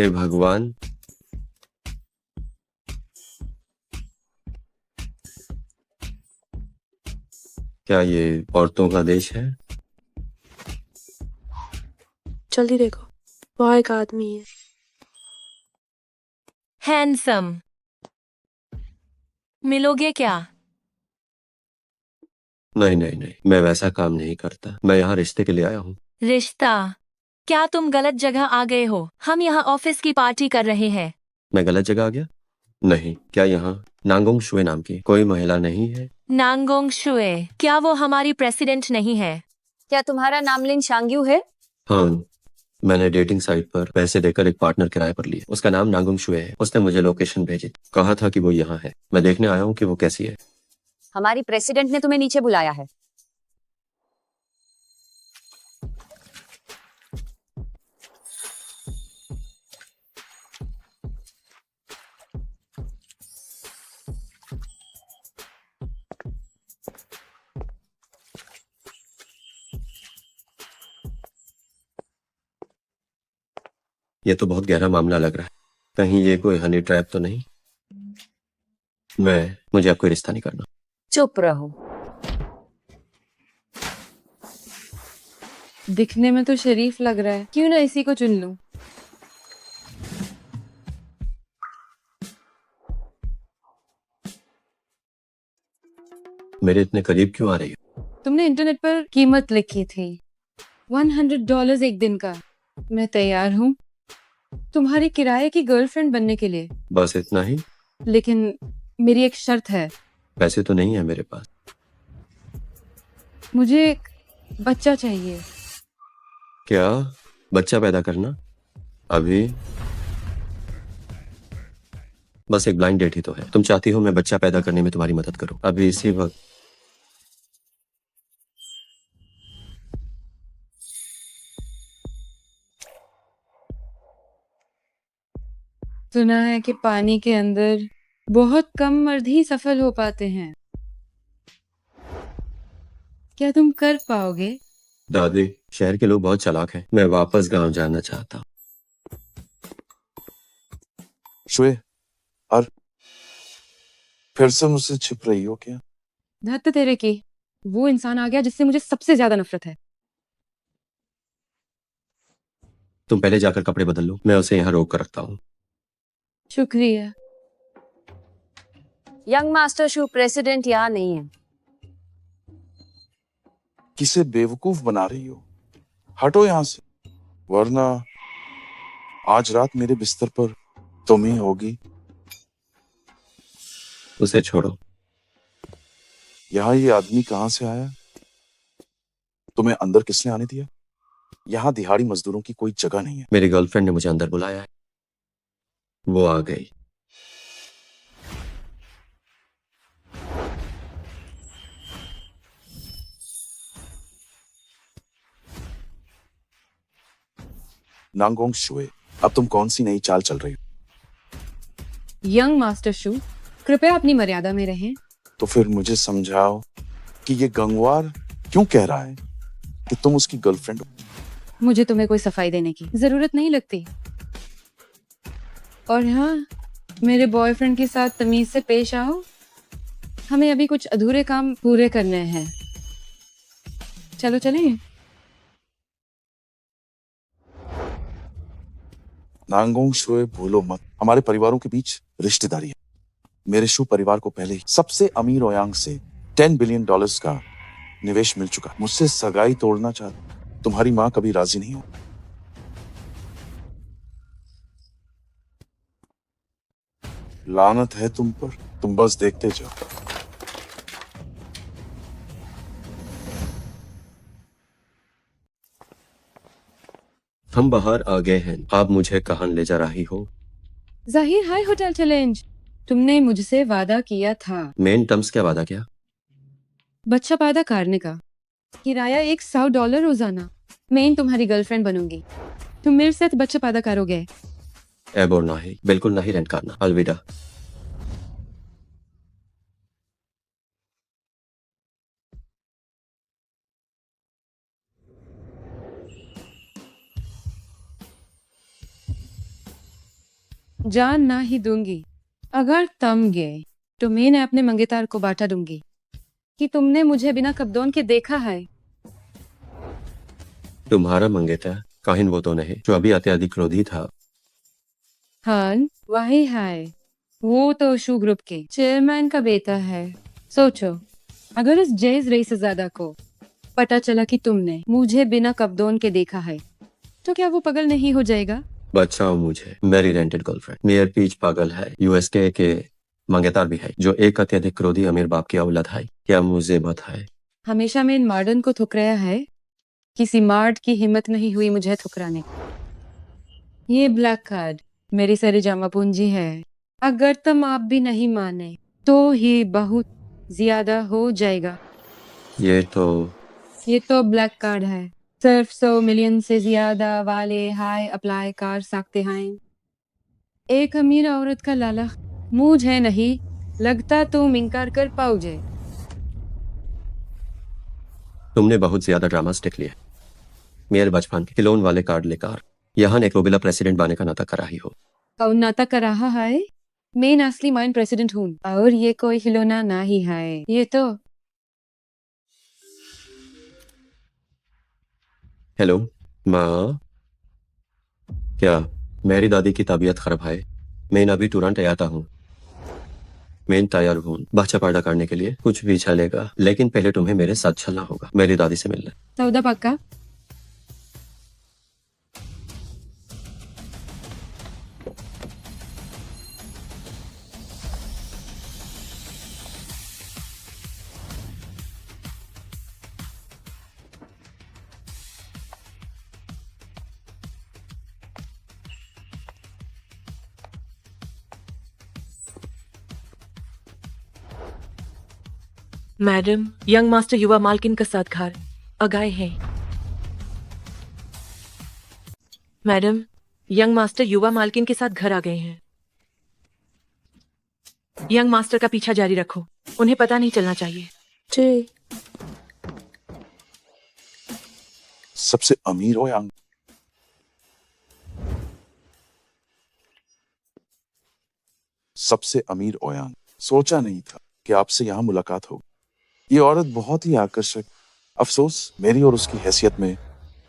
हे भगवान, क्या ये औरतों का देश है? जल्दी देखो, वहाँ एक आदमी है। हैंडसम, मिलोगे क्या? नहीं नहीं नहीं, मैं वैसा काम नहीं करता। मैं यहाँ रिश्ते के लिए आया हूँ। रिश्ता? क्या तुम गलत जगह आ गए हो? हम यहाँ ऑफिस की पार्टी कर रहे हैं। मैं गलत जगह आ गया? नहीं, क्या यहाँ नांगोंग शुए नाम की कोई महिला नहीं है? नांगोंग शुए? क्या वो हमारी प्रेसिडेंट नहीं है? क्या तुम्हारा नाम लिन शांग्यू है? हाँ, मैंने डेटिंग साइट पर पैसे देकर एक पार्टनर किराए पर लिया। उसका नाम नांगोंग शुए है। उसने मुझे लोकेशन भेजी, कहा था कि वो यहाँ है। मैं देखने आया हूँ कि वो कैसी है। हमारी प्रेसिडेंट ने तुम्हें नीचे बुलाया है। ये तो बहुत गहरा मामला लग रहा है। कहीं ये कोई हनी ट्रैप तो नहीं? मुझे अब कोई रिश्ता नहीं करना। चुप रहो। दिखने में तो शरीफ लग रहा है, क्यों ना इसी को चुन लूं। मेरे इतने करीब क्यों आ रही हो? तुमने इंटरनेट पर कीमत लिखी थी, $100 एक दिन का। मैं तैयार हूँ तुम्हारी किराए की गर्लफ्रेंड बनने के लिए, बस इतना ही? लेकिन मेरी एक शर्त है। पैसे तो नहीं है मेरे पास। मुझे एक बच्चा चाहिए। क्या? बच्चा पैदा करना? अभी? बस एक ब्लाइंड डेट ही तो है। तुम चाहती हो मैं बच्चा पैदा करने में तुम्हारी मदद करूं अभी इसी वक्त? सुना है कि पानी के अंदर बहुत कम मर्द ही सफल हो पाते हैं। क्या तुम कर पाओगे? दादी, शहर के लोग बहुत चालाक हैं। मैं वापस गांव जाना चाहता हूँ। शुए, और फिर से मुझसे छिप रही हो क्या? धत तेरे की, वो इंसान आ गया जिससे मुझे सबसे ज्यादा नफरत है। तुम पहले जाकर कपड़े बदल लो, मैं उसे यहाँ रोक कर रखता हूँ। शुक्रिया। यंग मास्टर शू प्रेसिडेंट यहाँ नहीं है। किसे बेवकूफ बना रही हो? हटो यहाँ से, वरना आज रात मेरे बिस्तर पर तुम ही होगी। उसे छोड़ो। यहाँ ये आदमी कहाँ से आया? तुम्हें अंदर किसने आने दिया? यहाँ दिहाड़ी मजदूरों की कोई जगह नहीं है। मेरी गर्लफ्रेंड ने मुझे अंदर बुलाया है, वो आ गई। नांगोंग शुए, अब तुम कौन सी नई चाल चल रही हो? यंग मास्टर शू, कृपया अपनी मर्यादा में रहें। तो फिर मुझे समझाओ कि ये गंगवार क्यों कह रहा है कि तुम उसकी गर्लफ्रेंड हो? मुझे तुम्हें कोई सफाई देने की जरूरत नहीं लगती। और हाँ, मेरे बॉयफ्रेंड के साथ तमीज से पेश आओ। हमें अभी कुछ अधूरे काम पूरे करने हैं। चलो चलें। नांगोंग शुए, भूलो मत, हमारे परिवारों के बीच रिश्तेदारी है। मेरे शू परिवार को पहले ही सबसे अमीर ओयांग से $10 बिलियन का निवेश मिल चुका। मुझसे सगाई तोड़ना चाहती तुम्हारी माँ कभी राजी नहीं हो। लानत है तुम पर, तुम बस देखते जाओ। हम बाहर आ गए हैं, आप मुझे कहाँ ले जा रही हो? जाहिर हाई होटल चैलेंज। तुमने मुझसे वादा किया था मेन टर्म्स क्या वादा किया? बच्चा पैदा करने का। किराया $100 रोजाना। मैं तुम्हारी गर्लफ्रेंड बनूंगी। तुम मेरे साथ बच्चा पैदा करोगे। एबोर नहीं, बिल्कुल नहीं रेंट करना। अलविदा। जान ना ही दूंगी। अगर तुम गए तो मैं अपने मंगेतर को बांटा दूंगी कि तुमने मुझे बिना कब्दोन के देखा है। तुम्हारा मंगेतर काहिन वो तो नहीं जो अभी अत्यधिक क्रोधी था। हाँ वही है, वो तो शू ग्रुप के चेयरमैन का बेटा है। सोचो, अगर इस जेज रेसिज़ादा को पता चला कि तुमने मुझे बिना कब्दोन के देखा है तो क्या वो पागल नहीं हो जाएगा? बचाओ मुझे, मेरी रेंटेड गर्लफ्रेंड मेयर पीच पागल है। यूएसके के मंगेतर भी है जो एक अत्यधिक क्रोधी अमीर बाप की औलाद है। क्या मुझे मत है? हमेशा मैं इन मॉडर्न को ठुकराया है, किसी मार्ड की हिम्मत नहीं हुई मुझे ठुकराने की। ये ब्लैक कार्ड मेरी सारी जमा पूंजी है। अगर तुम आप भी नहीं माने तो ही बहुत ज्यादा हो जाएगा। ये तो ब्लैक कार्ड है। सिर्फ 100 मिलियन से ज्यादा वाले हाई अप्लाई कर सकते हैं। एक अमीर औरत का लाला मुझे नहीं लगता तुम इनकार कर पाओगे। तुमने बहुत ज्यादा ड्रामा स्टिक लिया। मेरे बचपन के खिलौन वाले कार्ड लेकर यहाँ नेक्रोबिला प्रेसिडेंट बनने का नाटक कर रही हो। कौन नाटक कर रहा है? मैं असली माइन प्रेसिडेंट हूँ और ये कोई खिलौना नहीं है। ये तो हेलो माँ, क्या मेरी दादी की तबीयत खराब है? मैं अभी तुरंत आता हूँ। मैं तैयार हूँ बच्चा पैदा करने के लिए, कुछ भी चलेगा, लेकिन पहले तुम्हें मेरे साथ चलना होगा मेरी दादी से मिलने। सौदा पक्का? मैडम, यंग मास्टर युवा मालकिन के साथ घर आ गए हैं। मैडम, यंग मास्टर युवा मालकिन के साथ घर आ गए हैं। यंग मास्टर का पीछा जारी रखो, उन्हें पता नहीं चलना चाहिए। जी। सबसे अमीर हो यांग? सबसे अमीर ओयांग, सोचा नहीं था कि आपसे यहाँ मुलाकात होगी। ये औरत बहुत ही आकर्षक। अफसोस मेरी और उसकी हैसियत में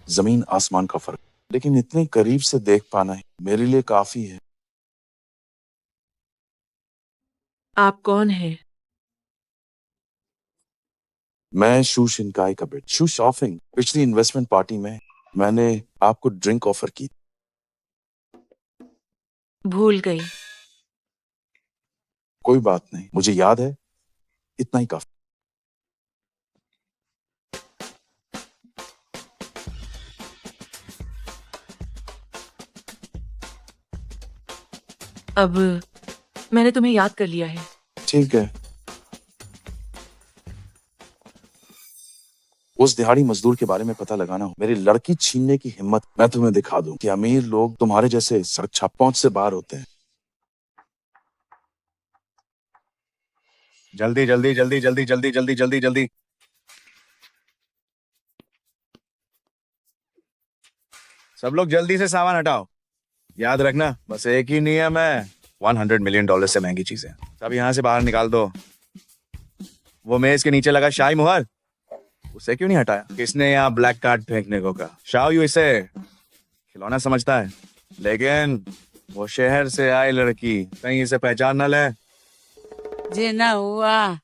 जमीन आसमान का फर्क, लेकिन इतने करीब से देख पाना ही मेरे लिए काफी है। आप कौन हैं? मैं शू शिनकाई का बेटा शू शॉफिंग। पिछली इन्वेस्टमेंट पार्टी में मैंने आपको ड्रिंक ऑफर की। भूल गई। कोई बात नहीं, मुझे याद है, इतना ही काफी। अब मैंने तुम्हें याद कर लिया है। ठीक है। उस दिहाड़ी मजदूर के बारे में पता लगाना हो, मेरी लड़की छीनने की हिम्मत, मैं तुम्हें दिखा दूं कि अमीर लोग तुम्हारे जैसे सड़क छाप पहुंच से बाहर होते हैं। जल्दी जल्दी जल्दी जल्दी जल्दी जल्दी जल्दी जल्दी। सब लोग जल्दी से सामान हटाओ। याद रखना, बस एक ही नियम है, $100 मिलियन से महंगी चीजें सब यहाँ से बाहर निकाल दो। वो मेज के नीचे लगा शाही मुहर, उसे क्यों नहीं हटाया? किसने यहाँ ब्लैक कार्ड फेंकने को कहा? शाओ इसे खिलौना समझता है, लेकिन वो शहर से आई लड़की, कहीं इसे पहचान न ले। जीना हुआ।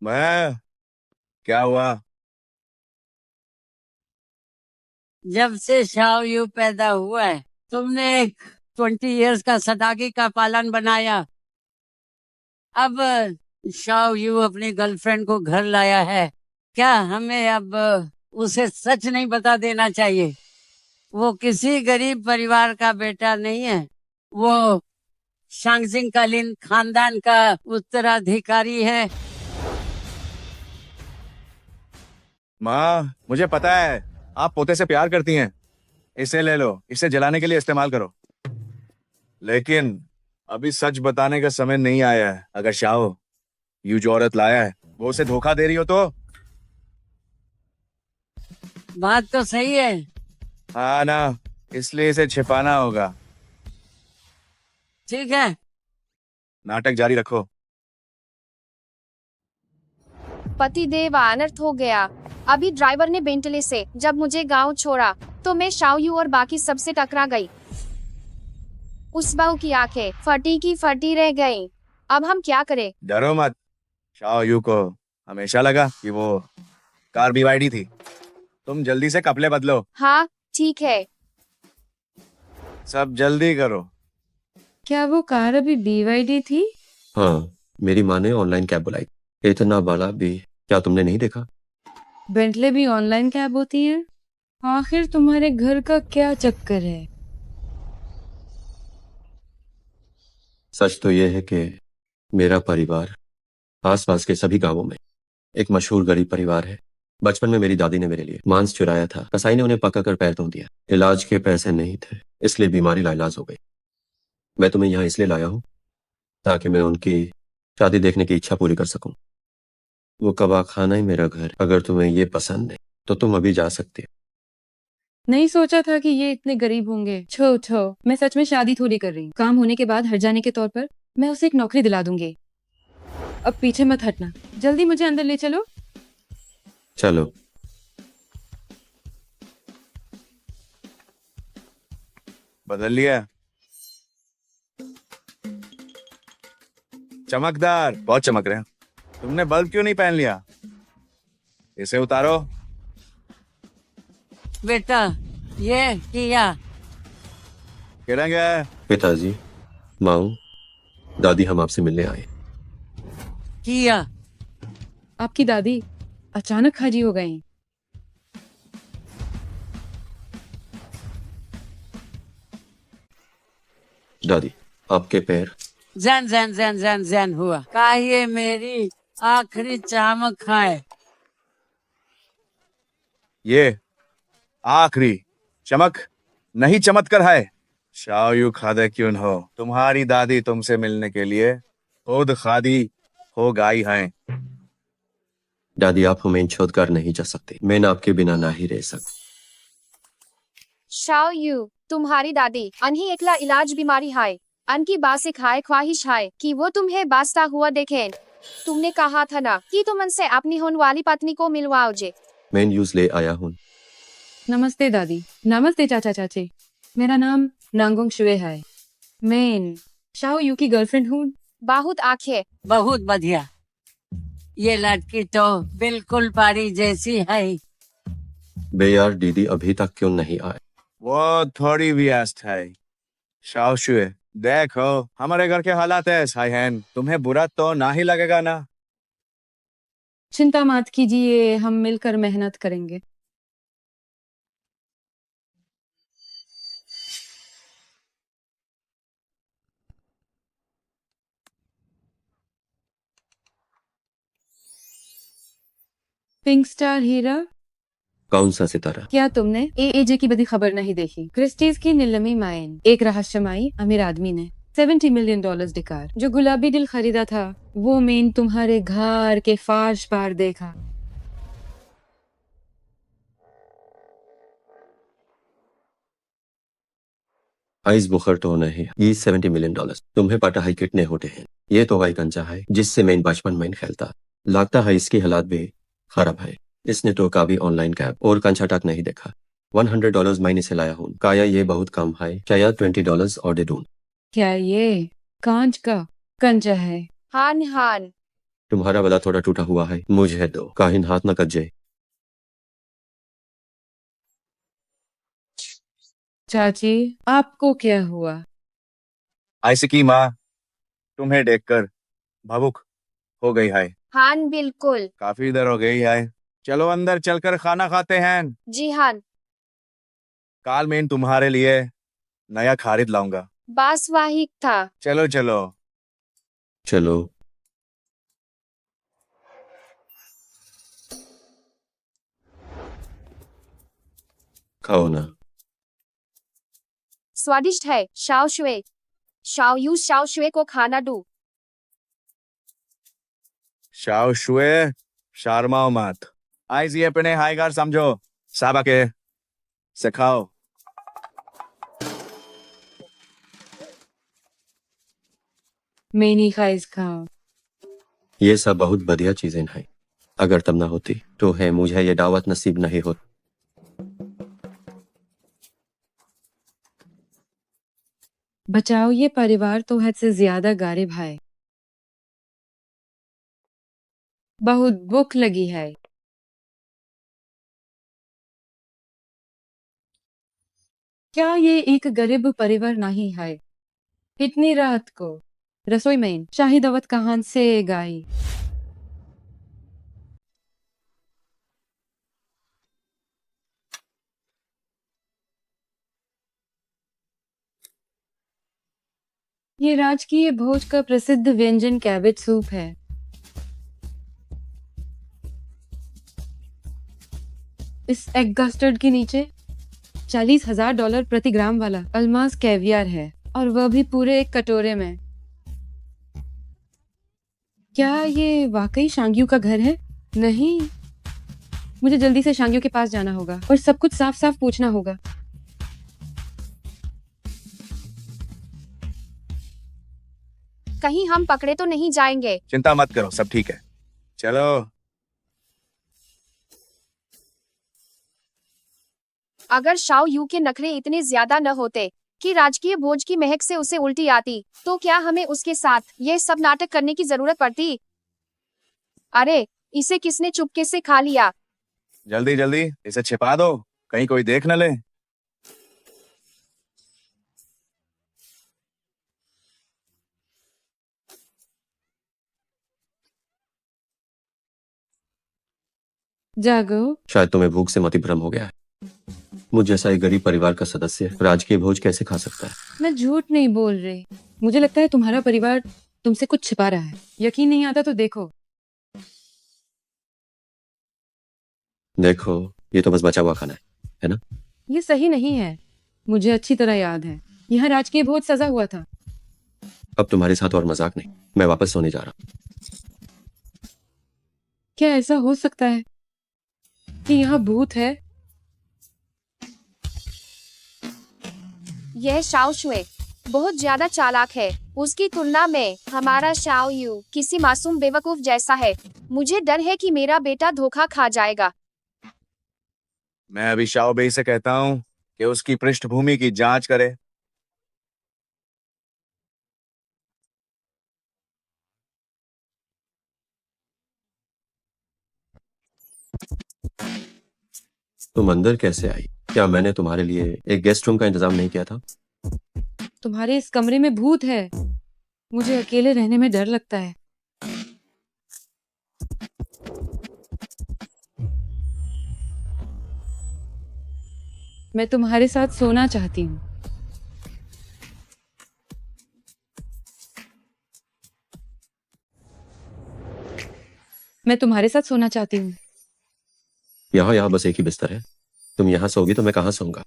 मैं क्या हुआ? जब से शाओ यू पैदा हुआ है तुमने एक 20 इयर्स का सदागी का पालन बनाया। अब शाओ यू अपनी गर्लफ्रेंड को घर लाया है। क्या हमें अब उसे सच नहीं बता देना चाहिए? वो किसी गरीब परिवार का बेटा नहीं है, वो शांगजिंग कालीन खानदान का उत्तराधिकारी है। माँ, मुझे पता है आप पोते से प्यार करती हैं, इसे ले लो, इसे जलाने के लिए इस्तेमाल करो, लेकिन अभी सच बताने का समय नहीं आया है। अगर शाओ यू जो औरत लाया है वो उसे धोखा दे रही हो तो? बात तो सही है। हाँ ना, इसलिए इसे छिपाना होगा। ठीक है। नाटक जारी रखो। पति देव अनर्थ हो गया। अभी ड्राइवर ने बेंटले से जब मुझे गांव छोड़ा तो मैं शाओयू और बाकी सबसे टकरा गई। उस बहू की आंखें फटी की फटी रह गईं। अब हम क्या करें? डरो मत। शाओ यू को हमेशा लगा कि वो कार BYD थी। तुम जल्दी से कपड़े बदलो। हाँ ठीक है। सब जल्दी करो। क्या वो कार अभी BYD थी? हाँ, मेरी माँ ने ऑनलाइन कैब बुलाई। इतना बड़ा भी क्या तुमने नहीं देखा? बेंटले भी ऑनलाइन कैब होती है? आखिर तुम्हारे घर का क्या चक्कर है? सच तो यह है कि मेरा परिवार आसपास के सभी गांवों में एक मशहूर गरीब परिवार है। बचपन में मेरी दादी ने मेरे लिए मांस चुराया था। कसाई ने उन्हें पका कर पैर धो दिया। इलाज के पैसे नहीं थे, इसलिए बीमारी लाइलाज हो गई। मैं तुम्हें यहाँ इसलिए लाया हूँ ताकि मैं उनकी शादी देखने की इच्छा पूरी कर सकूं। वो कबाब खाना ही मेरा घर। अगर तुम्हें ये पसंद है तो तुम अभी जा सकती हो। नहीं सोचा था कि ये इतने गरीब होंगे। छो मैं सच में शादी थोड़ी कर रही हूँ। काम होने के बाद हट जाने के तौर पर मैं उसे एक नौकरी दिला दूंगी। अब पीछे मत हटना, जल्दी मुझे अंदर ले चलो। चलो। बदल लिया। चमकदार, बहुत चमक रहे हैं। तुमने बल्ब क्यों नहीं पहन लिया? इसे उतारो। बेटा ये किया। गिरेंगे। पिताजी, माऊ, दादी, हम आपसे मिलने आए। किया। आपकी दादी अचानक हाजी हो गई। दादी, आपके पैर। जैन जैन जैन जैन जैन हुआ। का ये मेरी आखिरी चमक है। ये आखिरी चमक नहीं, चमत्कार है। शाओयू खादे क्यों हो, तुम्हारी दादी तुमसे मिलने के लिए खुद खादी हो गई है। दादी, आप हमें छोड़ कर नहीं जा सकते। मैं ना आपके बिना ना ही रह सकती। शाओयू, तुम्हारी दादी अनही एकला इलाज बीमारी है। अन की बासिक हाय ख्वाहिश है कि वो तुम्हें बासता हुआ देखें। तुमने कहा था ना कि तुम उनसे अपनी होने वाली पत्नी को मिलवाओगे। मैं न्यूज ले आया हूँ। नमस्ते दादी। नमस्ते चाचा चाची। मेरा नाम नांगोंग शुए है। मैं शाओ यू की गर्लफ्रेंड हूँ। बहुत आंखें। बहुत बढ़िया। ये लड़की तो बिल्कुल परी जैसी है। बे यार, दीदी अभी तक क्यों नहीं आए? वो थोड़ी व्यस्त है। शाओशुए, देखो हमारे घर के हालात है साइहन, तुम्हें बुरा तो ना ही लगेगा ना? चिंता मत कीजिए, हम मिलकर मेहनत करेंगे। पिंक स्टार हीरा। कौन सा सितारा? क्या तुमने एएजे की बड़ी खबर नहीं देखी? क्रिस्टीज की नीलमी माइन एक रहस्यमयी अमीर आदमी ने $70 मिलियन दिकार। जो गुलाबी दिल खरीदा था वो मेन तुम्हारे घर के फार्श पर देखा। आइस बुखर तो नहीं, ये $70 मिलियन। तुम्हें पता है कितने होते हैं? ये तो वही कंचा है जिससे मैं बचपन में खेलता। लगता है इसकी हालात भी खराब है। इसने तो कभी ऑनलाइन कैब और कंचा तक नहीं देखा। $100 मैंने से लाया हूँ। क्या ये बहुत कम है? क्या $20 और दे दूं? क्या ये कांच का कंचा है? हान हान। तुम्हारा वाला थोड़ा टूटा हुआ है, मुझे दो। काहिन हाथ न कज्जे। चाची आपको क्या हुआ? ऐसे की माँ तुम्हें देखकर भावुक हो गई है। हान बिल्कुल। काफी देर हो गई है। चलो अंदर चलकर खाना खाते हैं। जी हान। काल मैं तुम्हारे लिए नया खरीद लाऊंगा। बास वाहिक था। चलो चलो। चलो। खाओ ना। स्वादिष्ट है। शाओशुए, शाओयू शाओशुए को खाना दो। शाओशुए, शर्माओ मत। आइस ये अपने हाईगार समझो। साबा के सिखाओ। मैं नहीं खाइस खाओ। ये सब बहुत बढ़िया चीजें हैं। अगर तब ना होती तो है मुझे ये दावत नसीब नहीं होती। बचाओ, ये परिवार तो हद से ज्यादा गारिब है। बहुत भूख लगी है। क्या ये एक गरीब परिवार नहीं है? इतनी रात को रसोई में शाही दावत कहाँ से गाई? ये राजकीय भोज का प्रसिद्ध व्यंजन कैबेज सूप है। इस एग कस्टर्ड के नीचे $40,000 प्रति ग्राम वाला अल्मास कैवियर है, और वह भी पूरे एक कटोरे में। क्या ये वाकई शांग्यू का घर है? नहीं, मुझे जल्दी से शांग्यू के पास जाना होगा और सब कुछ साफ साफ पूछना होगा। कहीं हम पकड़े तो नहीं जाएंगे। चिंता मत करो, सब ठीक है। चलो। अगर शाओ यू के नखरे इतने ज्यादा न होते कि राजकीय भोज की महक से उसे उल्टी आती, तो क्या हमें उसके साथ ये सब नाटक करने की जरूरत पड़ती? अरे, इसे किसने चुपके से खा लिया? जल्दी जल्दी इसे छिपा दो, कहीं कोई देख न ले। जागो। शायद तुम्हें भूख से मतिभ्रम हो गया है। मुझ जैसा एक गरीब परिवार का सदस्य राजकीय भोज कैसे खा सकता है? मैं झूठ नहीं बोल रही। मुझे लगता है तुम्हारा परिवार तुमसे कुछ छिपा रहा है। यकीन नहीं आता तो देखो। देखो, ये तो बस बचा हुआ खाना है ना? ये सही नहीं है। मुझे अच्छी तरह याद है, यहाँ राजकीय भोज सजा हुआ था। अब तुम्हारे साथ और मजाक नहीं, मैं वापस सोने जा रहा हूँ। क्या ऐसा हो सकता है कि यहाँ भूत है? यह शाओ शुए बहुत ज्यादा चालाक है। उसकी तुलना में हमारा शाओ यू किसी मासूम बेवकूफ जैसा है। मुझे डर है कि मेरा बेटा धोखा खा जाएगा। मैं अभी शाओ बेई से कहता हूँ कि उसकी पृष्ठभूमि की जांच करे। तुम अंदर कैसे आई? क्या मैंने तुम्हारे लिए एक गेस्ट रूम का इंतजाम नहीं किया था? तुम्हारे इस कमरे में भूत है। मुझे अकेले रहने में डर लगता है। मैं तुम्हारे साथ सोना चाहती हूँ। मैं तुम्हारे साथ सोना चाहती हूँ। यहाँ बस एक ही बिस्तर है। तुम यहाँ सोगी तो मैं कहाँ सोऊंगा?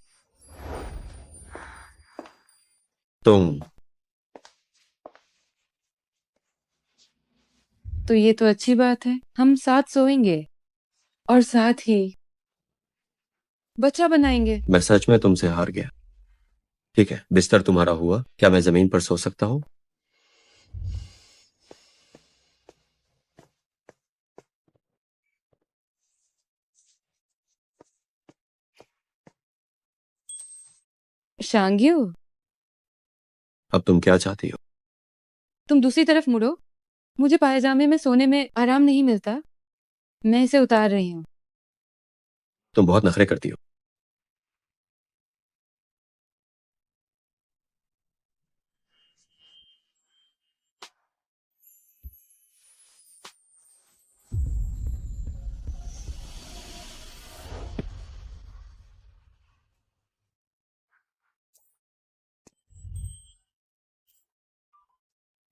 तुम तो ये तो अच्छी बात है, हम साथ सोएंगे और साथ ही बच्चा बनाएंगे। मैं सच में तुमसे हार गया। ठीक है, बिस्तर तुम्हारा हुआ। क्या मैं जमीन पर सो सकता हूँ? शांग्यू, अब तुम क्या चाहती हो? तुम दूसरी तरफ मुड़ो। मुझे पायजामे में सोने में आराम नहीं मिलता। मैं इसे उतार रही हूँ। तुम बहुत नखरे करती हो।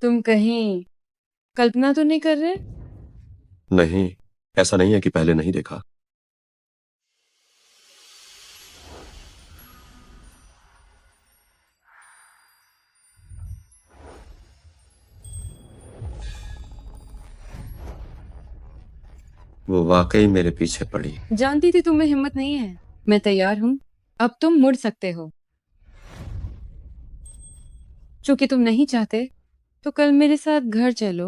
तुम कहीं कल्पना तो नहीं कर रहे? नहीं, ऐसा नहीं है कि पहले नहीं देखा। वो वाकई मेरे पीछे पड़ी। जानती थी तुम में हिम्मत नहीं है। मैं तैयार हूँ। अब तुम मुड़ सकते हो। चूंकि तुम नहीं चाहते तो कल मेरे साथ घर चलो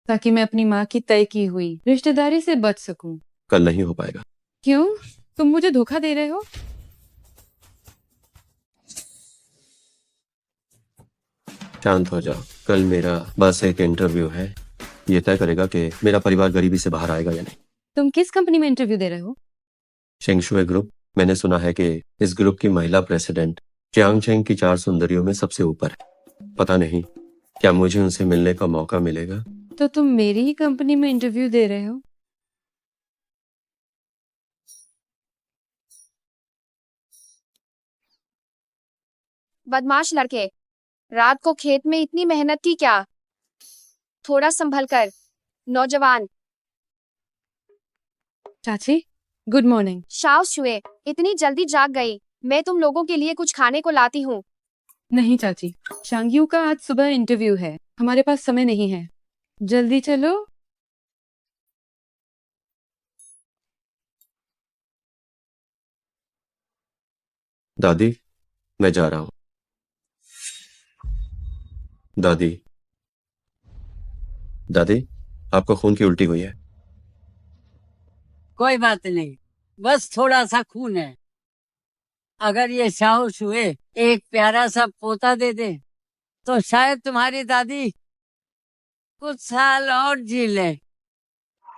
ताकि मैं अपनी माँ की तय की हुई रिश्तेदारी से बच सकूं। कल नहीं हो पाएगा। क्यों? तुम मुझे धोखा दे रहे हो? शांत हो जाओ। कल मेरा बस एक इंटरव्यू है, ये तय करेगा कि मेरा परिवार गरीबी से बाहर आएगा या नहीं। तुम किस कंपनी में इंटरव्यू दे रहे हो? शेंगशुए ग्रुप। मैंने सुना है कि इस ग्रुप की महिला प्रेसिडेंट चियांग चेंग की 4 सुंदरियों में सबसे ऊपर है। पता नहीं क्या मुझे उनसे मिलने का मौका मिलेगा। तो तुम मेरी ही कंपनी में इंटरव्यू दे रहे हो? बदमाश लड़के, रात को खेत में इतनी मेहनत की क्या? थोड़ा संभल कर, नौजवान। चाची, गुड मॉर्निंग। शाओ शुए, इतनी जल्दी जाग गई। मैं तुम लोगों के लिए कुछ खाने को लाती हूँ। नहीं चाची, शांगयू का आज सुबह इंटरव्यू है, हमारे पास समय नहीं है। जल्दी चलो। दादी, मैं जा रहा हूँ। दादी, दादी, आपको खून की उल्टी हुई है। कोई बात नहीं, बस थोड़ा सा खून है। अगर ये शाह शुए एक प्यारा सा पोता दे दे तो शायद तुम्हारी दादी कुछ साल और जी ले।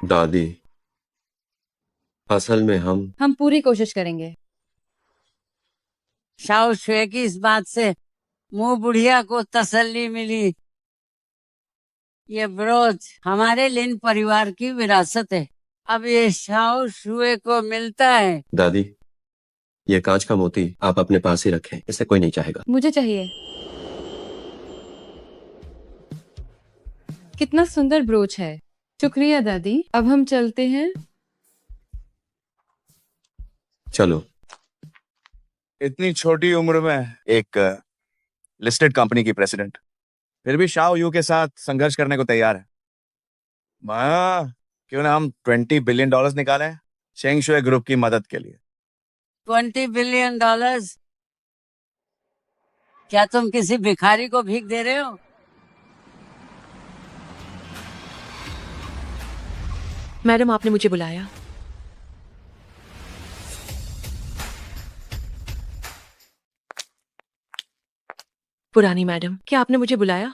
दादी, असल में हम पूरी कोशिश करेंगे। शाह शुए की इस बात से मुंह बुढ़िया को तसल्ली मिली। ये ब्रोच हमारे लिन परिवार की विरासत है। अब ये शाह शुए को मिलता है। दादी, ये कांच का मोती आप अपने पास ही रखें, इसे कोई नहीं चाहेगा। मुझे चाहिए। कितना सुंदर ब्रोच है। शुक्रिया दादी, अब हम चलते हैं। चलो। इतनी छोटी उम्र में एक लिस्टेड कंपनी की प्रेसिडेंट, फिर भी शाओ यू के साथ संघर्ष करने को तैयार है। माया, क्यों ना हम $20 बिलियन निकालें शेंगशुए ग्रुप की मदद के लिए। $20 बिलियन? क्या तुम किसी भिखारी को भीख दे रहे हो? मैडम, आपने मुझे बुलाया। पुरानी मैडम, क्या आपने मुझे बुलाया?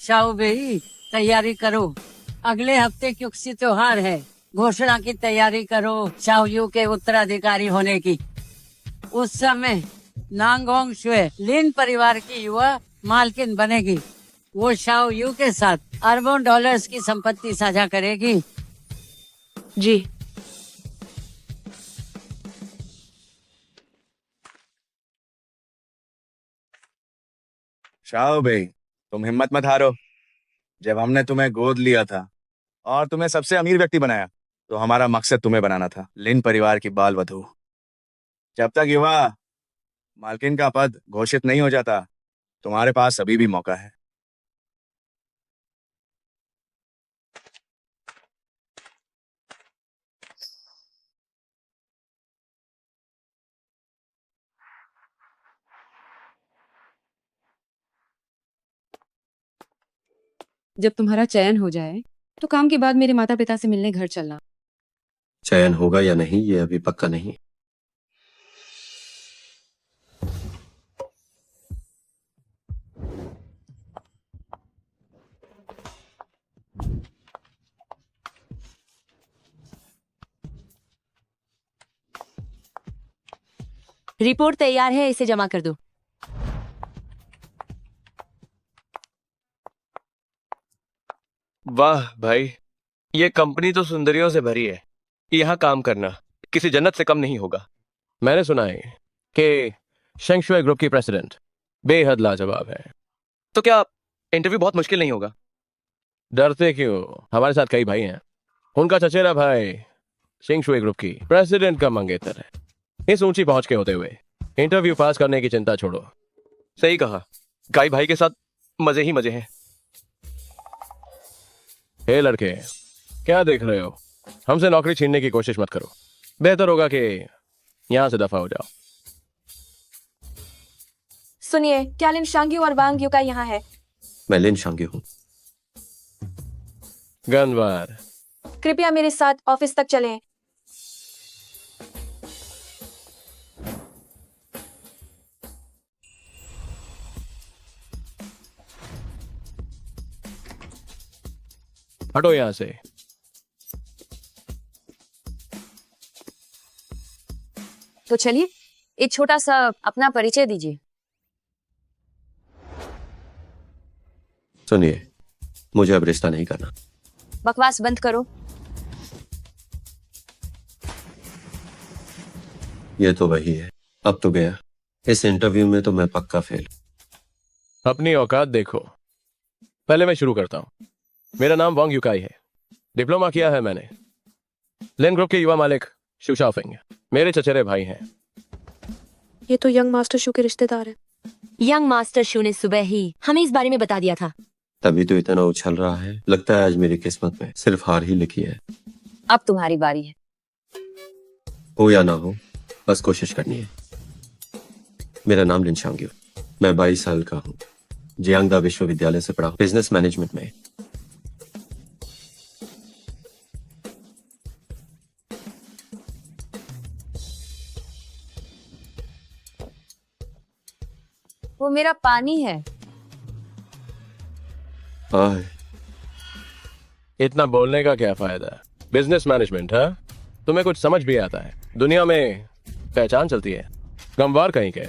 शाओ बेई, तैयारी करो। अगले हफ्ते क्युक्सी त्योहार है। घोषणा की तैयारी करो शाओ यू के उत्तराधिकारी होने की। उस समय नांगोंग शुए लिन परिवार की युवा मालकिन बनेगी। वो शाओ यू के साथ अरबों डॉलर्स की संपत्ति साझा करेगी। जी। शाओ भाई, तुम हिम्मत मत हारो। जब हमने तुम्हें गोद लिया था और तुम्हें सबसे अमीर व्यक्ति बनाया, तो हमारा मकसद तुम्हें बनाना था लिन परिवार की बाल वधू। जब तक युवा मालकिन का पद घोषित नहीं हो जाता, तुम्हारे पास अभी भी मौका है। जब तुम्हारा चयन हो जाए तो काम के बाद मेरे माता पिता से मिलने घर चलना। चयन होगा या नहीं ये अभी पक्का नहीं। रिपोर्ट तैयार है, इसे जमा कर दो। वाह भाई, ये कंपनी तो सुंदरियों से भरी है। यहाँ काम करना किसी जन्नत से कम नहीं होगा। मैंने सुना है कि शेंगशुए ग्रुप की प्रेसिडेंट बेहद लाजवाब है। तो क्या इंटरव्यू बहुत मुश्किल नहीं होगा? डरते क्यों, हमारे साथ कई भाई हैं। उनका चचेरा भाई शेंगशुए ग्रुप की प्रेसिडेंट का मंगेतर है। इस ऊंची पहुंच के होते हुए इंटरव्यू पास करने की चिंता छोड़ो। सही कहा, कई भाई के साथ मजे ही मजे हैं। हे लड़के, क्या देख रहे हो? हमसे नौकरी छीनने की कोशिश मत करो। बेहतर होगा कि यहां से दफा हो जाओ। सुनिए, क्या लिन शांग्यू और वांग यू का यहाँ है? मैं लिन शांग्यू हूँ। गनवार, कृपया मेरे साथ ऑफिस तक चलें। हटो यहाँ से। तो चलिए, एक छोटा सा अपना परिचय दीजिए। सुनिए, मुझे अब रिश्ता नहीं करना। बकवास बंद करो। ये तो वही है। अब तो गया। इस इंटरव्यू में तो मैं पक्का फेल। अपनी औकात देखो। पहले मैं शुरू करता हूँ। मेरा नाम वांग युकाई है। डिप्लोमा किया है मैंने। लिन ग्रुप के युवा मालिक शू शाओफिंग मेरे चचेरे भाई हैं। ये तो यंग मास्टर शू के रिश्तेदार हैं। यंग मास्टर शू ने सुबह ही हमें इस बारे में बता दिया था। तभी तो इतना उछल रहा है। लगता है आज मेरी किस्मत में सिर्फ हार ही लिखी है। अब तुम्हारी बारी है। हो या ना हो, बस कोशिश करनी है। मेरा नाम लिन शांग्यू। मैं 22 साल का हूँ। जियांगदा विश्वविद्यालय से पढ़ा हूँ, बिजनेस मैनेजमेंट में। वो मेरा पानी है। आह, इतना बोलने का क्या फायदा? बिजनेस मैनेजमेंट है, तुम्हें कुछ समझ भी आता है? दुनिया में पहचान चलती है। गमवार कहीं के।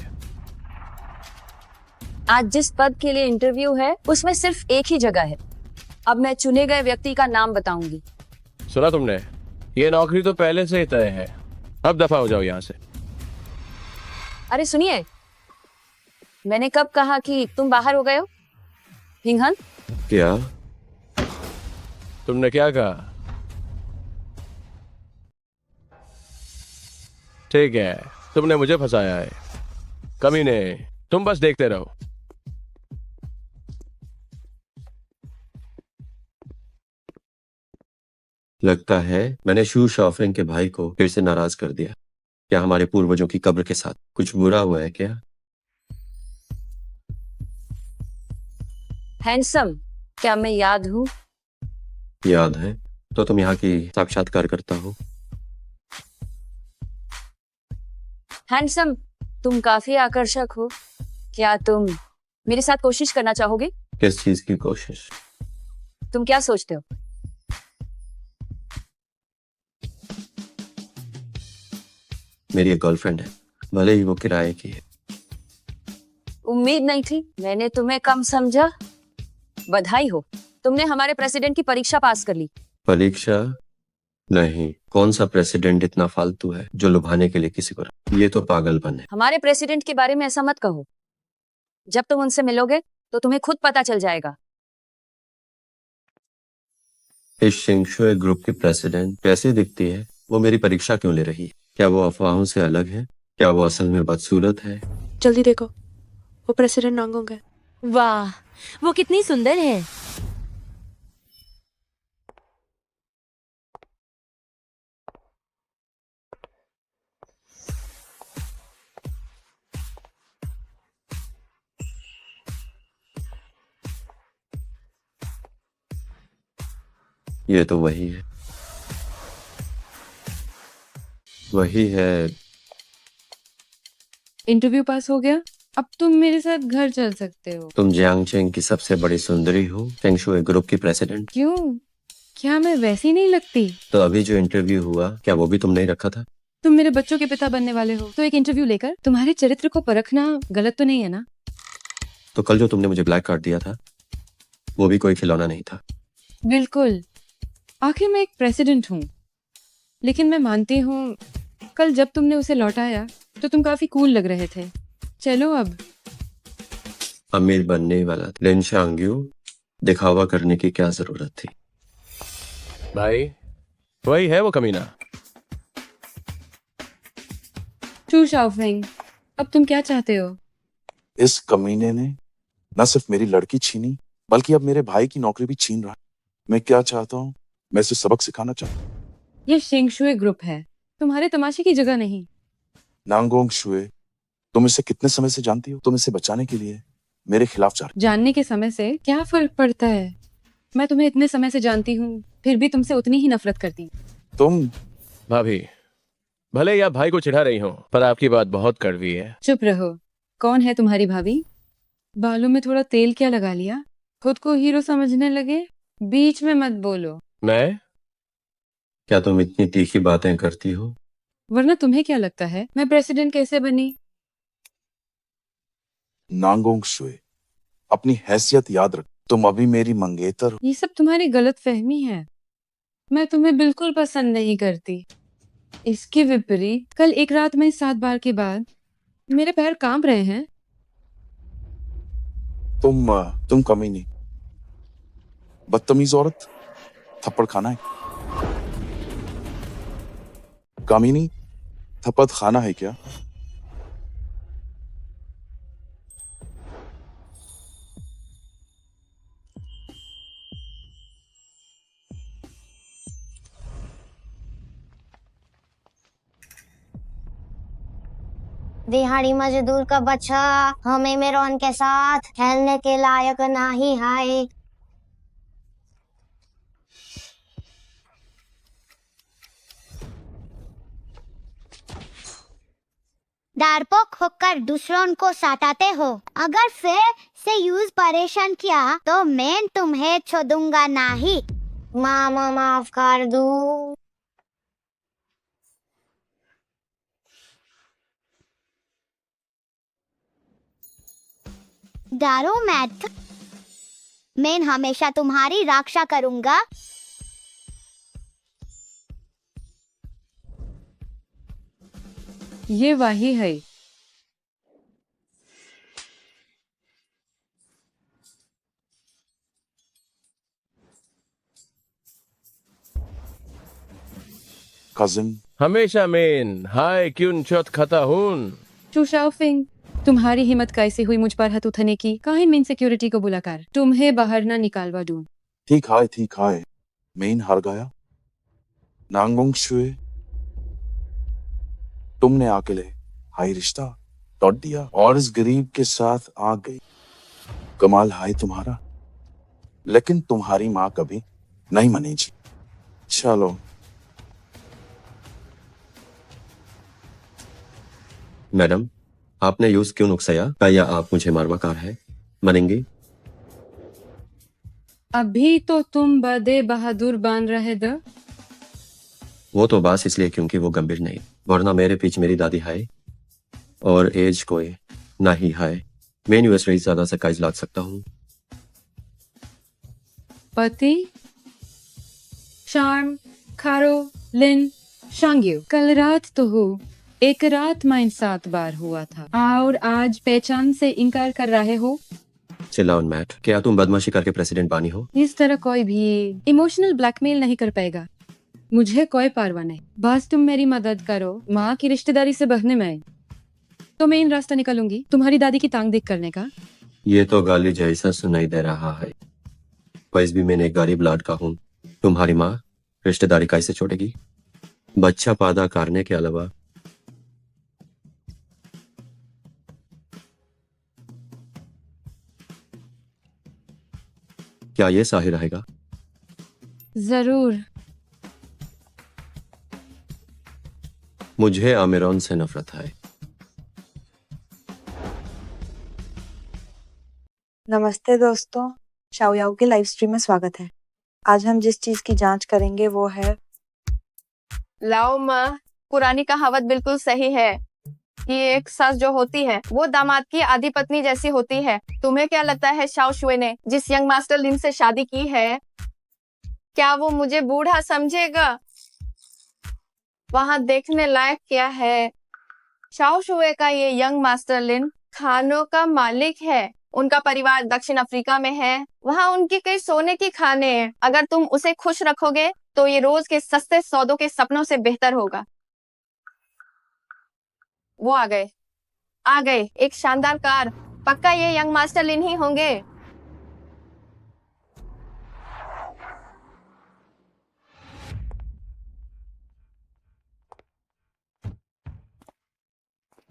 आज जिस पद के लिए इंटरव्यू है उसमें सिर्फ एक ही जगह है। अब मैं चुने गए व्यक्ति का नाम बताऊंगी। सुना तुमने? ये नौकरी तो पहले से ही तय है। अब दफा हो जाओ यहाँ से। अरे सुनिए, मैंने कब कहा कि तुम बाहर हो गए हो? हिंगहन, क्या? तुमने क्या कहा? ठीक है, तुमने मुझे फंसाया है। कमीने, तुम बस देखते रहो। लगता है मैंने शू शाओफिंग के भाई को फिर से नाराज कर दिया। क्या हमारे पूर्वजों की कब्र के साथ कुछ बुरा हुआ है क्या? हैंडसम, क्या मैं याद हूँ? याद है तो तुम यहाँ की साक्षात्कार करता हो। हैंडसम, तुम काफी आकर्षक हो। क्या तुम मेरे साथ कोशिश करना चाहोगे? किस चीज की कोशिश? तुम क्या सोचते हो? मेरी एक गर्लफ्रेंड है, भले ही वो किराए की है। उम्मीद नहीं थी। मैंने तुम्हें कम समझा। बधाई हो, तुमने हमारे प्रेसिडेंट की परीक्षा पास कर ली। परीक्षा नहीं, कौन सा प्रेसिडेंट इतना फालतू है जो लुभाने के लिए किसी को? ये तो पागलपन है। हमारे प्रेसिडेंट के बारे में ऐसा मत कहो। जब तुम उनसे मिलोगे तो तुम्हें खुद पता चल जाएगा। इस शिंगशुए ग्रुप की प्रेसिडेंट कैसी दिखती है? वो मेरी परीक्षा क्यों ले रही है? क्या वो अफवाहों से अलग है? क्या वो असल में बदसूरत है? जल्दी देखो, वो प्रेसिडेंट नांगोंग है। वाह, वो कितनी सुंदर है। ये तो वही है। वही है। इंटरव्यू पास हो गया, अब तुम मेरे साथ घर चल सकते हो। तुम जियांगचेंग की सबसे बड़ी सुंदरी हो, शिंगशुए ग्रुप की प्रेसिडेंट। क्यों? क्या मैं वैसी नहीं लगती? तो अभी जो इंटरव्यू हुआ, क्या वो भी तुमने ही रखा था? तुम मेरे बच्चों के पिता बनने वाले हो, तो एक इंटरव्यू लेकर तुम्हारे चरित्र को परखना गलत तो नहीं है ना? तो कल जो तुमने मुझे ब्लैक कार्ड दिया था, वो भी कोई खिलौना नहीं था। बिल्कुल। आखिर मैं एक प्रेसिडेंट हूँ, लेकिन मैं मानती हूँ कल जब तुमने उसे लौटाया तो तुम काफी कूल लग रहे थे। चलो अब। अमीर बनने वाला लिन शांग्यू, दिखावा करने की क्या जरूरत थी? भाई, वही है वो कमीना। शू शाओफिंग, अब तुम क्या चाहते हो? इस कमीने ने न सिर्फ मेरी लड़की छीनी, बल्कि अब मेरे भाई की नौकरी भी छीन रहा है। मैं क्या चाहता हूँ? मैं इसे सबक सिखाना चाहता हूँ। ये शिंगशुए ग्रुप है, तुम्हारे तमाशे की जगह नहीं। नांगोंग शुए तुम इसे कितने समय से जानती हो? तुम इसे बचाने के लिए मेरे खिलाफ जा रही जानने के समय से क्या फर्क पड़ता है? मैं तुम्हें इतने समय से जानती हूँ, फिर भी तुमसे उतनी ही नफरत करती हूँ। हो। तुम भाभी, भले ही आप भाई को चिढ़ा रही हो, पर आपकी बात बहुत कड़वी है। चुप रहो। कौन है तुम्हारी भाभी? बालों में थोड़ा तेल क्या लगा लिया? खुद को हीरो समझने लगे? बीच में मत बोलो, मैं? क्या तुम इतनी तीखी बातें करती हो? वरना तुम्हें क्या लगता है मैं प्रेसिडेंट कैसे बनी? नांगोंग शुए, अपनी हैसियत याद रख। तुम अभी मेरी मंगेतर हो। ये सब तुम्हारी गलत फहमी है। मैं तुम्हें बिल्कुल पसंद नहीं करती। इसके विपरीत कल एक रात में 7 बार के बाद मेरे पैर कांप रहे हैं। तुम कमी नहीं, बदतमीज औरत, थप्पड़ खाना है। कामिनी, थप्पड़ खाना है क्या? दिहाड़ी मजदूर का बच्चा हमें मेरोन के साथ खेलने के लायक नहीं है। डरपोक होकर दूसरों को सताते हो। अगर फिर से यूज परेशान किया तो मैं तुम्हें छोड़ूंगा नहीं। मामा माफ कर दो। डरो मत, मैं हमेशा तुम्हारी रक्षा करूंगा। ये वही है। कजिन, हमेशा मेन हाय क्यून चौथ खाता हून। चुशाओफिंग, तुम्हारी हिम्मत कैसे हुई मुझ पर हाथ उठाने की? काहे मेन सिक्योरिटी को बुलाकर तुम्हें बाहर ना निकालवा दूं? ठीक है, मेन हार गया। नांगोंग शुए, तुमने अकेले हाई रिश्ता तोड़ दिया और इस गरीब के साथ आ गई। कमाल है तुम्हारा, लेकिन तुम्हारी माँ कभी नहीं मनेगी। चलो, मैडम, आपने यूज क्यों नुक्साया? क्या या आप मुझे मारवाकार है? मनेंगी? अभी तो तुम बदे बहादुर बन रहे द। वो तो बस इसलिए क्योंकि वो गंभीर नहीं, वरना मेरे पीछे मेरी दादी है और एज कोई नहीं है। मैं यूएस रईस ज्यादा से काइज लाग सकता हूँ। पति शार्म खारो लिन शांग्यू, कल रात तो हो एक रात में 7 बार हुआ था और आज पहचान से इनकार कर रहे हो। चिल्लाओ मैट, क्या तुम बदमाशी करके प्रेसिडेंट बानी हो? इस तरह कोई भी इमोशनल ब्लैकमेल नहीं कर पाएगा। मुझे कोई परवाह नहीं, बस तुम मेरी मदद करो माँ की रिश्तेदारी से बहने में। तो मैं इन रास्ता निकलूंगी तुम्हारी दादी की टांग देख करने का। ये तो गाली जैसा सुनाई दे रहा है। वैसे भी मैंने एक गरीब लाड का हूँ। तुम्हारी माँ रिश्तेदारी कैसे छोड़ेगी? बच्चा पैदा करने के अलावा क्या ये सही रहेगा? जरूर। मुझे आमिरोन से नफरत है। नमस्ते दोस्तों, शाओयाओ के लाइव स्ट्रीम में स्वागत है। आज हम जिस चीज की जांच करेंगे वो है लाओ माँ, पुरानी कहावत बिल्कुल सही है कि एक सास जो होती है वो दामाद की आधी पत्नी जैसी होती है। तुम्हें क्या लगता है शाओ शुए ने जिस यंग मास्टर लिन से शादी की है, क्या वो मुझे बूढ़ा समझेगा? वहां देखने लायक क्या है? शाओ शुए का ये यंग मास्टर लिन खानों का मालिक है। उनका परिवार दक्षिण अफ्रीका में है। वहां उनके कई सोने की खाने हैं। अगर तुम उसे खुश रखोगे तो ये रोज के सस्ते सौदों के सपनों से बेहतर होगा। वो आ गए एक शानदार कार। पक्का ये यंग मास्टर लिन ही होंगे।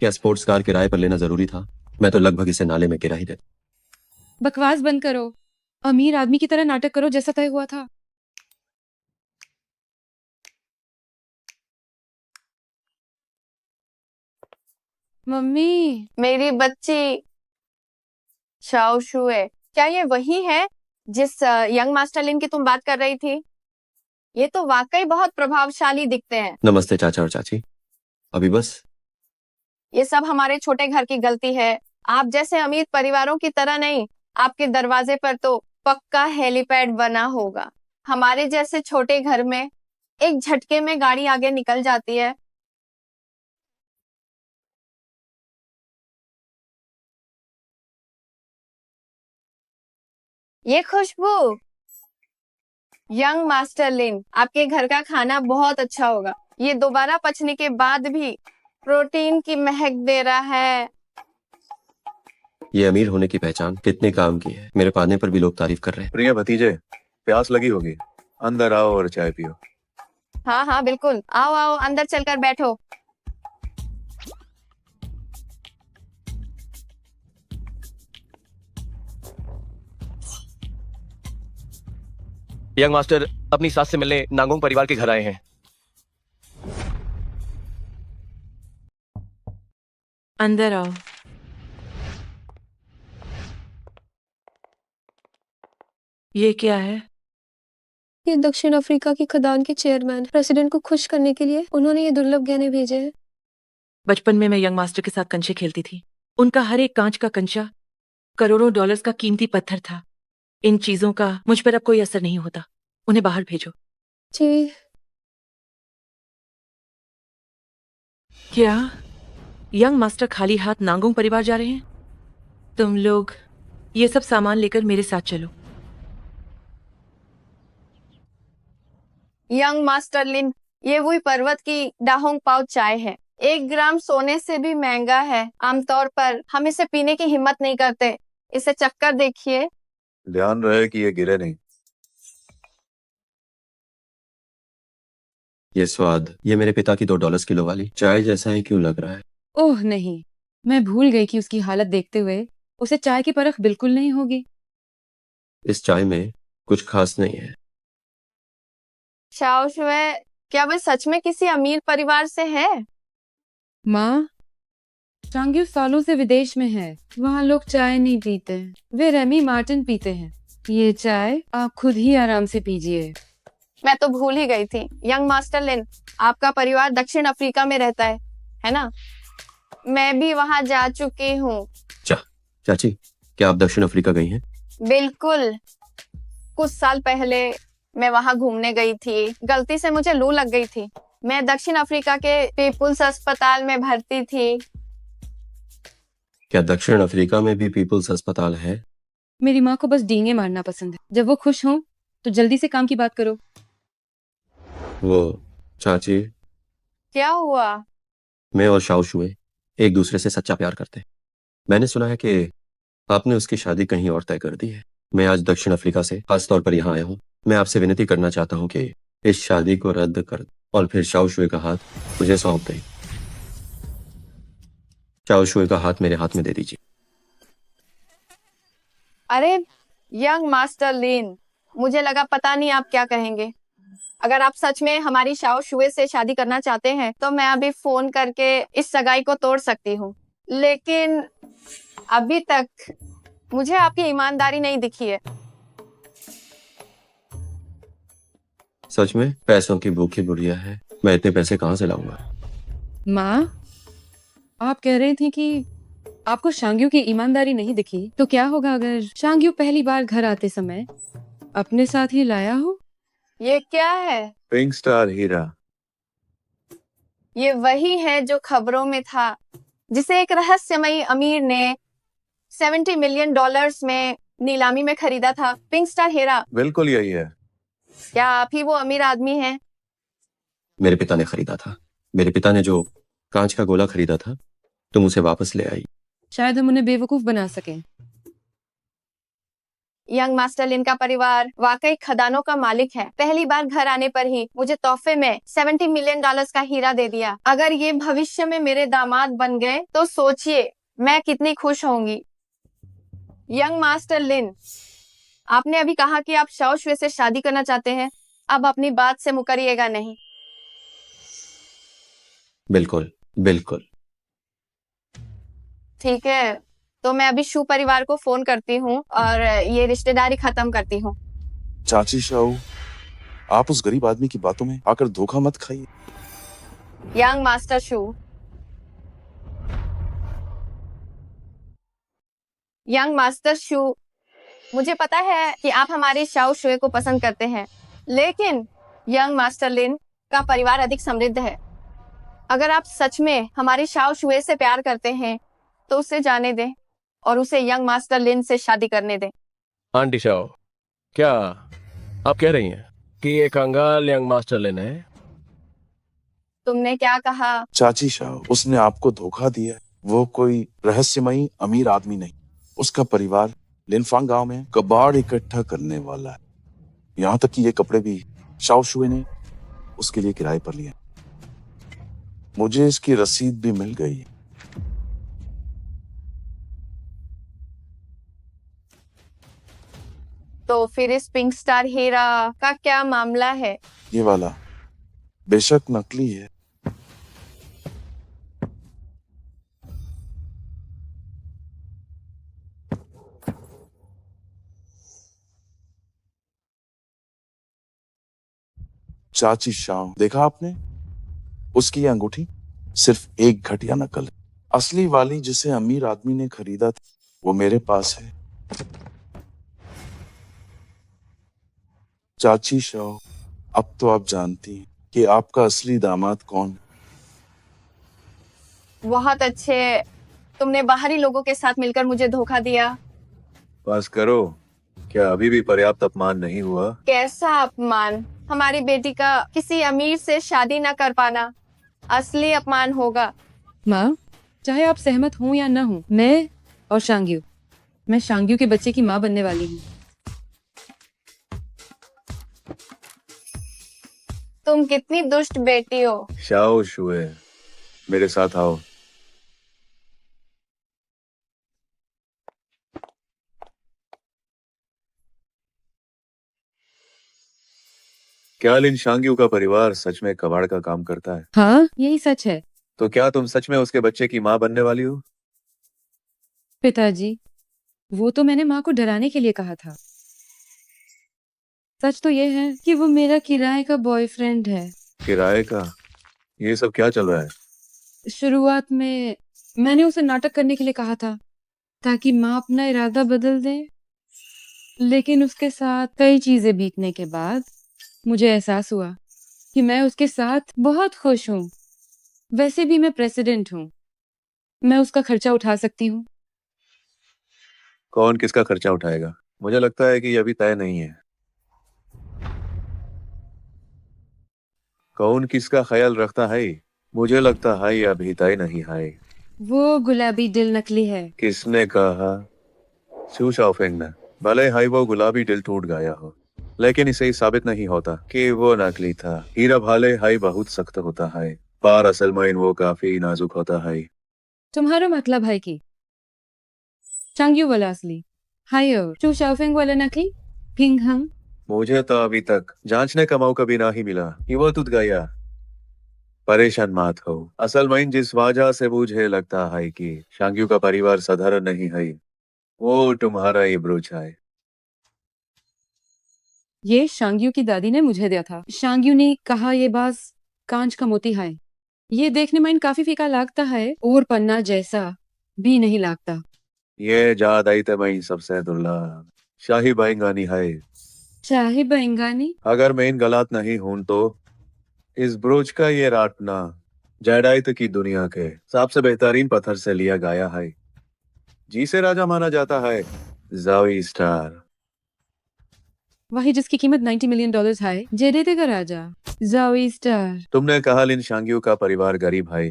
क्या स्पोर्ट्स कार किराए पर लेना जरूरी था? मैं तो लगभग इसे नाले में गिरा ही देता। बकवास बंद करो। अमीर आदमी की तरह नाटक करो जैसा तय हुआ था। मम्मी, मेरी बच्ची शाओ शुए, क्या ये वही है जिस यंग मास्टर लिन की तुम बात कर रही थी? ये तो वाकई बहुत प्रभावशाली दिखते हैं। नमस्ते चाचा और चाची। अभी बस ये सब हमारे छोटे घर की गलती है। आप जैसे अमीर परिवारों की तरह नहीं। आपके दरवाजे पर तो पक्का हेलीपैड बना होगा। हमारे जैसे छोटे घर में एक झटके में गाड़ी आगे निकल जाती है। ये खुशबू, यंग मास्टर लिन, आपके घर का खाना बहुत अच्छा होगा। ये दोबारा पचने के बाद भी प्रोटीन की महक दे रहा है। ये अमीर होने की पहचान कितने काम की है। मेरे पाने पर भी लोग तारीफ कर रहे हैं। प्रिय भतीजे, प्यास लगी होगी, अंदर आओ और चाय पियो। हाँ हाँ बिल्कुल, आओ आओ अंदर चलकर बैठो। यंग मास्टर अपनी सास से मिलने नांगोंग परिवार के घर आए हैं। अंदर आओ। ये क्या है? ये दक्षिण अफ्रीका की खदान के चेयरमैन प्रेसिडेंट को खुश करने के लिए उन्होंने ये दुर्लभ गहने भेजे हैं। बचपन में मैं यंग मास्टर के साथ कंचे खेलती थी। उनका हर एक कांच का कंचा करोड़ों डॉलर्स का कीमती पत्थर था। इन चीजों का मुझ पर अब कोई असर नहीं होता। उन्हें बाहर भेजो। जी क्या यंग मास्टर खाली हाथ नांगोंग परिवार जा रहे हैं? तुम लोग ये सब सामान लेकर मेरे साथ चलो। यंग मास्टर लिन, ये वही पर्वत की डाहोंग पाओ चाय है। 1 ग्राम सोने से भी महंगा है। आमतौर पर हम इसे पीने की हिम्मत नहीं करते। इसे चक्कर देखिए। ध्यान रहे कि ये गिरे नहीं। ये स्वाद, ये मेरे पिता की $2 किलो वाली चाय जैसा ही क्यों लग रहा है? ओह नहीं, मैं भूल गई कि उसकी हालत देखते हुए उसे चाय की परख बिल्कुल नहीं होगी। इस चाय में कुछ खास नहीं है। शाओ शुए, क्या वे सच में किसी अमीर परिवार से है? माँ, चांग्यू सालों से विदेश में है। वहाँ लोग चाय नहीं पीते। वे रेमी मार्टिन पीते हैं। ये चाय आप खुद ही आराम से पीजिए। मैं तो भूल ही गई थी। यंग मास्टर लिन, आपका परिवार दक्षिण अफ्रीका में रहता है ना? मैं भी वहां जा चुकी हूँ। चाची, क्या आप दक्षिण अफ्रीका गई हैं? बिल्कुल, कुछ साल पहले मैं वहां घूमने गई थी। गलती से मुझे लू लग गई थी। मैं दक्षिण अफ्रीका के पीपुल्स अस्पताल में भर्ती थी। क्या दक्षिण अफ्रीका में भी पीपुल्स अस्पताल है? मेरी माँ को बस डींगे मारना पसंद है। जब वो खुश हो तो जल्दी से काम की बात करो। वो चाची, क्या हुआ? मैं और शाओ शुए एक दूसरे से सच्चा प्यार करते हैं। मैंने सुना है कि आपने उसकी शादी कहीं और तय कर दी है। मैं आज दक्षिण अफ्रीका से खास तौर पर यहाँ आया हूँ। मैं आपसे विनती करना चाहता हूँ कि इस शादी को रद्द कर और फिर शाओ शुए का हाथ मुझे सौंप दें। शाओ शुए का हाथ मेरे हाथ में दे दीजिए। अरे यंग मास्टर लिन, मुझे लगा पता नहीं आप क्या कहेंगे। अगर आप सच में हमारी शाओ शुए से शादी करना चाहते हैं तो मैं अभी फोन करके इस सगाई को तोड़ सकती हूँ। लेकिन अभी तक मुझे आपकी ईमानदारी नहीं दिखी है। सच में पैसों की भूखी बुढ़िया है। मैं इतने पैसे कहाँ से लाऊंगा? माँ, आप कह रही थी कि आपको शांग्यू की ईमानदारी नहीं दिखी। तो क्या होगा अगर शांग्यू पहली बार घर आते समय अपने साथ ही लाया हो? ये क्या है? पिंक स्टार हीरा। ये वही है जो खबरों में था, जिसे एक रहस्यमयी अमीर ने $70 मिलियन में नीलामी में खरीदा था। पिंक स्टार हीरा। बिल्कुल यही है। क्या आप ही वो अमीर आदमी हैं? मेरे पिता ने खरीदा था। मेरे पिता ने जो कांच का गोला खरीदा था, तुम उसे वापस ले आई। शायद हम उन्हें बेवकूफ बना सकें। यंग मास्टर लिन का परिवार वाकई खदानों का मालिक है। पहली बार घर आने पर ही मुझे तोहफे में $70 मिलियन का हीरा दे दिया। अगर ये भविष्य में मेरे दामाद बन गए तो सोचिए मैं कितनी खुश होंगी। यंग मास्टर लिन, आपने अभी कहा कि आप शाओ शुए से शादी करना चाहते हैं। अब अपनी बात से मुकरिएगा नहीं। बिल्कुल बिल्कुल। ठीक है, तो मैं अभी शू परिवार को फोन करती हूँ और ये रिश्तेदारी खत्म करती हूँ। चाची शाओ, आप उस गरीब आदमी की बातों में आकर धोखा मत खाइए। यंग मास्टर शू, यंग मास्टर शू, मुझे पता है कि आप हमारे शाओ शुए को पसंद करते हैं, लेकिन यंग मास्टर लिन का परिवार अधिक समृद्ध है। अगर आप सच में हमारे शाओ शुए से प्यार करते हैं तो उसे जाने दें और उसे यंग मास्टर लिन से शादी करने दें। आंटी शाओ, क्या आप कह रही हैं कि ये कंगाल यंग मास्टर लिन है? तुमने क्या कहा? चाची शाओ, उसने आपको धोखा दिया है। वो कोई रहस्यमयी अमीर आदमी नहीं। उसका परिवार लिनफांग गांव में कबाड़ इकट्ठा करने वाला है। यहाँ तक कि ये कपड़े भी शाओ शुए ने उसके लिए किराए पर लिए। मुझे इसकी रसीद भी मिल गई। तो फिर इस पिंक स्टार हीरा का क्या मामला है? ये वाला बेशक नकली है। चाची शाओ, देखा आपने? उसकी ये अंगूठी सिर्फ एक घटिया नकल है। असली वाली जिसे अमीर आदमी ने खरीदा था वो मेरे पास है। चाची शाओ, अब तो आप जानती हैं कि आपका असली दामाद कौन है। बहुत अच्छे, तुमने बाहरी लोगों के साथ मिलकर मुझे धोखा दिया। बस करो, क्या अभी भी पर्याप्त अपमान नहीं हुआ? कैसा अपमान? हमारी बेटी का किसी अमीर से शादी न कर पाना असली अपमान होगा। माँ, चाहे आप सहमत हों या ना हो, मैं शांग्यू के बच्चे की माँ बनने वाली हूँ। तुम कितनी दुष्ट बेटी हो। शाओ शुए, मेरे साथ आओ। क्या लिन शांग्यू का परिवार सच में कबाड़ का काम करता है? हाँ, यही सच है। तो क्या तुम सच में उसके बच्चे की माँ बनने वाली हो? पिताजी, वो तो मैंने माँ को डराने के लिए कहा था। सच तो ये है कि वो मेरा किराए का बॉयफ्रेंड है। किराए का? ये सब क्या चल रहा है? शुरुआत में मैंने उसे नाटक करने के लिए कहा था ताकि माँ अपना इरादा बदल दे, लेकिन उसके साथ कई चीजें बीतने के बाद मुझे एहसास हुआ कि मैं उसके साथ बहुत खुश हूँ। वैसे भी मैं प्रेसिडेंट हूँ, मैं उसका खर्चा उठा सकती हूँ। कौन किसका खर्चा उठाएगा? मुझे लगता है कि ये अभी तय नहीं है। कौन किसका ख्याल रखता है? मुझे लगता है ये अभी तय नहीं है। वो गुलाबी दिल नकली है। किसने कहा? शू शाओफेंग ने। भले हाई वो गुलाबी दिल टूट गया हो, लेकिन इसे साबित नहीं होता कि वो नकली था। हीरा भाले हाई बहुत सख्त होता है, पर असल में वो काफी नाजुक होता है। तुम्हारा मतलब है कि चांग्यू वाला असली, हाय और चू शाओफेंग वाला नकली? फिंग हंग? मुझे तो अभी तक जांचने का मौका भी नहीं मिला कि वो टूट गया। परेशान मत हो। असल में जिस वजह से मुझे लगता है कि शांग्यू का परिवार साधारण नहीं है, वो तुम्हारा ये ब्रोच है। ये शांग्यू की दादी ने मुझे दिया था। शांग्यू ने कहा ये बाज कांच का मोती है। ये देखने में काफी फीका लगता है और पन्ना जैसा भी नहीं लगता। ये जादाई में सबसे दुर्लभ शाही बैंगानी है। शाही बैंगानी? अगर मैं इन गलत नहीं हूं तो इस ब्रोच का ये राटना जायदाद की दुनिया के सबसे बेहतरीन पत्थर से लिया गया है, जिसे राजा माना जाता है, ज़ावी स्टार। वही जिसकी कीमत $90 मिलियन है। जेडेते का राजा ज़ावी स्टार। तुमने कहा लिन शांग्यू का परिवार गरीब है,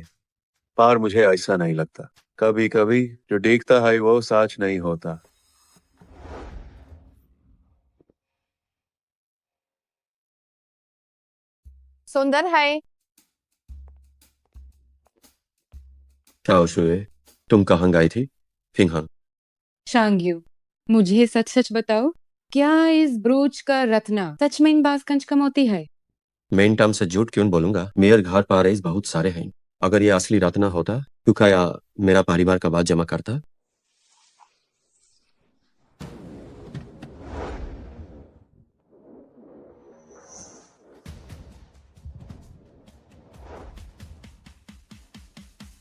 पर मुझे ऐसा नहीं लगता। कभी कभी जो दिखता है वो सच नहीं होता। सुंदर है। शाओ शुए, तुम कहाँ गई थी? फिंगहन। शांग्यू, मुझे सच सच बताओ, क्या इस ब्रोच का रत्ना सच में इन बासकंच का मोती है? मेन टर्म से झूठ क्यों बोलूंगा? मेयर घर पर इस बहुत सारे हैं। अगर ये असली रत्ना होता तो क्या मेरा परिवार का बात जमा करता?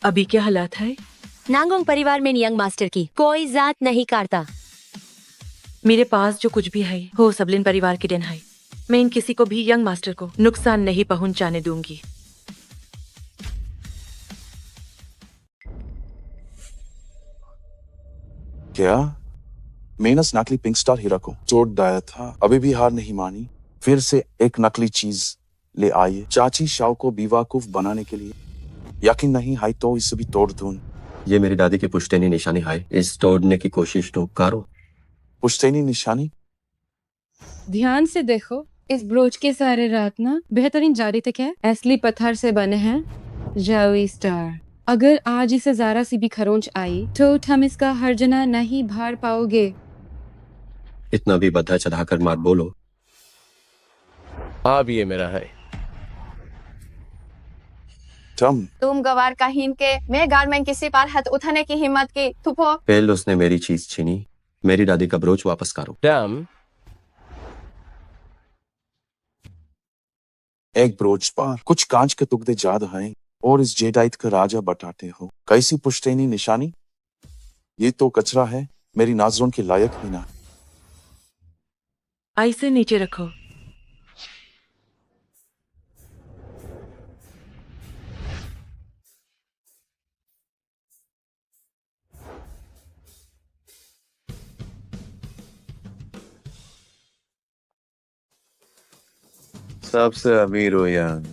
अभी क्या हालात है? नांगोंग परिवार में यंग मास्टर की कोई जात नहीं काटता। मेरे पास जो कुछ भी है वो सबलिन परिवार की देन है। मैं इन किसी को भी यंग मास्टर को नुकसान नहीं पहुंचाने दूंगी। क्या मैंने उस नकली पिंक स्टार हीरा को तोड़ दिया था, अभी भी हार नहीं मानी, फिर से एक नकली चीज ले आई चाची शाओ को बेवकूफ बनाने के लिए। यकीन नहीं है तो इसे भी तोड़ दूं। ये मेरी दादी की पुश्तैनी निशानी है, इस तोड़ने की कोशिश तो करो। पुश्तैनी निशानी? ध्यान से देखो, इस ब्रोच के सारे रत्ना बेहतरीन जारी तक है, असली पत्थर से बने हैं। जावी स्टार, अगर आज इसे जरा सी भी खरोंच आई तो तुम इसका हर्जना नहीं भर पाओगे। इतना भी बधा चढ़ाकर मत बोलो। हाँ भी ये मेरा है। तुम गवार का हिन के मैं गार में किसी पर हाथ उठाने की हिम्मत की थुपो। पहले उसने मेरी चीज छीनी, मेरी दादी का ब्रोच वापस करो। डैम, एक ब्रोच पर कुछ कांच के टुकड़े ज्यादा हैं और इस जेडाइट का राजा बताते हो। कैसी पुश्तैनी निशानी? ये तो कचरा है, मेरी नाजरों के लायक ही ना। ऐसे नीचे रखो। सबसे अमीर हो यांग।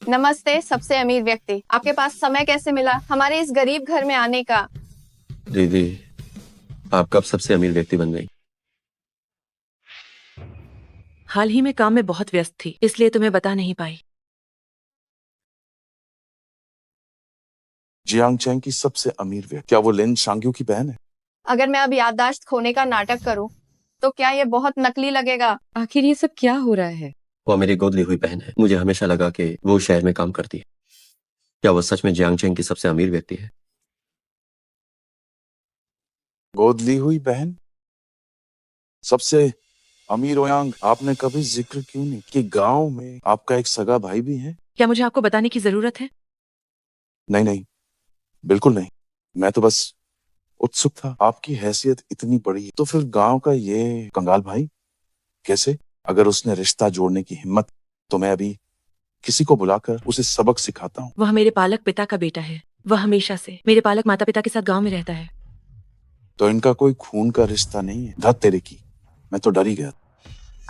नमस्ते सबसे अमीर व्यक्ति, आपके पास समय कैसे मिला हमारे इस गरीब घर में आने का? दीदी, आप कब सबसे अमीर व्यक्ति बन गई? हाल ही में काम में बहुत व्यस्त थी, इसलिए तुम्हें बता नहीं पाई। जियांग चैंग की सबसे अमीर व्यक्ति, क्या वो लिन शांग्यू की बहन है? अगर मैं अब याददाश्त खोने का नाटक करूं तो क्या ये बहुत नकली लगेगा? आखिर ये सब क्या हो रहा है? वो मेरी गोद ली हुई बहन है। मुझे हमेशा लगा कि वो शहर में काम करती है। क्या वो सच में जियांग चैंग की सबसे अमीर व्यक्ति है? गोद ली हुई बहन? सबसे अमीर ओयांग, आपने कभी जिक्र क्यों नहीं कि गांव में आपका एक सगा भाई भी है? क्या मुझे आपको बताने की जरूरत है? नहीं नहीं, बिल्कुल नहीं। मैं तो बस उत्सुक था। आपकी हैसियत इतनी बड़ी है तो फिर गांव का ये कंगाल भाई कैसे? अगर उसने रिश्ता जोड़ने की हिम्मत, तो मैं अभी किसी को बुलाकर उसे सबक सिखाता हूँ। वह मेरे पालक पिता का बेटा है। वह हमेशा से मेरे पालक माता पिता के साथ गांव में रहता है। तो इनका कोई खून का रिश्ता नहीं है? धत तेरे की, मैं तो डर ही गया।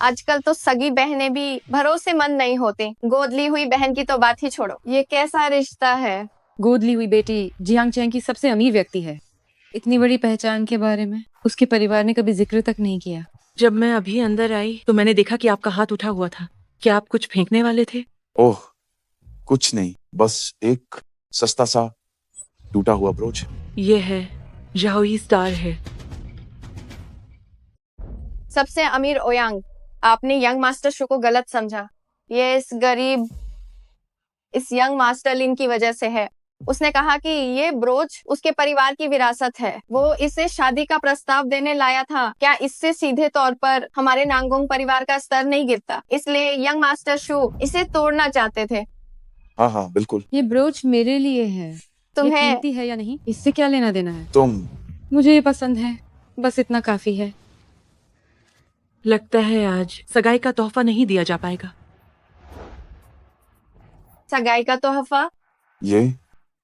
आजकल तो सगी बहनें भी भरोसेमंद नहीं होती, गोद ली हुई बहन की तो बात ही छोड़ो। ये कैसा रिश्ता है? गोद ली हुई बेटी जियांग चैंग की सबसे अमीर व्यक्ति है। इतनी बड़ी पहचान के बारे में उसके परिवार ने कभी जिक्र तक नहीं किया। जब मैं अभी अंदर आई तो मैंने देखा कि आपका हाथ उठा हुआ था। क्या आप कुछ फेंकने वाले थे? ओह, कुछ नहीं, बस एक सस्ता सा टूटा हुआ ब्रोच। ये है, जाओई स्टार है। सबसे अमीर ओयांग, आपने यंग मास्टर शो को गलत समझा। ये इस यंग मास्टर लिन की वजह से है। उसने कहा कि ये ब्रोच उसके परिवार की विरासत है। वो इसे शादी का प्रस्ताव देने लाया था। क्या इससे सीधे तौर पर हमारे नांगोंग परिवार का स्तर नहीं गिरता? इसलिए यंग मास्टर शू इसे तोड़ना चाहते थे। हाँ हाँ बिल्कुल। ये ब्रोच मेरे लिए है। तुम्हें ये कीमती है या नहीं, इससे क्या लेना देना है? मुझे ये पसंद है, बस इतना काफी है। लगता है आज सगाई का तोहफा नहीं दिया जा पाएगा। सगाई का तोहफा? ये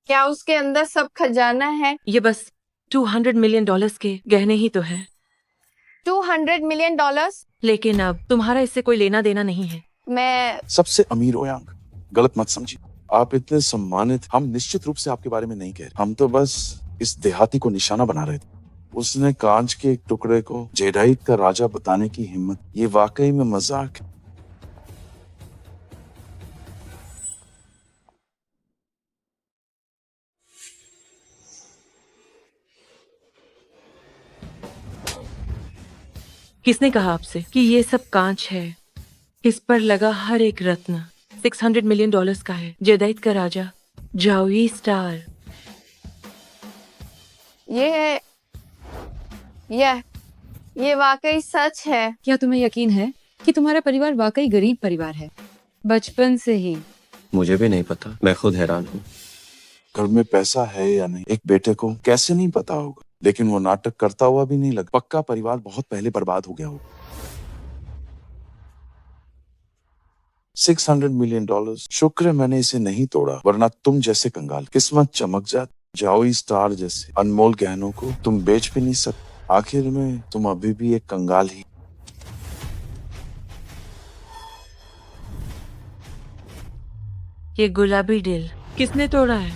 क्या उसके अंदर सब खजाना है? ये बस $200 मिलियन के गहने ही तो है। $200 मिलियन? लेकिन अब तुम्हारा इससे कोई लेना देना नहीं है। मैं सबसे अमीर ओयांग, गलत मत समझिए। आप इतने सम्मानित, हम निश्चित रूप से आपके बारे में नहीं कह रहे। हम तो बस इस देहाती को निशाना बना रहे थे। उसने कांच के एक टुकड़े को जेडाइट का राजा बताने की हिम्मत, ये वाकई में मजाक है। किसने कहा आपसे कि ये सब कांच है? इस पर लगा हर एक रत्न $600 मिलियन का है। जेदाइट का राजा जाओई स्टार। ये ये वाकई सच है। क्या तुम्हें यकीन है कि तुम्हारा परिवार वाकई गरीब परिवार है? बचपन से ही। मुझे भी नहीं पता, मैं खुद हैरान हूँ। घर में पैसा है या नहीं, एक बेटे को कैसे नहीं पता होगा? लेकिन वो नाटक करता हुआ भी नहीं लग, पक्का परिवार बहुत पहले बर्बाद हो गया होगा। $600 मिलियन, शुक्र है मैंने इसे नहीं तोड़ा, वरना तुम जैसे कंगाल किस्मत चमक जाती। जाओई स्टार जैसे अनमोल गहनों को तुम बेच भी नहीं सकते। आखिर में तुम अभी भी एक कंगाल ही। ये गुलाबी दिल किसने तोड़ा है?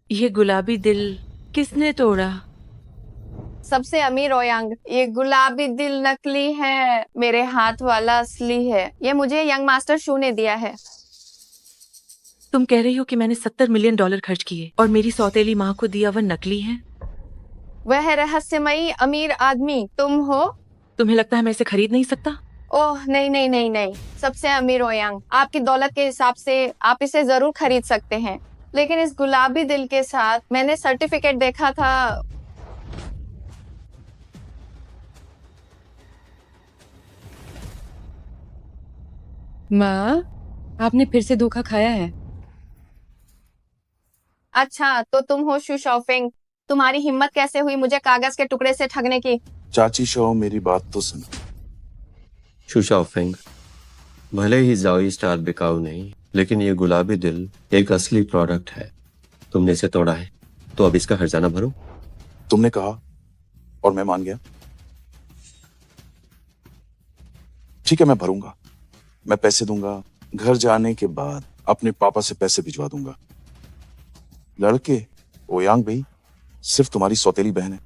ये गुलाबी दिल किसने तोड़ा? सबसे अमीर ओयांग, ये गुलाबी दिल नकली है, मेरे हाथ वाला असली है। ये मुझे यंग मास्टर शू ने दिया है। तुम कह रही हो कि मैंने $70 मिलियन खर्च किए और मेरी सौतेली माँ को दिया वह नकली है? वह रहस्यमयी अमीर आदमी तुम हो? तुम्हें लगता है मैं इसे खरीद नहीं सकता? ओह नहीं नहीं नहीं नहीं, सबसे अमीर ओयांग, आपकी दौलत के हिसाब से आप इसे जरूर खरीद सकते हैं, लेकिन इस गुलाबी दिल के साथ मैंने सर्टिफिकेट देखा था। माँ, आपने फिर से धोखा खाया है। अच्छा तो तुम हो शू शाओफेंग। तुम्हारी हिम्मत कैसे हुई मुझे कागज के टुकड़े से ठगने की? चाची शो, मेरी बात तो सुनो। शुशाओफेंग, भले ही जाओई स्टार बिकाऊ नहीं, लेकिन ये गुलाबी दिल एक असली प्रोडक्ट है। तुमने इसे तोड़ा है, तो अब इसका हर्जाना भरो। तुमने कहा और मैं मान गया। ठीक है, मैं भरूंगा। मैं पैसे दूंगा, घर जाने के बाद अपने पापा से पैसे भिजवा दूंगा। लड़के, ओयांग भाई सिर्फ तुम्हारी सौतेली बहन है,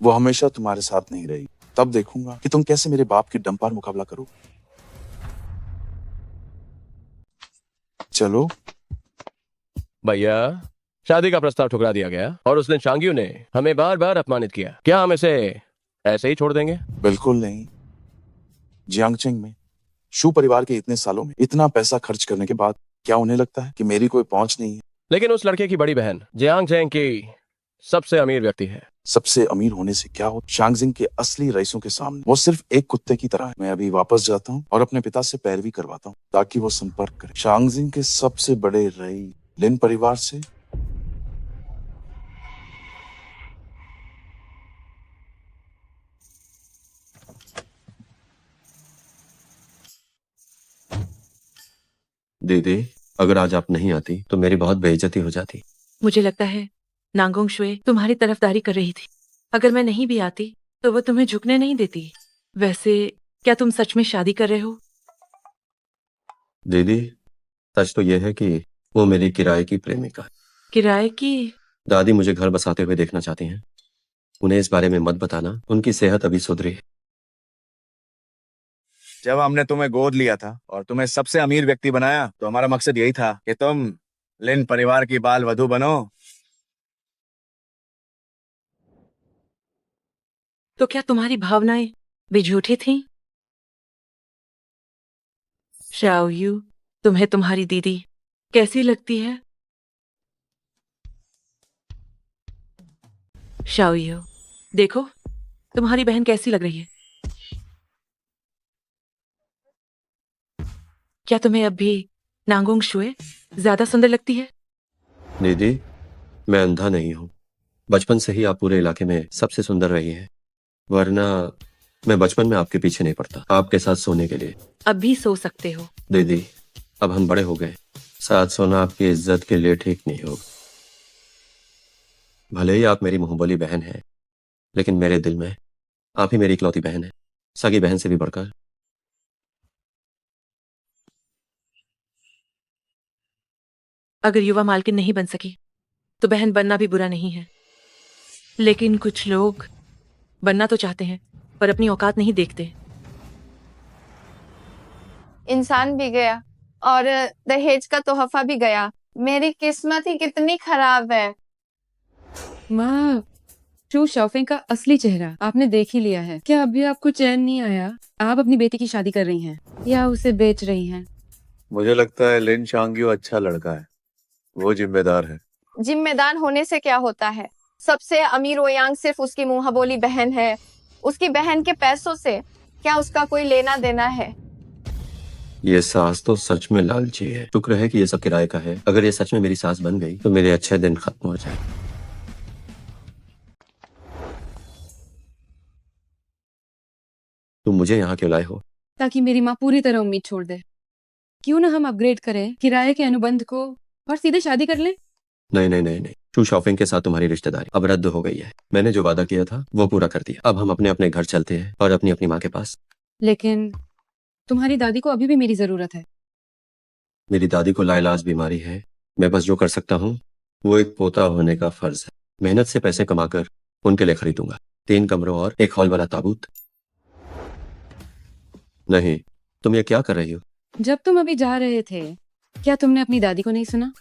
वो हमेशा तुम्हारे साथ नहीं रही। तब देखूंगा कि तुम कैसे मेरे बाप की डंपार मुकाबला करो। चलो। भैया, शादी का प्रस्ताव ठुकरा दिया गया और उस दिन शांग्यू ने हमें बार बार अपमानित किया। क्या हम इसे ऐसे ही छोड़ देंगे? बिल्कुल नहीं। जियांगचेंग में शू परिवार के इतने सालों में इतना पैसा खर्च करने के बाद क्या उन्हें लगता है कि मेरी कोई पहुंच नहीं है? लेकिन उस लड़के की बड़ी बहन जियांग चेंग की सबसे अमीर व्यक्ति है। सबसे अमीर होने से क्या हो? शांगजिंग के असली रईसों के सामने वो सिर्फ एक कुत्ते की तरह है। मैं अभी वापस जाता हूँ और अपने पिता से पैरवी करवाता हूँ ताकि वो संपर्क करे शांगजिंग के सबसे बड़े रई लिन परिवार से। दीदी, अगर आज आप नहीं आती तो मेरी बहुत बेइज्जती हो जाती। मुझे लगता है नांगोंग शुए तुम्हारी तरफदारी कर रही थी। अगर मैं नहीं भी आती तो वो तुम्हें झुकने नहीं देती। वैसे क्या तुम सच में शादी कर रहे हो? दीदी, सच तो यह है कि वो मेरी किराए की प्रेमिका है। किराए की? दादी मुझे घर बसाते हुए देखना चाहती हैं। उन्हें इस बारे में मत बताना, उनकी सेहत अभी सुधरी है। जब हमने तुम्हें गोद लिया था और तुम्हें सबसे अमीर व्यक्ति बनाया तो हमारा मकसद यही था कि तुम लिन परिवार की बाल वधू बनो। तो क्या तुम्हारी भावनाएं भी झूठी थीं? शाओयू, तुम्हें तुम्हारी दीदी कैसी लगती है? शाओयू, देखो तुम्हारी बहन कैसी लग रही है। क्या तुम्हें अब भी नांगोंग शुए ज्यादा सुंदर लगती है? दीदी, मैं अंधा नहीं हूँ। बचपन से ही आप पूरे इलाके में सबसे सुंदर रही हैं, वरना मैं बचपन में आपके पीछे नहीं पड़ता आपके साथ सोने के लिए। अब भी सो सकते हो। दीदी, अब हम बड़े हो गए, साथ सोना आपकी इज्जत के लिए ठीक नहीं होगा। भले ही आप मेरी मुंहबोली बहन हैं, लेकिन मेरे दिल में आप ही मेरी इकलौती बहन है, सगी बहन से भी बढ़कर। अगर युवा मालकिन नहीं बन सकी तो बहन बनना भी बुरा नहीं है। लेकिन कुछ लोग बनना तो चाहते हैं पर अपनी औकात नहीं देखते। इंसान भी गया और दहेज का तोहफा भी गया। मेरी किस्मत ही कितनी खराब है। माँ, शू शॉपिंग का असली चेहरा आपने देख ही लिया है। क्या अभी आपको चैन नहीं आया? आप अपनी बेटी की शादी कर रही हैं या उसे बेच रही हैं? मुझे लगता है लिन शांग्यू अच्छा लड़का है, वो जिम्मेदार है। जिम्मेदार होने से क्या होता है? सबसे अमीर ओयांग सिर्फ उसकी मुंह बोली बहन है। उसकी बहन के पैसों से क्या उसका कोई लेना देना है? ये सास तो सच में लालची है। शुक्र है कि ये सब किराए का है। अगर ये सच में मेरी सास बन गई तो मेरे अच्छे दिन खत्म हो जाए। तुम मुझे यहाँ क्यों लाए हो? ताकि मेरी माँ पूरी तरह उम्मीद छोड़ दे। क्यों ना हम अपग्रेड करें किराए के अनुबंध को और सीधे शादी कर लें? नहीं नहीं नहीं नहीं, शू शॉपिंग के साथ तुम्हारी रिश्तेदारी अब रद्द हो गई है। मैंने जो वादा किया था वो पूरा कर दिया। अब हम अपने अपने घर चलते हैं और अपनी अपनी माँ के पास। लेकिन तुम्हारी दादी को अभी भी मेरी जरूरत है। मेरी दादी को लाइलाज बीमारी है। मैं बस जो कर सकता हूँ वो एक पोता होने का फर्ज है। मेहनत से पैसे कमाकर उनके लिए खरीदूंगा 3 कमरों और एक हॉल वाला ताबूत। नहीं, तुम ये क्या कर रही हो? जब तुम अभी जा रहे थे क्या तुमने अपनी दादी को नहीं सुना?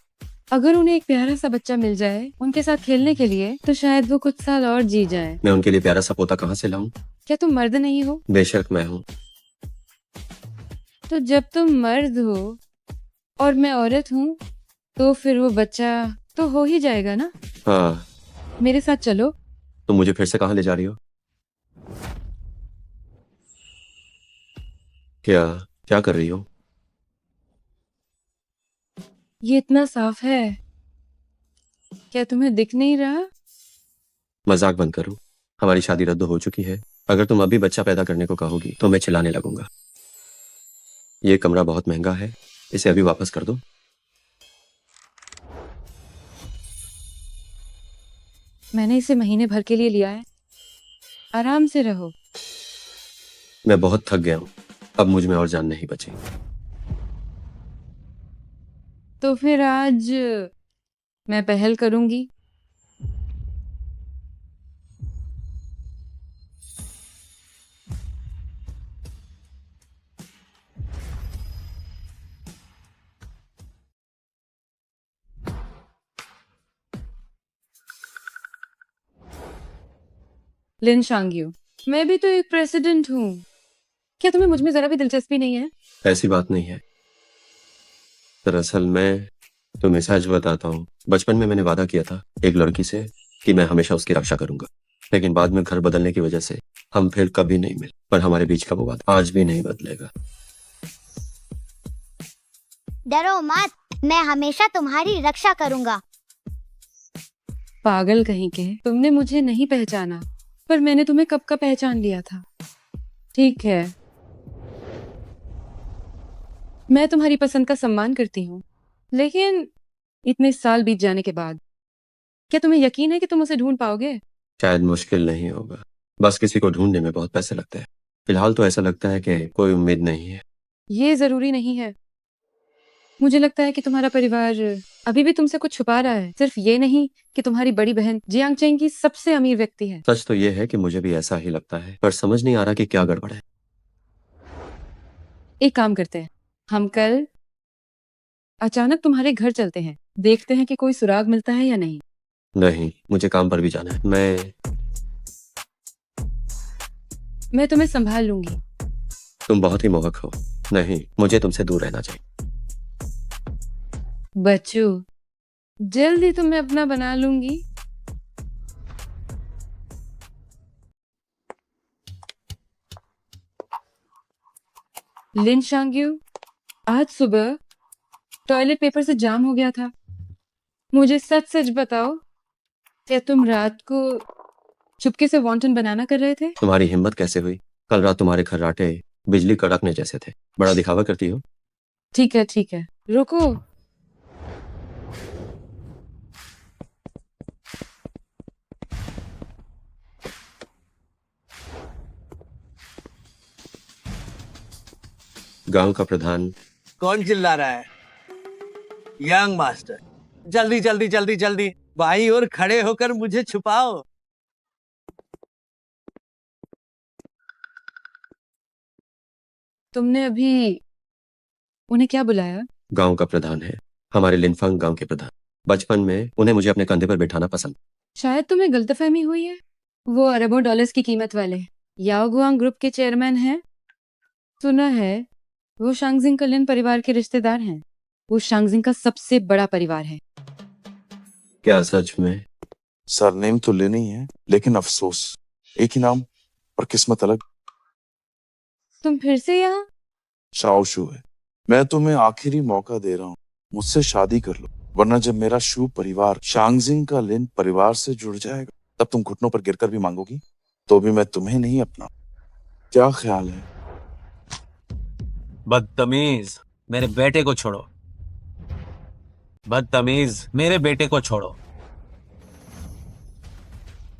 अगर उन्हें एक प्यारा सा बच्चा मिल जाए उनके साथ खेलने के लिए तो शायद वो कुछ साल और जी जाए। मैं उनके लिए प्यारा सा पोता कहाँ से लाऊं? क्या तुम मर्द नहीं हो? बेशक मैं हूँ। तो जब तुम मर्द हो और मैं औरत हूँ तो फिर वो बच्चा तो हो ही जाएगा ना। हाँ, मेरे साथ चलो। तुम मुझे फिर से कहाँ ले जा रही हो? क्या क्या कर रही हो? ये इतना साफ है, क्या तुम्हें दिख नहीं रहा? मजाक बंद करो। हमारी शादी रद्द हो चुकी है। अगर तुम अभी बच्चा पैदा करने को कहोगी तो मैं चिल्लाने लगूंगा। ये कमरा बहुत महंगा है, इसे अभी वापस कर दो। मैंने इसे महीने भर के लिए लिया है। आराम से रहो। मैं बहुत थक गया हूँ, अब मुझ में और जान नहीं बची। तो फिर आज मैं पहल करूंगी। लिन शांग्यू, मैं भी तो एक प्रेसिडेंट हूँ। क्या तुम्हें मुझ में जरा भी दिलचस्पी नहीं है? ऐसी बात नहीं है। दरअसल मैं तुम्हें सच बताता हूँ। बचपन में मैंने वादा किया था एक लड़की से कि मैं हमेशा उसकी रक्षा करूंगा, लेकिन बाद में घर बदलने की वजह से हम फिर कभी नहीं मिले। पर हमारे बीच का वो वादा आज भी नहीं बदलेगा। डरो मत, मैं हमेशा तुम्हारी रक्षा करूंगा। पागल कहीं के, तुमने मुझे नहीं पहचाना पर मैंने तुम्हें कब का पहचान लिया था। ठीक है, मैं तुम्हारी पसंद का सम्मान करती हूँ, लेकिन इतने साल बीत जाने के बाद क्या तुम्हें यकीन है कि तुम उसे ढूंढ पाओगे? शायद मुश्किल नहीं होगा। बस किसी को ढूंढने में बहुत पैसे लगते हैं। फिलहाल तो ऐसा लगता है कि कोई उम्मीद नहीं है। ये जरूरी नहीं है। मुझे लगता है कि तुम्हारा परिवार अभी भी तुमसे कुछ छुपा रहा है। सिर्फ ये नहीं कि तुम्हारी बड़ी बहन जियांग चेंग की सबसे अमीर व्यक्ति है। सच तो ये है कि मुझे भी ऐसा ही लगता है, पर समझ नहीं आ रहा कि क्या गड़बड़ है। एक काम करते हैं, हम कल अचानक तुम्हारे घर चलते हैं, देखते हैं कि कोई सुराग मिलता है या नहीं। नहीं, मुझे काम पर भी जाना है। मैं तुम्हें संभाल लूंगी। तुम बहुत ही मोहक हो। नहीं, मुझे तुमसे दूर रहना चाहिए। बच्चू, जल्दी तुम्हें अपना बना लूंगी। लिन शांग्यू, आज सुबह टॉयलेट पेपर से जाम हो गया था। मुझे सच सच बताओ, क्या तुम रात को चुपके से वॉन्टन बनाना कर रहे थे? तुम्हारी हिम्मत कैसे हुई? कल रात तुम्हारे खर्राटे बिजली कड़कने जैसे थे। बड़ा दिखावा करती हो। ठीक है, रुको। गांव का प्रधान। कौन चिल्ला रहा है? यंग मास्टर, जल्दी जल्दी जल्दी जल्दी बाई और खड़े होकर मुझे छुपाओ। तुमने अभी उन्हें क्या बुलाया? गांव का प्रधान है, हमारे लिनफांग गांव के प्रधान। बचपन में उन्हें मुझे अपने कंधे पर बिठाना पसंद। शायद तुम्हें गलतफहमी हुई है। वो अरबों डॉलर्स की कीमत वाले याओगुआंग ग्रुप के चेयरमैन हैं। सुना है वो शांगजिंग कलिन परिवार के रिश्तेदार हैं। वो शांगजिंग का सबसे बड़ा परिवार है। क्या सच में? सरनेम तो ले नहीं है, लेकिन अफसोस एक ही नाम और किस्मत अलग। तुम फिर से यहाँ? शाओ शू है। मैं तुम्हें आखिरी मौका दे रहा हूँ, मुझसे शादी कर लो, वरना जब मेरा शू परिवार शांगजिंग का लिन परिवार से जुड़ जाएगा, तब तुम घुटनों पर गिरकर भी मांगोगी, तो भी मैं तुम्हें नहीं अपना। क्या ख्याल है? बदतमीज, मेरे बेटे को छोड़ो। बदतमीज, मेरे बेटे को छोड़ो।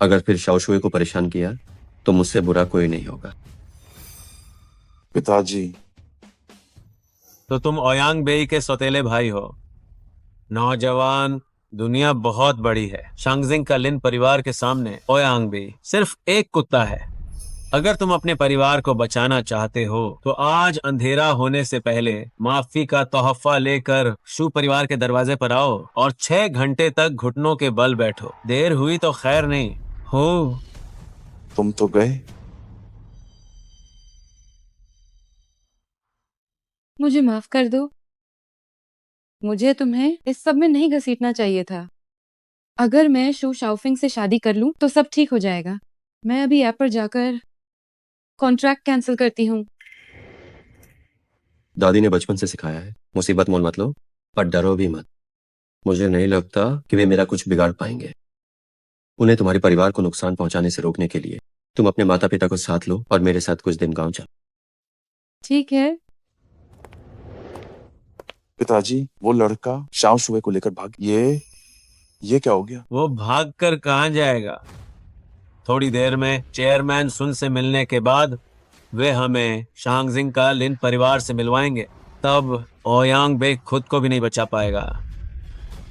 अगर फिर शाओशुए को परेशान किया तो मुझसे बुरा कोई नहीं होगा। पिताजी, तो तुम ओयांग बेई के सौतेले भाई हो। नौजवान, दुनिया बहुत बड़ी है। शांगजिंग का लिन परिवार के सामने ओयांग बेई सिर्फ एक कुत्ता है। अगर तुम अपने परिवार को बचाना चाहते हो तो आज अंधेरा होने से पहले माफी का तोहफा लेकर शू परिवार के दरवाजे पर आओ और 6 घंटे तक घुटनों के बल बैठो। देर हुई तो खैर नहीं हो। तुम तो गए। मुझे माफ कर दो। मुझे तुम्हें इस सब में नहीं घसीटना चाहिए था। अगर मैं शू शाओफिंग से शादी कर लूं तो सब ठीक हो जाएगा। मैं अभी ऐप पर जाकर कॉन्ट्रैक्ट कैंसिल करती हूँ। दादी ने बचपन से सिखाया है, मुसीबत मोल मत लो, पर डरो भी मत। मुझे नहीं लगता कि वे मेरा कुछ बिगाड़ पाएंगे। उन्हें तुम्हारे परिवार को नुकसान पहुंचाने से रोकने के लिए तुम अपने माता पिता को साथ लो और मेरे साथ कुछ दिन गांव चलो। ठीक है। पिताजी, वो लड़का शाओ शुए को लेकर भाग, ये क्या हो गया? वो भागकर कहाँ जाएगा? थोड़ी देर में चेयरमैन सुन से मिलने के बाद वे हमें शांगजिंग का लिन परिवार से मिलवाएंगे। तब ओयांग बे खुद को भी नहीं बचा पाएगा।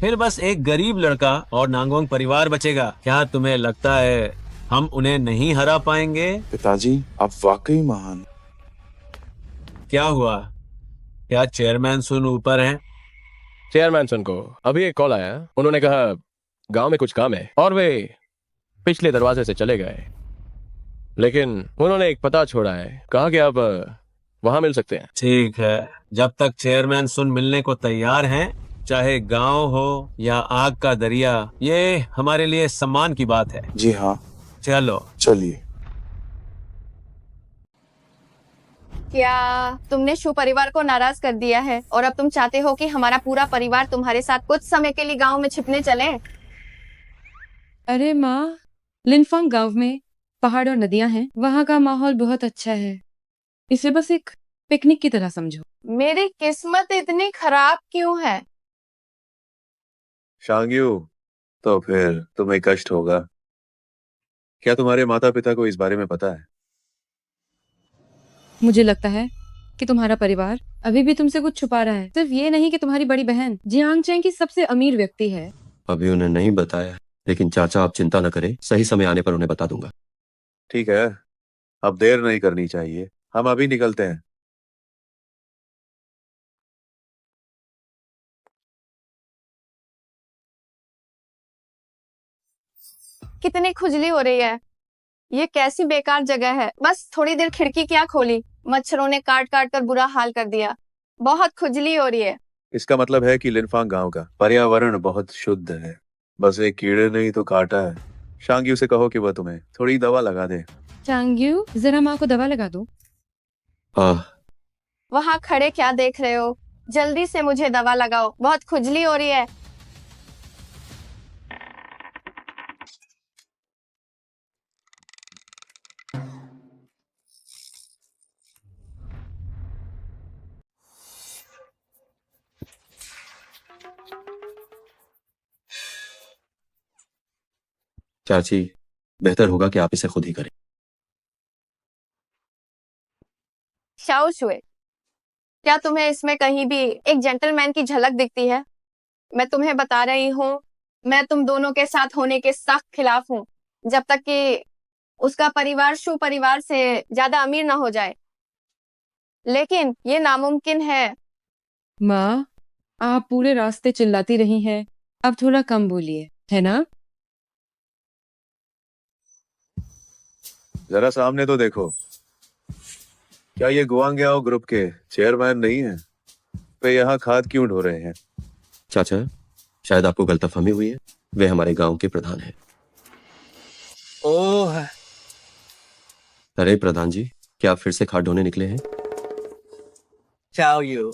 फिर बस एक गरीब लड़का और नांगोंग परिवार बचेगा। क्या तुम्हें लगता है हम उन्हें नहीं हरा पाएंगे? पिताजी, आप वाकई महान। क्या हुआ? क्या चेयरमैन सुन ऊपर हैं? चेयरमैन सन को अभी एक कॉल आया। उन्होंने कहा गांव में कुछ काम है और वे पिछले दरवाजे से चले गए। लेकिन उन्होंने एक पता छोड़ा है, कहा कि आप वहां मिल सकते हैं। ठीक है, जब तक चेयरमैन सुन मिलने को तैयार हैं, चाहे गांव हो या आग का दरिया, ये हमारे लिए सम्मान की बात है। जी हाँ, चलो। चलिए। क्या तुमने शू परिवार को नाराज कर दिया है और अब तुम चाहते हो कि हमारा पूरा परिवार तुम्हारे साथ कुछ समय के लिए गांव में छिपने चले? अरे माँ, लिनफांग गांव में पहाड़ और नदियां हैं। वहाँ का माहौल बहुत अच्छा है। इसे बस एक पिकनिक की तरह समझो। मेरी किस्मत इतनी खराब क्यों है? शांगयू, तो फिर तुम्हें कष्ट होगा। क्या तुम्हारे माता पिता को इस बारे में पता है? मुझे लगता है कि तुम्हारा परिवार अभी भी तुमसे कुछ छुपा रहा है। सिर्फ ये नहीं कि तुम्हारी बड़ी बहन जियांग चैंग की सबसे अमीर व्यक्ति है। अभी उन्हें नहीं बताया, लेकिन चाचा आप चिंता न करें, सही समय आने पर उन्हें बता दूंगा। ठीक है, अब देर नहीं करनी चाहिए, हम अभी निकलते हैं। कितनी खुजली हो रही है। ये कैसी बेकार जगह है। बस थोड़ी देर खिड़की क्या खोली, मच्छरों ने काट काट कर बुरा हाल कर दिया। बहुत खुजली हो रही है। इसका मतलब है कि लिनफांग गांव का पर्यावरण बहुत शुद्ध है। बस एक कीड़े ने ही तो काटा है। शांगयू से कहो कि वह तुम्हें थोड़ी दवा लगा दे। चांग्यू, जरा माँ को दवा लगा दो। वहाँ खड़े क्या देख रहे हो? जल्दी से मुझे दवा लगाओ, बहुत खुजली हो रही है। चाची, बेहतर होगा कि आप इसे खुद ही करें। शाओ शुए, क्या तुम्हें इसमें कहीं भी एक जेंटलमैन की झलक दिखती है? मैं तुम्हें बता रही हूँ, मैं तुम दोनों के साथ होने के सख्त खिलाफ हूँ, जब तक कि उसका परिवार शू परिवार से ज्यादा अमीर ना हो जाए। लेकिन ये नामुमकिन है। माँ, आप पूरे रास्ते चिल्लाती रही हैं। अब थोड़ा कम बोलिए, है ना? जरा सामने तो देखो, क्या ये गुआंग्याओ ग्रुप के चेयरमैन नहीं है? वे यहाँ खाद क्यों ढो रहे हैं? चाचा, शायद आपको गलतफहमी हुई है। वे हमारे गांव के प्रधान हैं। ओह, अरे प्रधान जी, क्या आप फिर से खाद ढोने निकले हैं? चाओ यू,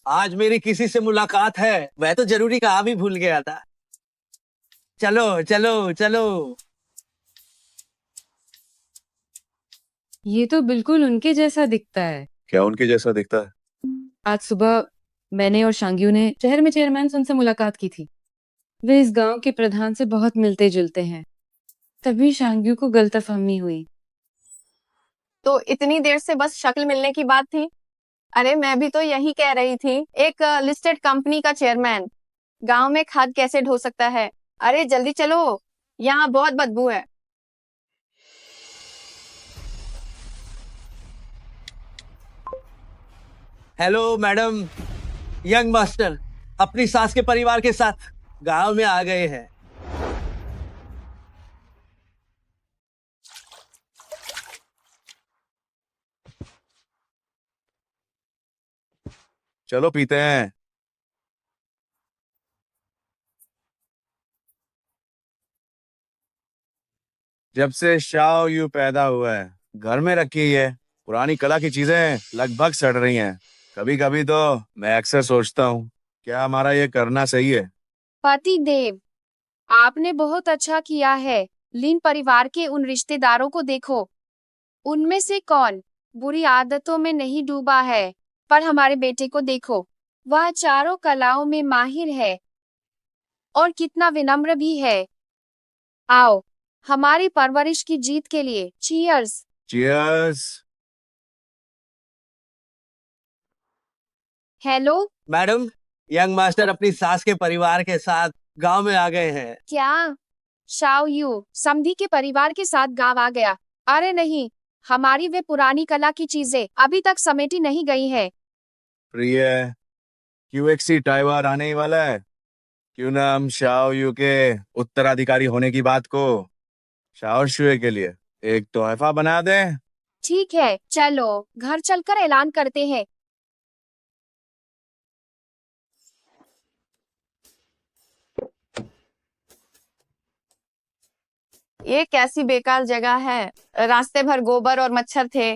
आज मेरी किसी से मुलाकात है। मैं तो जरूरी काम ही भूल गया था। चलो चलो चलो। ये तो बिल्कुल उनके जैसा दिखता है। क्या उनके जैसा दिखता है? आज सुबह मैंने और शांग्यू ने शहर में चेयरमैन से उनसे मुलाकात की थी। वे इस गांव के प्रधान से बहुत मिलते जुलते हैं। तभी शांग्यू को गलतफहमी हुई। तो इतनी देर से बस शक्ल मिलने की बात थी? अरे मैं भी तो यही कह रही थी। एक लिस्टेड कंपनी का चेयरमैन गांव में खाद कैसे ढो सकता है? अरे जल्दी चलो, यहाँ बहुत बदबू है। हेलो मैडम, यंग मास्टर अपनी सास के परिवार के साथ गांव में आ गए हैं। चलो पीते हैं। जब से शाओ यू पैदा हुआ है, घर में रखी है पुरानी कला की चीजें लगभग सड़ रही हैं। कभी कभी तो मैं अक्सर सोचता हूँ, क्या हमारा ये करना सही है? पति देव, आपने बहुत अच्छा किया है। लिन परिवार के उन रिश्तेदारों को देखो, उनमें से कौन बुरी आदतों में नहीं डूबा है? पर हमारे बेटे को देखो, वह चारों कलाओं में माहिर है और कितना विनम्र भी है। आओ, हमारी परवरिश की जीत के लिए cheers. Cheers. Hello madam, young master अपनी सास के परिवार के साथ गांव में आ गए हैं। क्या शाओ यू समधी के परिवार के साथ गांव आ गया? अरे नहीं, हमारी वे पुरानी कला की चीजें अभी तक समेटी नहीं गई है। प्रिय, क्यूएक्सी टाइवार आने ही वाला है। क्यों ना हम शाओ यू के उत्तराधिकारी होने की बात को शाओ शुए के लिए एक तोहफा बना दें? ठीक है, चलो घर चलकर ऐलान करते हैं। ये कैसी बेकार जगह है। रास्ते भर गोबर और मच्छर थे,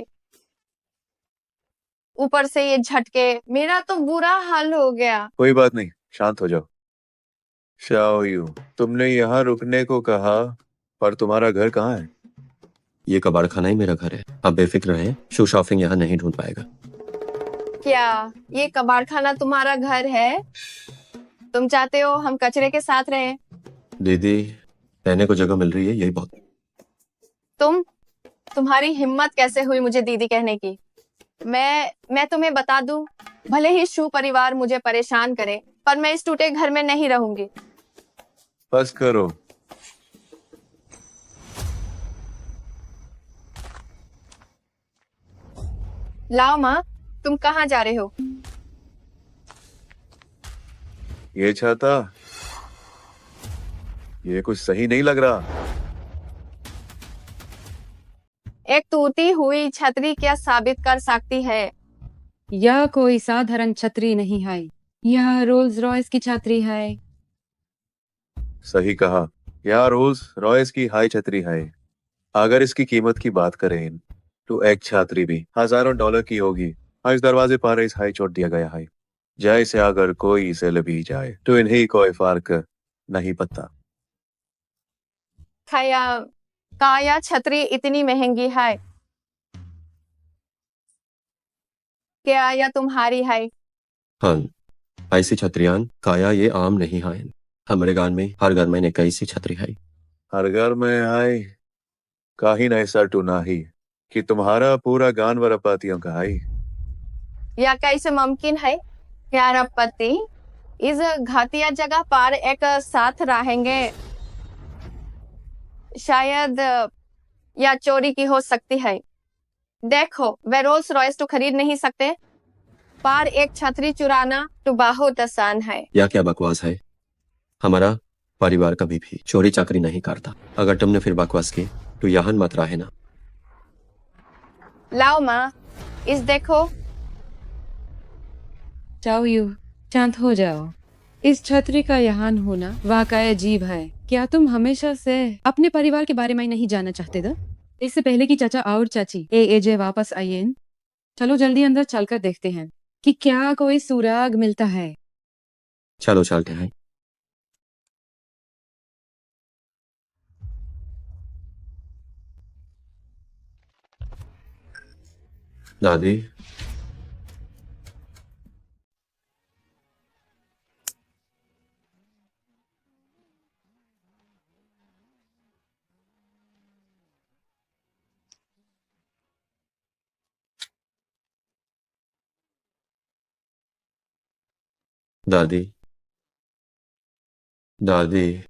ऊपर से ये झटके, मेरा तो बुरा हाल हो गया। कोई बात नहीं, शांत हो जाओ। शाओ यू, तुमने यहाँ रुकने को कहा, पर तुम्हारा घर कहाँ है? ये कबाड़ खाना ही मेरा घर है। आप बेफिक्र रहें, शू शॉपिंग यहाँ नहीं ढूंढ पाएगा। क्या ये कबाड़ खाना तुम्हारा घर है? तुम चाहते हो हम कचरे के साथ रहें? दीदी, रहने को जगह मिल रही है, यही बहुत। तुम्हारी हिम्मत कैसे हुई मुझे दीदी कहने की? मैं तुम्हें बता दूं, भले ही शू परिवार मुझे परेशान करे, पर मैं इस टूटे घर में नहीं रहूंगी। बस करो। लाओ माँ, तुम कहाँ जा रहे हो? ये छाता, ये कुछ सही नहीं लग रहा। एक टूटी हुई छतरी क्या साबित कर सकती है? यह कोई साधारण छतरी नहीं है, यह रोल्स रॉयस की छतरी है। सही कहा, यहाँ रोल्स रॉयस की हाई छतरी है। अगर इसकी कीमत की बात करें तो एक छतरी भी हजारों डॉलर की होगी। इस दरवाजे पर इस हाई चोट दिया गया है, जैसे अगर कोई इसे भी जाए तो इन्हें कोई फर्क नहीं पड़ता। काया छतरी इतनी महंगी है? क्या यह तुम्हारी है? हाँ, ऐसी छतरियां काया ये आम नहीं है। हमारे गांव में हर घर में एक ऐसी छतरी है। हर घर में है काहीन ऐसा टूना ही कि तुम्हारा पूरा जानवर पातियों का है। यह कैसे मुमकिन है? प्यारा पति इस घाटिया जगह पर एक साथ रहेंगे? शायद यह चोरी की हो सकती है। देखो, वे रोल्स रॉयस तो खरीद नहीं सकते, पर एक छतरी चुराना तो बहुत आसान है। या क्या बकवास है? हमारा परिवार कभी भी चोरी चाकरी नहीं करता। अगर तुमने फिर बकवास की तो यहाँ मत रहे ना। लाओ माँ, इस देखो। चाओ यू, शांत हो जाओ। इस छतरी का यहाँ होना वाकई अजीब है। क्या तुम हमेशा से अपने परिवार के बारे में नहीं जानना चाहते थे? इससे पहले कि चाचा और चाची एजे वापस आए। चलो जल्दी अंदर चलकर देखते हैं कि क्या कोई सुराग मिलता है। चलो चलते हैं। दादी, दादी, दादी।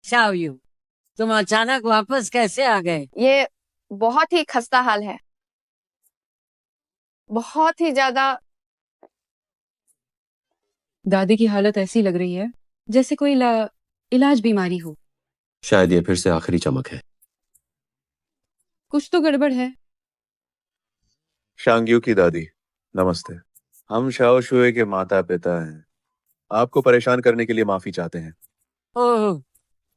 शाओ यू, तुम अचानक वापस कैसे आ गए? ये बहुत ही खस्ता हाल है, बहुत ही ज्यादा। दादी की हालत ऐसी लग रही है जैसे कोई इलाज बीमारी हो। शायद ये फिर से आखिरी चमक है। कुछ तो गड़बड़ है। शांगयू की दादी, नमस्ते। हम शाओ शुए के माता पिता हैं। आपको परेशान करने के लिए माफी चाहते हैं। ओह,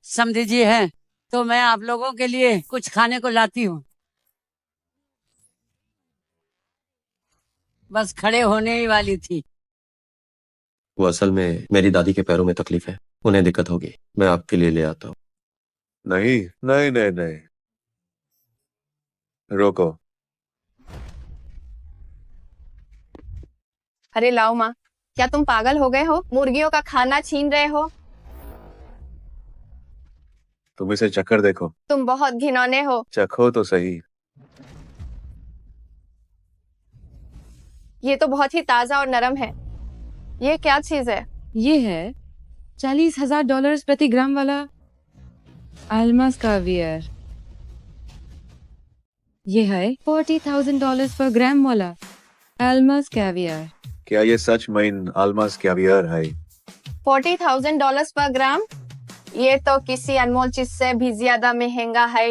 समझी जी है, तो मैं आप लोगों के लिए कुछ खाने को लाती हूँ। बस खड़े होने ही वाली थी। वो असल में मेरी दादी के पैरों में तकलीफ है, उन्हें दिक्कत होगी। मैं आपके लिए ले आता हूँ। नहीं नहीं नहीं नहीं, रोको। अरे लाओ माँ, क्या तुम पागल हो गए हो? मुर्गियों का खाना छीन रहे हो? तुम इसे चक्कर देखो। तुम बहुत घिनौने हो। चखो तो सही। ये तो बहुत ही ताजा और नरम है। ये क्या चीज है? ये है $40,000 प्रति ग्राम वाला अल्मास कावियर। ये है $40,000 पर ग्राम वाला अल्मास कैवियर। क्या ये सच में आलमास कैवियर है? $40,000 पर ग्राम? ये तो किसी अनमोल चीज से भी ज्यादा महंगा है।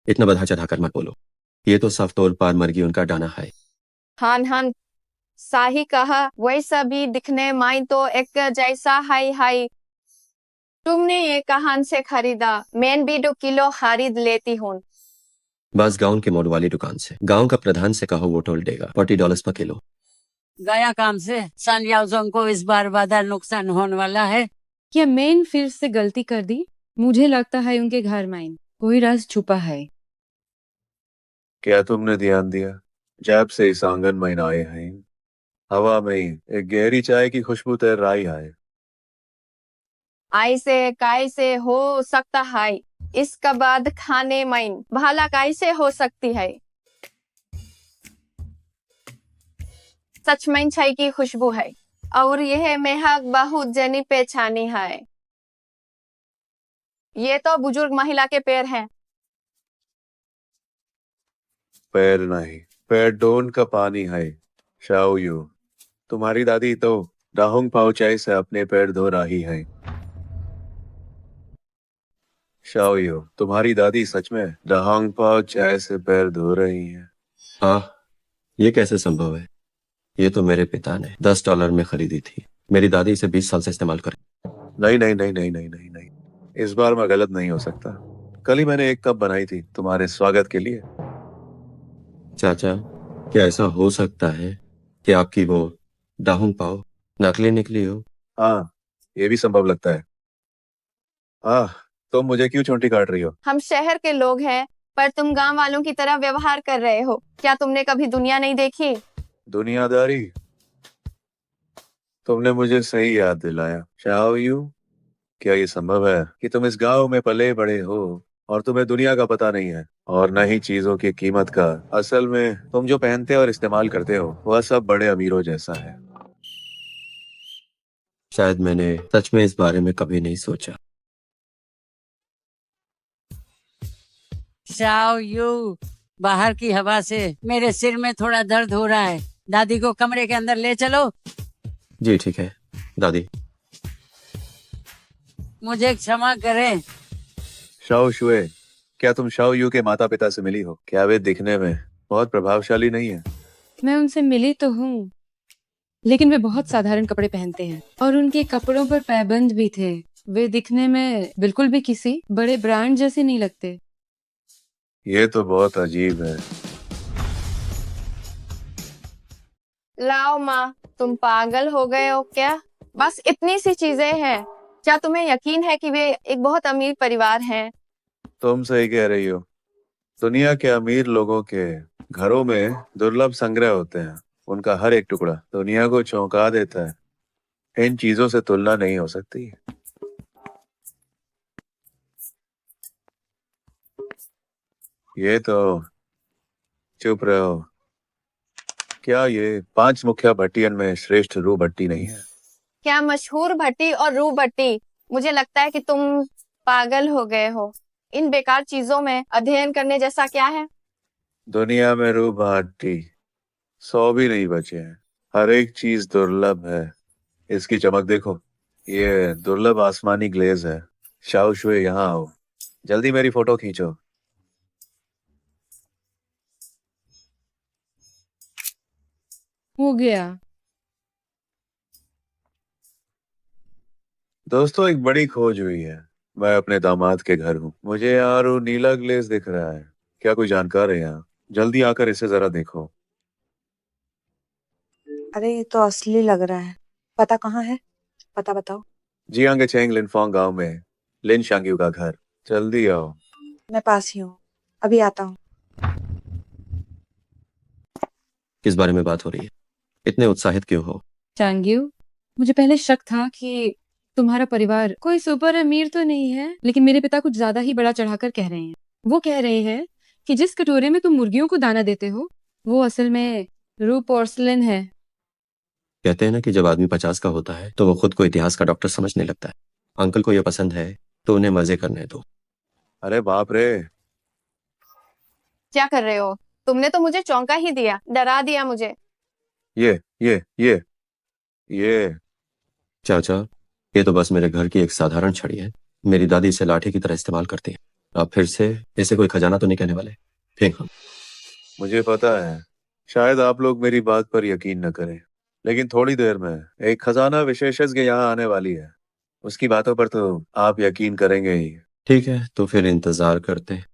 इतना बढ़ा चढ़ाकर मत बोलो। ये तो साफ तौर पर मुर्गी उनका दाना है। हान हान, साही कहा। वैसा भी दिखने में तो एक जैसा है। तुमने ये कहां से खरीदा? मैं भी 2 किलो खरीद लेती हूँ। बस गांव के मोड़ वाली दुकान से। गांव का प्रधान से कहो, वो टोल देगा। $40 पर किलो। गया काम से सन याओजोंग को इस बार ज्यादा नुकसान होने वाला है। क्या मैंने फिर से गलती कर दी? मुझे लगता है उनके घर में कोई राज छुपा है। क्या तुमने ध्यान दिया? जब से इस आंगन में आए हैं, हवा में एक गहरी चाय की खुशबू तैर रही है। ऐसे कैसे हो सकता है? इसका बाद खाने में भला कैसे हो सकती है? सच में चाय की खुशबू है, और यह महक बहुत जनी पहचानी है। ये तो बुजुर्ग महिला के पैर हैं। पैर नहीं, पैर डोन का पानी है। शाओ यू, तुम्हारी दादी तो डाहुंग पाओ चाय से अपने पैर धो रही है। शाओ यू, तुम्हारी दादी सच में डाहुंग पाओ चाय से पैर धो रही है। हाँ, ये कैसे संभव है? ये तो मेरे पिता ने $10 में खरीदी थी। मेरी दादी इसे 20 साल से इस्तेमाल कर। नहीं नहीं नहीं नहीं नहीं नहीं नहीं, इस बार मैं गलत नहीं हो सकता। कल ही मैंने एक कप बनाई थी तुम्हारे स्वागत के लिए। चाचा, क्या ऐसा हो सकता है कि आपकी वो डाहुंग पाओ नकली निकली हो? हाँ, ये भी संभव लगता है। हाँ, तुम मुझे क्यों चोंटी काट रही हो? हम शहर के लोग हैं, पर तुम गांव वालों की तरह व्यवहार कर रहे हो। क्या तुमने कभी दुनिया नहीं देखी? दुनियादारी? तुमने मुझे सही याद दिलाया। शाओ यू, क्या ये संभव है कि तुम इस गांव में पले बड़े हो और तुम्हें दुनिया का पता नहीं है और न ही चीजों की कीमत का? असल में तुम जो पहनते और इस्तेमाल करते हो वह सब बड़े अमीरों जैसा है। शायद मैंने सच में इस बारे में कभी नहीं सोचा। शाओ यू, बाहर की हवा से मेरे सिर में थोड़ा दर्द हो रहा है। दादी को कमरे के अंदर ले चलो। जी ठीक है दादी। मुझे क्षमा करें। शाओ शुए, क्या तुम शाओ यू के माता पिता से मिली हो? क्या वे दिखने में बहुत प्रभावशाली नहीं है? मैं उनसे मिली तो हूँ, लेकिन वे बहुत साधारण कपड़े पहनते हैं और उनके कपड़ों पर पैबंद भी थे। वे दिखने में बिल्कुल भी किसी बड़े ब्रांड जैसे नहीं लगते। ये तो बहुत अजीब है। लाओ माँ, तुम पागल हो गए हो क्या? बस इतनी सी चीजें हैं। क्या तुम्हें यकीन है कि वे एक बहुत अमीर परिवार हैं? तुम सही कह रही हो। दुनिया के अमीर लोगों के घरों में दुर्लभ संग्रह होते हैं। उनका हर एक टुकड़ा दुनिया को चौंका देता है। इन चीजों से तुलना नहीं हो सकती। ये तो, चुप रहो। क्या ये 5 मुख्य भट्टियन में श्रेष्ठ रू भट्टी नहीं है? क्या मशहूर भट्टी और रू भट्टी? मुझे लगता है कि तुम पागल हो गए हो। इन बेकार चीजों में अध्ययन करने जैसा क्या है? दुनिया में रू भट्टी 100 भी नहीं बचे हैं। हर एक चीज दुर्लभ है। इसकी चमक देखो। ये दुर्लभ आसमानी ग्लेज है। शाओ शुए, यहाँ आओ। जल्दी मेरी फोटो खींचो। हो गया। दोस्तों, एक बड़ी खोज हुई है। मैं अपने दामाद के घर हूँ। मुझे यार वो नीला ग्लेज दिख रहा है। क्या कोई जानकार है यहाँ? जल्दी आकर इसे जरा देखो। अरे ये तो असली लग रहा है। पता कहाँ है? पता बताओ। जियांग के चेंग लिनफोंग गांव में लिन शांग्यू का घर। जल्दी आओ। मैं पास ही हूँ, अभी आता हूँ। किस बारे में बात हो रही है? इतने उत्साहित क्यों हो? चांग्यू, मुझे पहले शक था कि तुम्हारा परिवार कोई सुपर अमीर तो नहीं है, लेकिन मेरे पिता कुछ ज्यादा ही बड़ा चढ़ाकर कह रहे हैं। वो कह रहे हैं कि जिस कटोरे में तुम मुर्गियों को दाना देते हो वो असल में रू पोर्सलिन है। कहते हैं ना कि जब आदमी 50 का होता है तो वो खुद को इतिहास का डॉक्टर समझने लगता है। अंकल को ये पसंद है तो उन्हें मजे करने दो। अरे बाप रे। क्या कर रहे हो? तुमने तो मुझे चौंका ही दिया, डरा दिया मुझे। ये चाचा, ये तो बस मेरे घर की एक साधारण छड़ी है। मेरी दादी इसे लाठी की तरह इस्तेमाल करती है। आप फिर से इसे कोई खजाना तो नहीं कहने वाले? फेंक हम। मुझे पता है, शायद आप लोग मेरी बात पर यकीन न करें, लेकिन थोड़ी देर में एक खजाना विशेषज्ञ यहाँ आने वाली है। उसकी बातों पर तो आप यकीन करेंगे ही। ठीक है, तो फिर इंतजार करते हैं।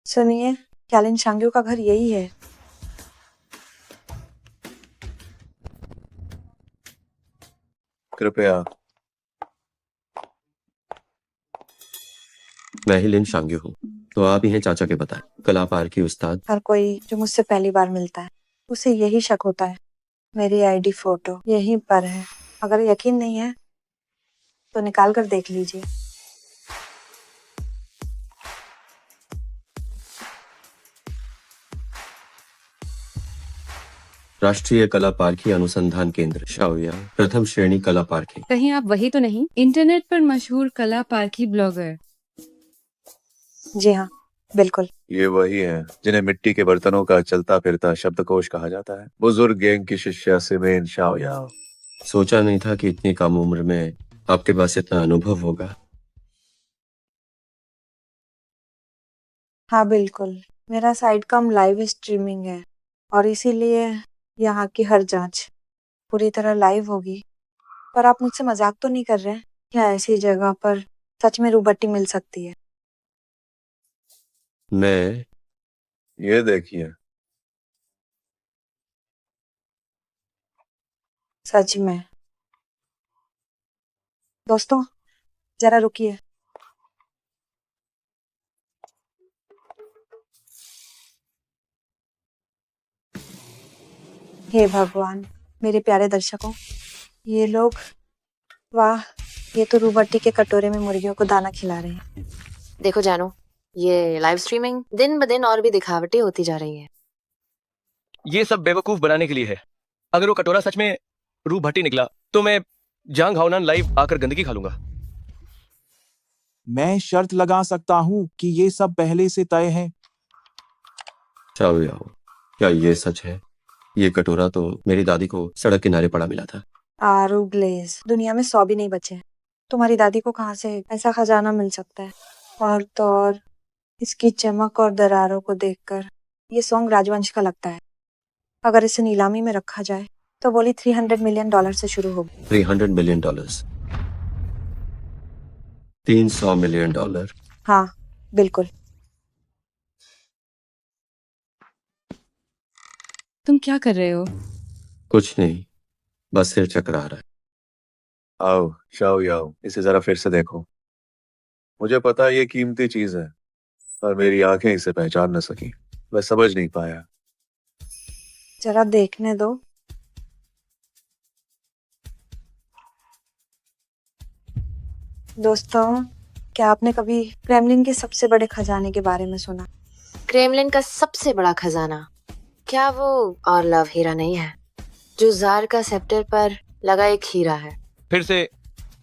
सुनिए, क्या लिन शांग्यू का घर यही है? कृपया। मैं ही लिन शांग्यू हूँ। तो आप ही हैं चाचा के बताएं, कला पार की उस्ताद। हर कोई जो मुझसे पहली बार मिलता है उसे यही शक होता है। मेरी आईडी फोटो यहीं पर है। अगर यकीन नहीं है तो निकाल कर देख लीजिए। राष्ट्रीय कला पारखी अनुसंधान केंद्र शाओया, प्रथम श्रेणी कला पारखी। कहीं आप वही तो नहीं, इंटरनेट पर मशहूर कला पारखी ब्लॉगर? जी हाँ, बिल्कुल। ये वही है जिन्हें मिट्टी के बर्तनों का चलता फिरता शब्दकोश कहा जाता है। बुजुर्ग गैंग की शिष्या सिमेन शाओयाओ। सोचा नहीं था कि इतनी कम उम्र में आपके पास इतना अनुभव होगा। हाँ बिल्कुल, मेरा साइट कम लाइव स्ट्रीमिंग है और इसीलिए यहाँ की हर जांच पूरी तरह लाइव होगी। पर आप मुझसे मजाक तो नहीं कर रहे हैं? क्या ऐसी जगह पर सच में रूबट्टी मिल सकती है? मैं ये देखिए। सच में? दोस्तों, जरा रुकिए। हे भगवान, मेरे प्यारे दर्शकों, ये लोग, वाह, ये तो रूबट्टी के कटोरे में मुर्गियों को दाना खिला रहे हैं। देखो जानू, ये लाइव स्ट्रीमिंग दिन ब दिन और भी दिखावटी होती जा रही है। ये सब बेवकूफ बनाने के लिए है। अगर वो कटोरा सच में रूह भट्टी निकला तो मैं जांग हाओनान लाइव आकर गंदगी खा लूंगा। मैं शर्त लगा सकता हूँ कि ये सब पहले से तय है। शाओ याओ, क्या ये सच है? ये कटोरा तो मेरी दादी को सड़क किनारे पड़ा मिला था। आरू ग्लेज, दुनिया में 100 भी नहीं बचे हैं। तुम्हारी दादी को कहाँ से ऐसा खजाना मिल सकता है? और तो और इसकी चमक और दरारों को देखकर ये सॉन्ग राजवंश का लगता है। अगर इसे नीलामी में रखा जाए तो बोली $300 मिलियन से शुरू होगी। $300 मिलियन, $300 मिलियन। हाँ, बिल्कुल। तुम क्या कर रहे हो? कुछ नहीं, बस सिर चकरा रहा है। आओ शाओ याओ, इसे जरा फिर से देखो। मुझे पता है ये कीमती चीज है, पर मेरी आंखें इसे पहचान न सकी। मैं समझ नहीं पाया। जरा देखने दो। दोस्तों, क्या आपने कभी क्रेमलिन के सबसे बड़े खजाने के बारे में सुना? क्रेमलिन का सबसे बड़ा खजाना, क्या वो और लव हीरा नहीं है जो जार का सेप्टर पर लगा एक हीरा है? फिर से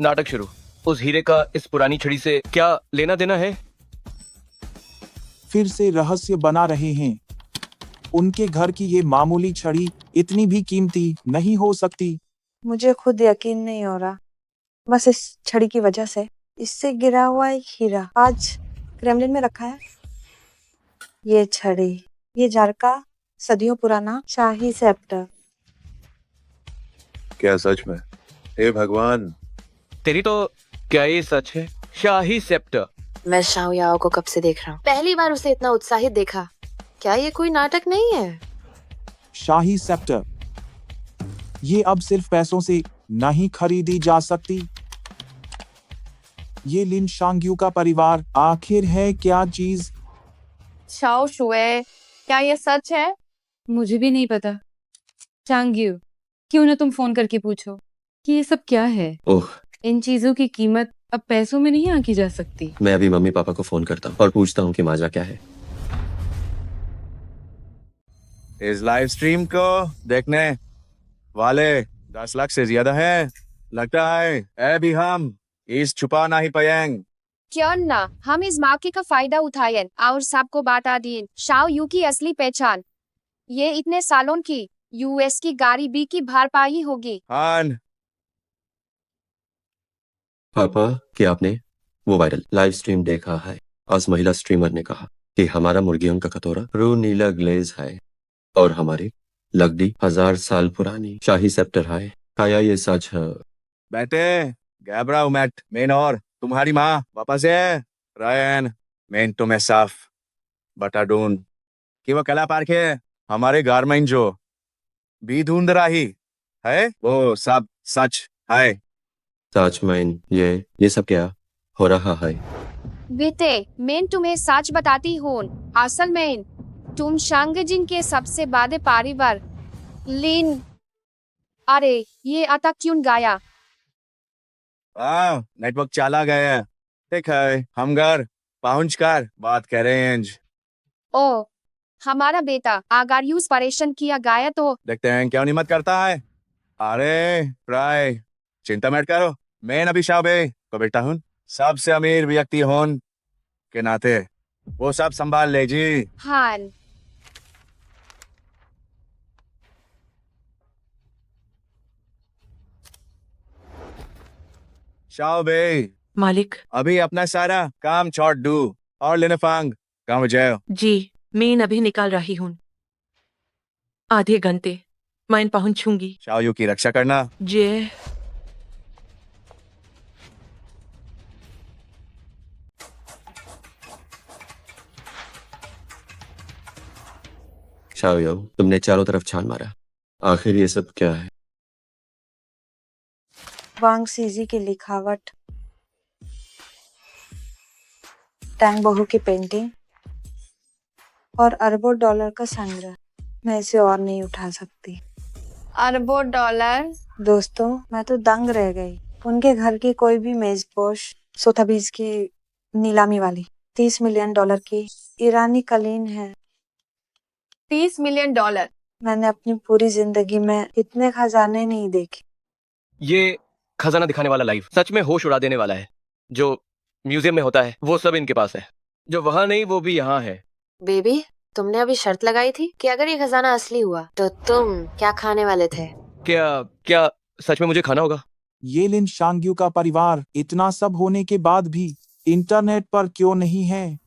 नाटक शुरू। उस हीरे का इस पुरानी छड़ी से क्या लेना देना है? फिर से रहस्य बना रहे हैं। उनके घर की ये मामूली छड़ी इतनी भी कीमती नहीं हो सकती। मुझे खुद यकीन नहीं हो रहा। बस इस छड़ी की वजह से इससे गिरा हुआ एक हीरा आज क्रेमलिन में रखा है। ये छड़ी, ये जार का सदियों पुराना शाही सेप्टर। क्या सच में? हे भगवान! तेरी तो क्या ये सच है? शाही सेप्टर। मैं शाओ याओ को कब से देख रहा हूँ। पहली बार उसे इतना उत्साहित देखा। क्या ये कोई नाटक नहीं है? शाही सेप्टर, ये अब सिर्फ पैसों से नहीं खरीदी जा सकती। ये लिन शांग्यू का परिवार आखिर है क्या चीज? शाओ शुए, क्या ये सच है? मुझे भी नहीं पता। चांग्यू, क्यों ना तुम फोन करके पूछो कि ये सब क्या है। ओह, इन चीजों की कीमत अब पैसों में नहीं आंकी जा सकती। मैं अभी मम्मी पापा को फोन करता हूँ और पूछता हूँ कि माजा क्या है। इस लाइव स्ट्रीम को देखने वाले 10 लाख से ज्यादा हैं। लगता है अभी हम इस छुपा नहीं पाएंगे। क्यों ना हम इस मौके का फायदा उठाएं और सबको बता दें शाओ यू की असली पहचान। ये इतने सालों की यूएस की गरीबी की भरपाई होगी। हान, पापा, क्या आपने वो वायरल लाइव स्ट्रीम देखा है? आज महिला स्ट्रीमर ने कहा कि हमारा मुर्गियों का कटोरा रू नीला ग्लेज है और हमारी लकड़ी 1000 साल पुरानी शाही सेप्टर है। क्या ये सच है? बेटे गैब्रा मैट मेन और तुम्हारी माँ वापस है। रायन मेन तुम्हें साफ बता दूं कि वो कला पार्क है हमारे गारमेंट जो भी ढूंढ रही है वो सब सच है। सच में ये सब क्या हो रहा है? बेटे, मैं तुम्हें सच बताती हूँ। असल में तुम शांगजिन के सबसे बड़े परिवार लिन। अरे ये अटक क्यों गया? नेटवर्क चला गया। ठीक है, हम घर पहुंच कर बात करें। ओ, हमारा बेटा अगर यूज परेशान किया गया तो देखते हैं क्या हिम्मत करता है। अरे प्राय चिंता मत करो, मैं अभी शाबे को बेटा हूँ। सबसे अमीर व्यक्ति होने के नाते वो सब संभाल ले जी। हाँ। शाबे मालिक अभी अपना सारा काम छोड़ दू और लेने फांग काम जाओ। जी, मैं अभी निकाल रही हूँ। आधे घंटे मैं पहुंचूंगी। शाओ की रक्षा करना। जय। शाओ याओ, तुमने चारों तरफ छान मारा, आखिर ये सब क्या है? वांग सीजी की लिखावट, टैंग बहू की पेंटिंग और अरबों डॉलर का संग्रह। मैं इसे और नहीं उठा सकती। अरबों डॉलर। दोस्तों मैं तो दंग रह गई। उनके घर की कोई भी मेजपोश सोथाबीज की नीलामी वाली 30 मिलियन डॉलर की ईरानी कलीन है। 30 मिलियन डॉलर। मैंने अपनी पूरी जिंदगी में इतने खजाने नहीं देखे। ये खजाना दिखाने वाला लाइव सच में होश उड़ा देने वाला है। जो म्यूजियम में होता है वो सब इनके पास है, जो वहां नहीं वो भी यहाँ है। बेबी, तुमने अभी शर्त लगाई थी कि अगर ये खजाना असली हुआ तो तुम क्या खाने वाले थे? क्या क्या सच में मुझे खाना होगा? ये लिन शांग्यू का परिवार इतना सब होने के बाद भी इंटरनेट पर क्यों नहीं है?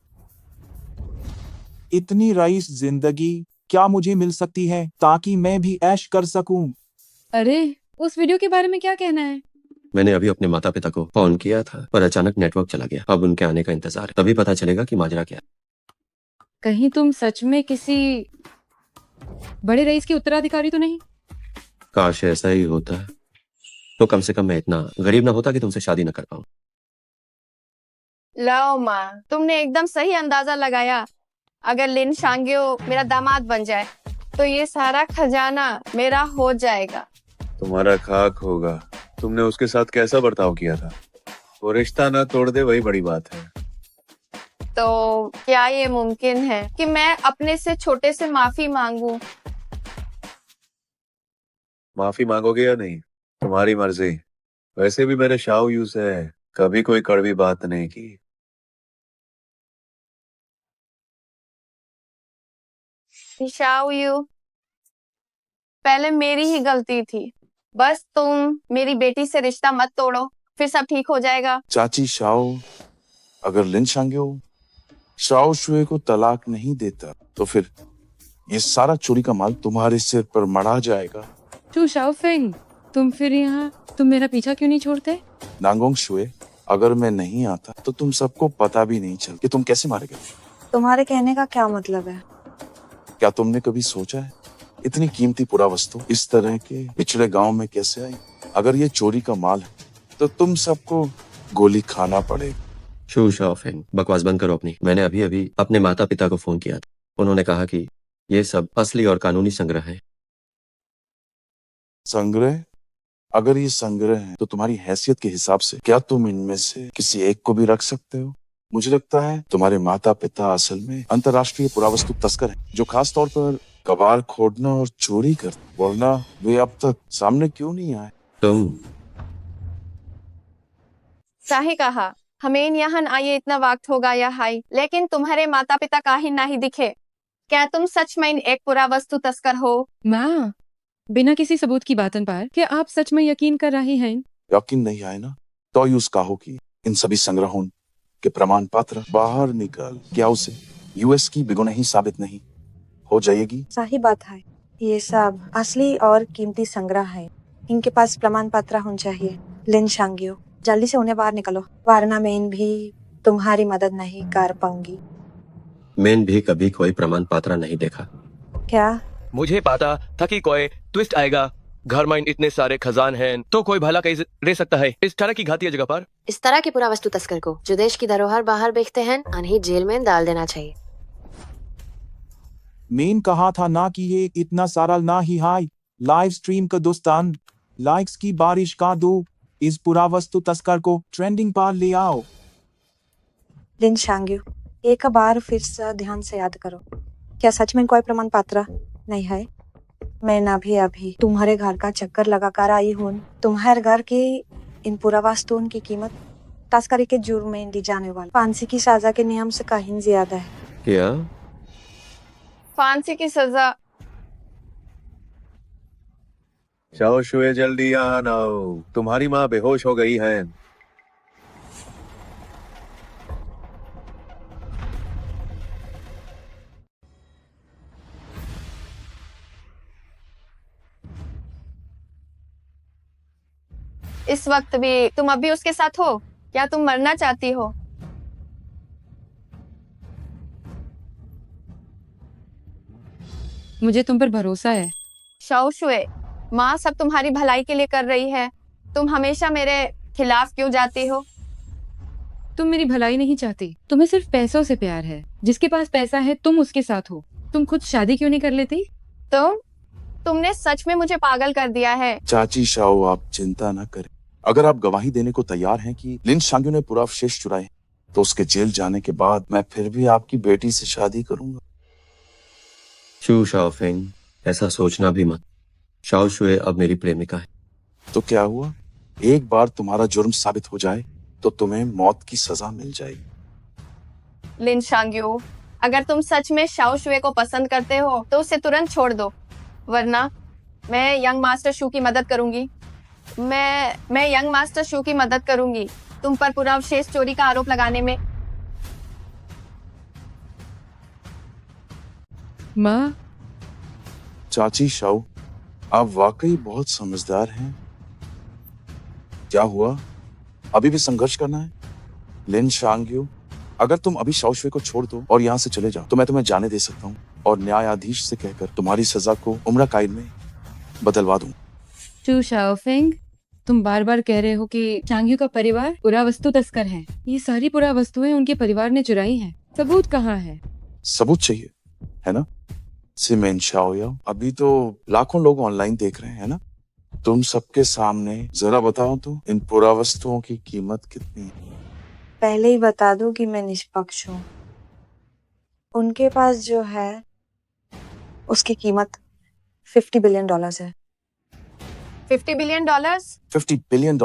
इतनी रईस जिंदगी क्या मुझे मिल सकती है ताकि मैं भी ऐश कर सकूं? अरे उस वीडियो के बारे में क्या कहना है? मैंने अभी अपने माता पिता को फोन किया था पर अचानक नेटवर्क चला गया। अब उनके आने का इंतजार है, तभी पता चलेगा कि माजरा क्या है। कहीं तुम सच में किसी बड़े रईस के उत्तराधिकारी तो नहीं? काश ऐसा ही होता तो कम से कम मैं इतना गरीब ना होता कि तुमसे शादी न कर पाऊं। लो माँ, तुमने एकदम सही अंदाजा लगाया। अगर लिन शांग्यो मेरा दामाद बन जाए तो ये सारा खजाना मेरा हो जाएगा। तुम्हारा खाक होगा। तुमने उसके साथ कैसा बर्ताव किया था? वो रिश्ता ना तोड़ दे, वही बड़ी बात है। तो क्या ये मुमकिन है कि मैं अपने से छोटे से माफी मांगू? माफी मांगोगे या नहीं, तुम्हारी मर्जी। वैसे भी मैंने शाओ यू से कभी कोई कड़वी बात नहीं की। शाओ यू, पहले मेरी ही गलती थी। बस तुम मेरी बेटी से रिश्ता मत तोड़ो, फिर सब ठीक हो जाएगा। चाची शाओ, अगर लिन शांग्यो शाओ शुए को तलाक नहीं देता तो फिर ये सारा चोरी का माल तुम्हारे सिर पर मढ़ा जाएगा। चू शाओफेंग, तुम फिर यहाँ तुम मेरा पीछा क्यों नहीं छोड़ते? नांगोंग शुए, अगर मैं नहीं आता तो तुम सबको पता भी नहीं चल कि तुम कैसे मारे गए। तुम्हारे कहने का क्या मतलब है? क्या तुमने कभी सोचा है इतनी कीमती पुरा वस्तु इस तरह के पिछड़े गांव में कैसे आई? अगर ये चोरी का माल है तो तुम सबको गोली खाना पड़ेगा। शू शाओफेंग, बकवास बंद करो अपनी। मैंने अभी अभी अपने माता पिता को फोन किया था। उन्होंने कहा कि ये सब असली और कानूनी संग्रह है। संग्रह? अगर ये संग्रह है तो तुम्हारी हैसियत के हिसाब से क्या तुम इनमें से किसी एक को भी रख सकते हो? मुझे लगता है तुम्हारे माता पिता असल में अंतर्राष्ट्रीय पुरावस्तु तस्कर हैं, जो खास तौर पर कबाड़ खोदना और चोरी करते। वरना वे अब तक सामने क्यों नहीं आए? तुम सही कहा। हमें यहाँ आइए इतना वक्त हो गया है, लेकिन तुम्हारे माता पिता कहीं नहीं दिखे। क्या तुम सच में एक पुरावस्तु तस्कर हो? माँ, बिना किसी सबूत की बातन पर क्या आप सच में यकीन कर रहे हैं? यकीन नहीं आए ना तो यूज कहो कि इन सभी संग्रहों के प्रमाण पत्र बाहर निकल क्या उसे यूएस की बेगुनाही साबित नहीं हो जाएगी? सही बात है। ये सब असली और कीमती संग्रह है। इनके पास प्रमाण पत्र होना चाहिए। लिन शांग्यो, जल्दी से उन्हें बाहर निकालो, वरना मैं भी तुम्हारी मदद नहीं कर पाऊंगी। मैंने भी कभी कोई प्रमाण पत्र नहीं देखा। क्या? मुझे पता था कि कोई ट्विस्ट आएगा। घर में इतने सारे खजान हैं तो कोई भला कैसे रह सकता है इस तरह की घाती जगह पर? इस तरह के पुरावस्तु तस्कर को जो देश की धरोहर बाहर बेचते हैं उन्हें जेल में डाल देना चाहिए। मेन कहा था ना कि ये इतना सारा ना ही हाई लाइव स्ट्रीम का दोस्तान लाइक्स की बारिश का दो। इस पुरावस्तु तस्कर को ट्रेंडिंग पर ले आओ। लिन शांग्यो, एक बार फिर से ध्यान से याद करो। क्या सच में कोई प्रमाण पत्र नहीं है? मैं अभी तुम्हारे घर का चक्कर लगा कर आई हूँ। तुम्हारे घर की इन पुरावस्तुओं की कीमत तस्करी के जुर्म में दी जाने वाली फांसी की सजा के नियम से कहीं ज्यादा है। क्या? फांसी की सजा? शाओ शुए, जल्दी यहाँ आओ, तुम्हारी माँ बेहोश हो गई है। इस वक्त भी तुम अभी उसके साथ हो? क्या तुम मरना चाहती हो? मुझे तुम पर भरोसा है। शाओ शुए, माँ सब तुम्हारी भलाई के लिए कर रही है। तुम हमेशा मेरे खिलाफ क्यों जाती हो? तुम मेरी भलाई नहीं चाहती, तुम्हें सिर्फ पैसों से प्यार है। जिसके पास पैसा है तुम उसके साथ हो। तुम खुद शादी क्यों नहीं कर लेती? तुमने सच में मुझे पागल कर दिया है। चाची शाओ, आप चिंता न करें। अगर आप गवाही देने को तैयार हैं कि लिन शांग्यू ने पूरा अवशेष चुराए, तो उसके जेल जाने के बाद मैं फिर भी आपकी बेटी से शादी करूंगा। शू शाओफेंग, ऐसा सोचना भी मत। शाओ शुए अब मेरी प्रेमिका है। तो क्या हुआ? एक बार तुम्हारा जुर्म साबित हो जाए तो तुम्हें मौत की सजा मिल जाएगी। लिन शांग्यू, अगर तुम सच में शाओ शुए को पसंद करते हो तो उसे तुरंत छोड़ दो, वरना मैं यंग मास्टर शू की मदद करूंगी। मैं यंग मास्टर शू की मदद करूंगी तुम पर पूरा अवशेष चोरी का आरोप लगाने में। माँ, चाची शाओ, आप वाकई बहुत समझदार हैं। क्या हुआ? अभी भी संघर्ष करना है? लिन शांग्यू, अगर तुम अभी शाओ शुए को छोड़ दो और यहाँ से चले जाओ तो मैं तुम्हें जाने दे सकता हूँ और न्यायाधीश से कहकर तुम्हारी सजा को उम्र कैद में बदलवा दूं। चू शाओफेंग, तुम बार बार कह रहे हो कि चांग्यू का परिवार पुरावस्तु तस्कर है। ये सारी पुरावस्तुएं उनके परिवार ने चुराई हैं। सबूत कहाँ है? सबूत चाहिए, है ना? सिमेन शाओयाओ, अभी तो लाखों लोग ऑनलाइन देख रहे हैं, है ना? तुम सबके सामने जरा बताओ तो इन पुरावस्तुओं की कीमत कितनी है? पहले ही बता दूं कि मैं निष्पक्ष हूँ। उनके पास जो है उसकी कीमत $50 बिलियन है। $50 बिलियन? $50 बिलियन।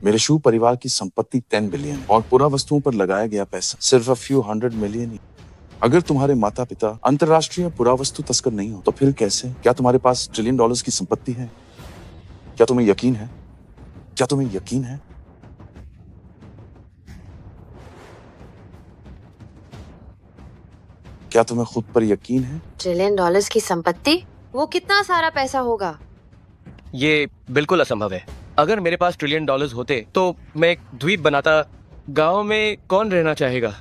मेरे शू परिवार की संपत्ति 10 बिलियन और पुरावस्तुओं पर लगाया गया पैसा सिर्फ a few hundred million ही। अगर तुम्हारे माता पिता अंतरराष्ट्रीय पुरावस्तु तस्कर नहीं हो तो फिर कैसे? क्या तुम्हारे पास $1 ट्रिलियन की संपत्ति है? क्या तुम्हें यकीन है? क्या तुम्हें यकीन है? क्या तुम्हें खुद पर यकीन है? $1 ट्रिलियन की संपत्ति? वो कितना सारा पैसा होगा? ये बिल्कुल असंभव है। अगर मेरे पास $1 ट्रिलियन होते तो मैं एक द्वीप बनाता। गांव में कौन रहना चाहेगा?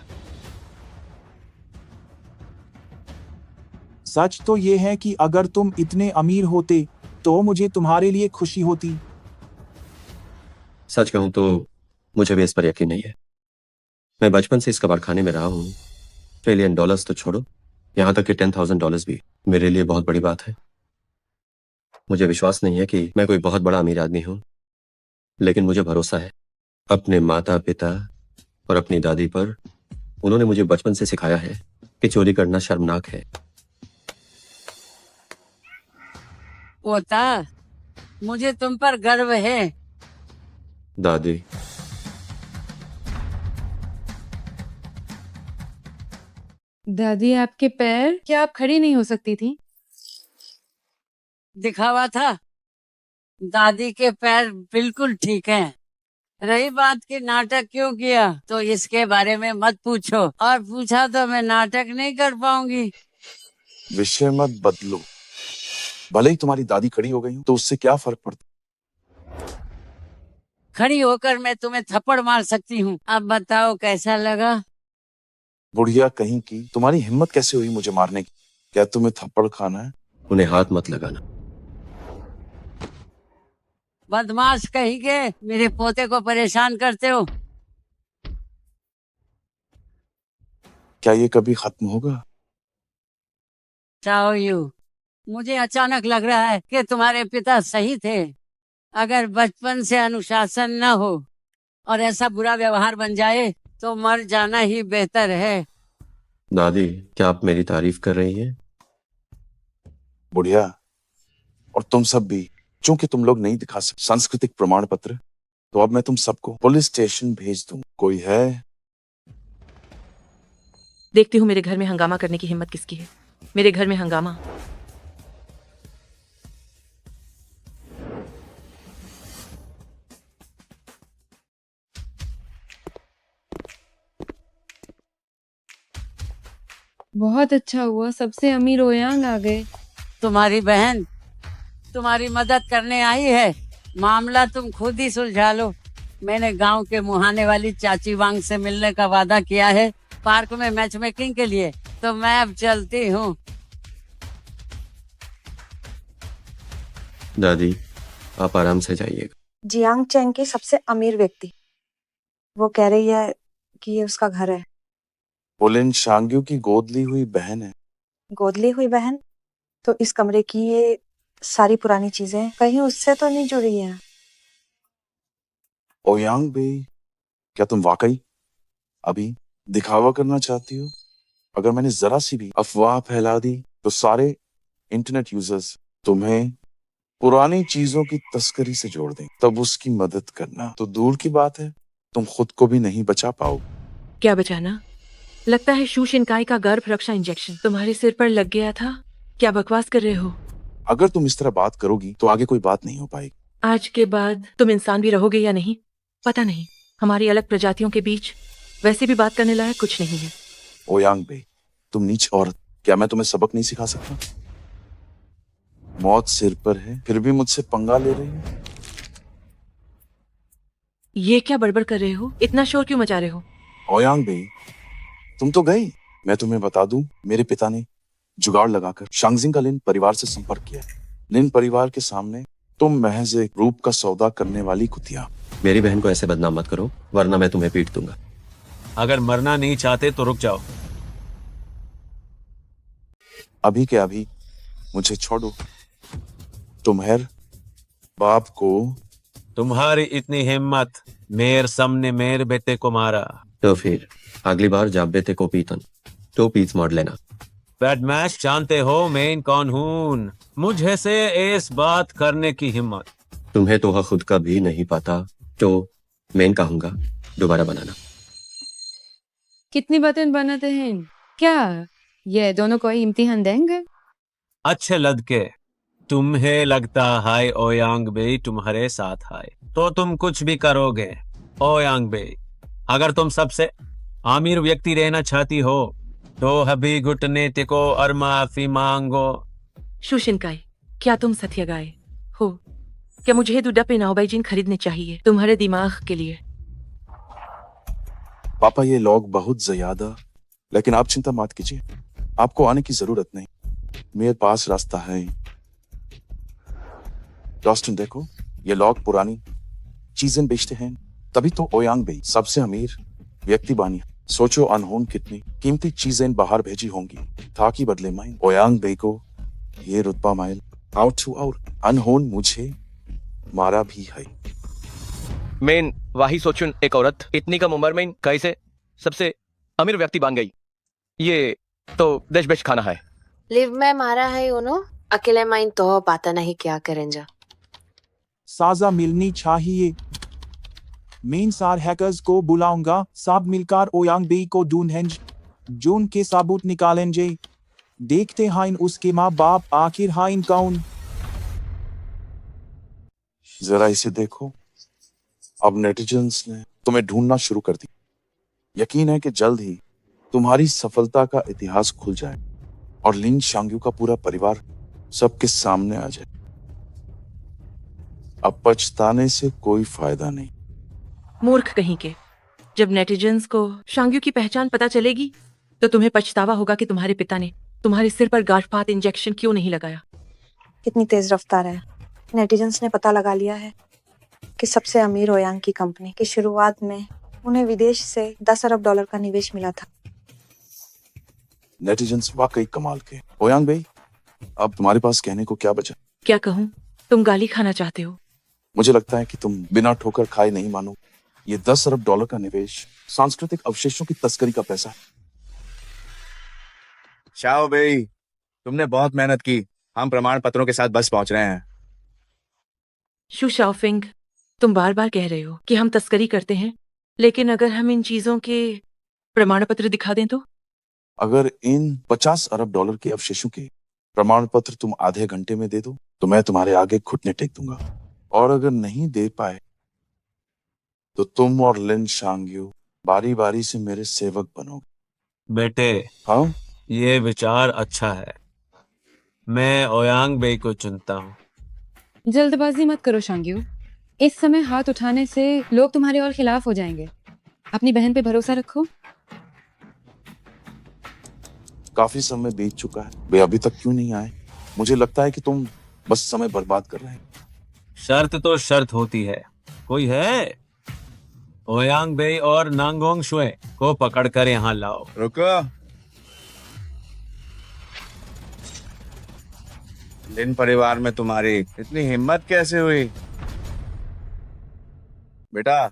सच तो ये है कि अगर तुम इतने अमीर होते तो मुझे तुम्हारे लिए खुशी होती। सच कहूं तो मुझे भी इस पर यकीन नहीं है। मैं बचपन से इस कबाड़खाने में रहा हूँ। $1 ट्रिलियन तो छोड़ो, यहाँ तक कि $10,000 भी मेरे लिए बहुत बड़ी बात है। मुझे विश्वास नहीं है कि मैं कोई बहुत बड़ा अमीर आदमी हूँ, लेकिन मुझे भरोसा है अपने माता पिता और अपनी दादी पर। उन्होंने मुझे बचपन से सिखाया है कि चोरी करना शर्मनाक है। पोता, मुझे तुम पर गर्व है। दादी, दादी, आपके पैर? क्या आप खड़ी नहीं हो सकती थी? दिखावा था। दादी के पैर बिल्कुल ठीक हैं। रही बात कि नाटक क्यों किया, तो इसके बारे में मत पूछो, और पूछा तो मैं नाटक नहीं कर पाऊंगी। विषय मत बदलो। भले ही तुम्हारी दादी खड़ी हो गई हो तो उससे क्या फर्क पड़ता? खड़ी होकर मैं तुम्हें थप्पड़ मार सकती हूँ। अब बताओ कैसा लगा? बुढ़िया कहीं की, तुम्हारी हिम्मत कैसे हुई मुझे मारने की? क्या तुम्हें थप्पड़ खाना है? उन्हें हाथ मत लगाना। बदमाश कहीं के, मेरे पोते को परेशान करते हो। क्या ये कभी खत्म होगा? चाओ यू, मुझे अचानक लग रहा है कि तुम्हारे पिता सही थे। अगर बचपन से अनुशासन न हो और ऐसा बुरा व्यवहार बन जाए तो मर जाना ही बेहतर है। दादी, क्या आप मेरी तारीफ कर रही हैं? बुढ़िया, और तुम सब भी, चूंकि तुम लोग नहीं दिखा सकते सांस्कृतिक प्रमाण पत्र, तो अब मैं तुम सबको पुलिस स्टेशन भेज दूं। कोई है? देखती हूँ मेरे घर में हंगामा करने की हिम्मत किसकी है। मेरे घर में हंगामा। बहुत अच्छा हुआ, सबसे अमीर ओयांग आ गए। तुम्हारी बहन तुम्हारी मदद करने आई है। मामला तुम खुद ही सुलझा लो। मैंने गांव के मुहाने वाली चाची वांग से मिलने का वादा किया है पार्क में मैच मेकिंग के लिए, तो मैं अब चलती हूँ। दादी, आप आराम से जाइएगा। जियांग चैंग की सबसे अमीर व्यक्ति, वो कह रही है कि ये उसका घर है। वो लिन शांग्यू की गोद ली हुई बहन है। गोद ली हुई बहन? तो इस कमरे की ये सारी पुरानी चीजें कहीं उससे तो नहीं जुड़ी हैं? ओयांग बे, क्या तुम वाकई अभी दिखावा करना चाहती हो? अगर मैंने जरा सी भी अफवाह फैला दी तो सारे इंटरनेट यूजर्स तुम्हें पुरानी चीजों की तस्करी से जोड़ दें, तब उसकी मदद करना तो दूर की बात है, तुम खुद को भी नहीं बचा पाओगे। क्या बचाना? लगता है शू शिनकाई का गर्भ रक्षा इंजेक्शन तुम्हारे सिर पर लग गया था। क्या बकवास कर रहे हो? अगर तुम इस तरह बात करोगी तो आगे कोई बात नहीं हो पाएगी। आज के बाद तुम इंसान भी रहोगे या नहीं पता नहीं। हमारी अलग प्रजातियों के बीच वैसे भी बात करने लायक कुछ नहीं है। ओयांग बे, तुम नीच औरत, क्या मैं तुम्हें सबक नहीं सिखा सकता? मौत सिर पर है फिर भी मुझसे पंगा ले रही हो। ये क्या बड़बड़ कर रहे हो? इतना शोर क्यों मचा रहे हो? ओयांग बे, तुम तो गई। मैं तुम्हें बता दूं, मेरे पिता ने जुगाड़ लगाकर शांगजिंग का लिन परिवार से संपर्क किया है। लिन परिवार के सामने तुम महज एक रूप का सौदा करने वाली कुतिया। मेरी बहन को ऐसे बदनाम मत करो, वरना मैं तुम्हें पीट दूंगा। अगर मरना नहीं चाहते तो रुक जाओ। अभी के अभी मुझे छोड़ो। तुम्हारे बाप को तुम्हारी इतनी हिम्मत, मेरे सामने मेरे बेटे को मारा। तो फिर अगली बार जब बेटे को पीतन तो पीस मार लेना। बैडमैश, जानते हो मैं कौन हूँ? मुझे से इस बात करने की हिम्मत। तुम्हें तो खुद का भी नहीं पता, तो मैं कहूंगा दोबारा बनाना। कितनी बातें बनाते हैं? क्या ये दोनों कोई इम्तिहान देंगे? अच्छे लड़के, तुम्हें लगता है ओयांग बे तुम्हारे साथ है तो तुम कुछ भी करोगे। ओयांग बे, अगर तुम सबसे अमीर व्यक्ति रहना चाहती हो तो अभी घुटने टेको और माफी मांगो। शू शिनकाई, क्या तुम सत्यगाय हो? क्या मुझे दुड्डा पे नाओबाइजिन खरीदने चाहिए तुम्हारे दिमाग के लिए? पापा, ये लोग बहुत ज्यादा, लेकिन आप चिंता मत कीजिए, आपको आने की जरूरत नहीं, मेरे पास रास्ता है। डॉस्टन देखो, ये लोग पुरानी चीजें बेचते हैं, तभी तो ओयांग बे सबसे अमीर व्यक्ति बनी। सोचो अनहोन कितनी कीमती चीजें बाहर भेजी होंगी ताकि बदले में ओयांग बे को ये रुतबा माइल आउट टू आउट। अनहोन मुझे मारा भी है। मेन वाही सोचुन एक औरत इतनी कम उम्र में कैसे सबसे अमीर व्यक्ति बन गई। ये तो देश बेच खाना है। लिव में मारा है उन्हों अकेले माइन तो पाता नहीं क्या करेंजा। साजा मिलनी चाहिए। मैं सार हैकर्स को बुलाऊंगा, सब मिलकर ओयांग बे को ढूंढेंगे, जून के सबूत निकालेंगे, देखते हैं उसके माँ बाप आखिर हैं कौन। जरा इसे देखो, अब नेटिजन्स ने तुम्हें ढूंढना शुरू कर दिया। यकीन है कि जल्द ही तुम्हारी सफलता का इतिहास खुल जाए और लिन शांग्यू का पूरा परिवार सबके सामने आ जाए। अब पछताने से कोई फायदा नहीं। मूर्ख कहीं के, जब नेटिजन्स को शांग्यू की पहचान पता चलेगी तो तुम्हें पछतावा होगा कि तुम्हारे पिता ने तुम्हारे सिर पर गांठपात इंजेक्शन क्यों नहीं लगाया। कितनी तेज रफ्तार है। नेटिजन्स ने पता लगा लिया है कि सबसे अमीर ओयांग की कंपनी की शुरुआत में उन्हें विदेश से 10 अरब डॉलर का निवेश मिला था। नेटिजन्स वाकई कमाल के। ओयांग बे, अब तुम्हारे पास कहने को क्या बचा? क्या कहूँ? तुम गाली खाना चाहते हो? मुझे लगता है कि तुम बिना ठोकर खाए नहीं मानो। ये 10 अरब डॉलर का निवेश सांस्कृतिक अवशेषों की तस्करी का पैसा है। शाओ बेई, तुमने बहुत मेहनत की, हम प्रमाण पत्रों के साथ बस पहुंच रहे हैं। शू शाओफिंग, तुम बार बार कह रहे हो कि हम तस्करी करते हैं, लेकिन अगर हम इन चीजों के प्रमाण पत्र दिखा दें तो? अगर इन 50 अरब डॉलर के अवशेषों के प्रमाण पत्र तुम आधे घंटे में दे दो तो मैं तुम्हारे आगे घुटने टेक दूंगा, और अगर नहीं दे पाए तो तुम और लिन शांग्यू बारी बारी से मेरे सेवक बनोगे। बेटे, हाँ, ये विचार अच्छा है। मैं ओयांग बे को चुनता हूँ। जल्दबाजी मत करो शांग्यू, इस समय हाथ उठाने से लोग तुम्हारे और खिलाफ हो जाएंगे। अपनी बहन पे भरोसा रखो। काफी समय बीत चुका है, वे अभी तक क्यों नहीं आए? मुझे लगता है कि तुम बस समय बर्बाद कर रहे हैं। शर्त तो शर्त होती है, कोई है? ओयांग बे और नांगोंग शुए को पकड़कर यहाँ लाओ। रुको, लिन परिवार में तुम्हारी इतनी हिम्मत कैसे हुई? बेटा,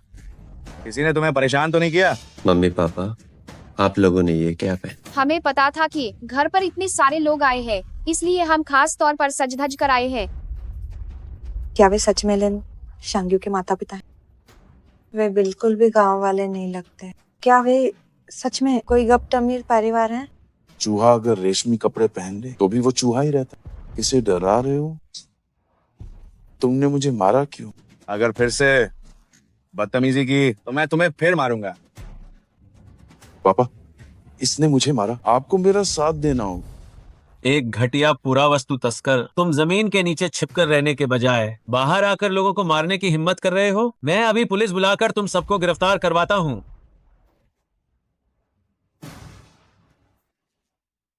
किसी ने तुम्हें परेशान तो नहीं किया? मम्मी पापा, आप लोगों ने ये क्या पहना? हमें पता था कि घर पर इतने सारे लोग आए हैं, इसलिए हम खास तौर पर सज धज कर आए हैं। क्या वे सच में लिन शांग्यू के माता पिता हैं? वे बिल्कुल भी गांव वाले नहीं लगते। क्या वे सच में कोई गप्त अमीर परिवार है? चूहा अगर रेशमी कपड़े पहन ले तो भी वो चूहा ही रहता। इसे डरा रहे हो? तुमने मुझे मारा क्यों? अगर फिर से बदतमीजी की तो मैं तुम्हें फिर मारूंगा। पापा, इसने मुझे मारा। आपको मेरा साथ देना हो। एक घटिया पुरावस्तु तस्कर, तुम जमीन के नीचे छिपकर रहने के बजाय बाहर आकर लोगों को मारने की हिम्मत कर रहे हो। मैं अभी पुलिस बुलाकर तुम सबको गिरफ्तार करवाता हूँ।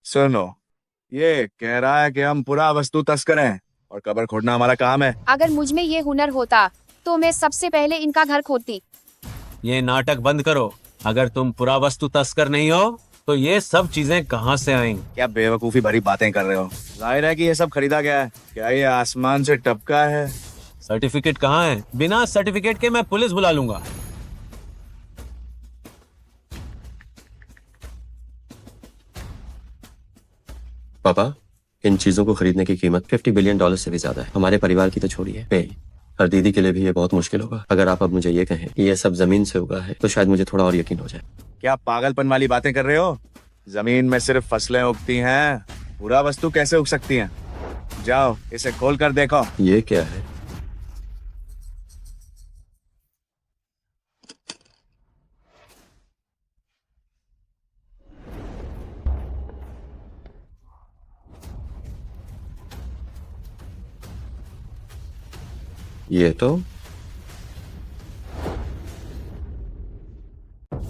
सुनो, ये कह रहा है कि हम पुरावस्तु तस्कर हैं और कब्र खोदना हमारा काम है। अगर मुझ में ये हुनर होता तो मैं सबसे पहले इनका घर खोदती। ये नाटक बंद करो। अगर तुम पुरावस्तु तस्कर नहीं हो तो ये सब चीजें कहाँ से आएंगी? क्या बेवकूफी भरी बातें कर रहे हो? जाहिर है कि ये सब खरीदा गया है। क्या ये आसमान से टपका है? सर्टिफिकेट कहाँ है? बिना सर्टिफिकेट के मैं पुलिस बुला लूंगा। पापा, इन चीजों को खरीदने की कीमत $50 बिलियन से भी ज्यादा है। हमारे परिवार की तो छोड़िए, मेरी और दीदी के लिए भी ये बहुत मुश्किल होगा। अगर आप अब मुझे ये कहें कि ये सब जमीन से उगा है तो शायद मुझे थोड़ा और यकीन हो जाए। क्या पागलपन वाली बातें कर रहे हो? जमीन में सिर्फ फसलें उगती हैं, पूरा वस्तु कैसे उग सकती हैं? जाओ इसे खोल कर देखो। ये क्या है? ये तो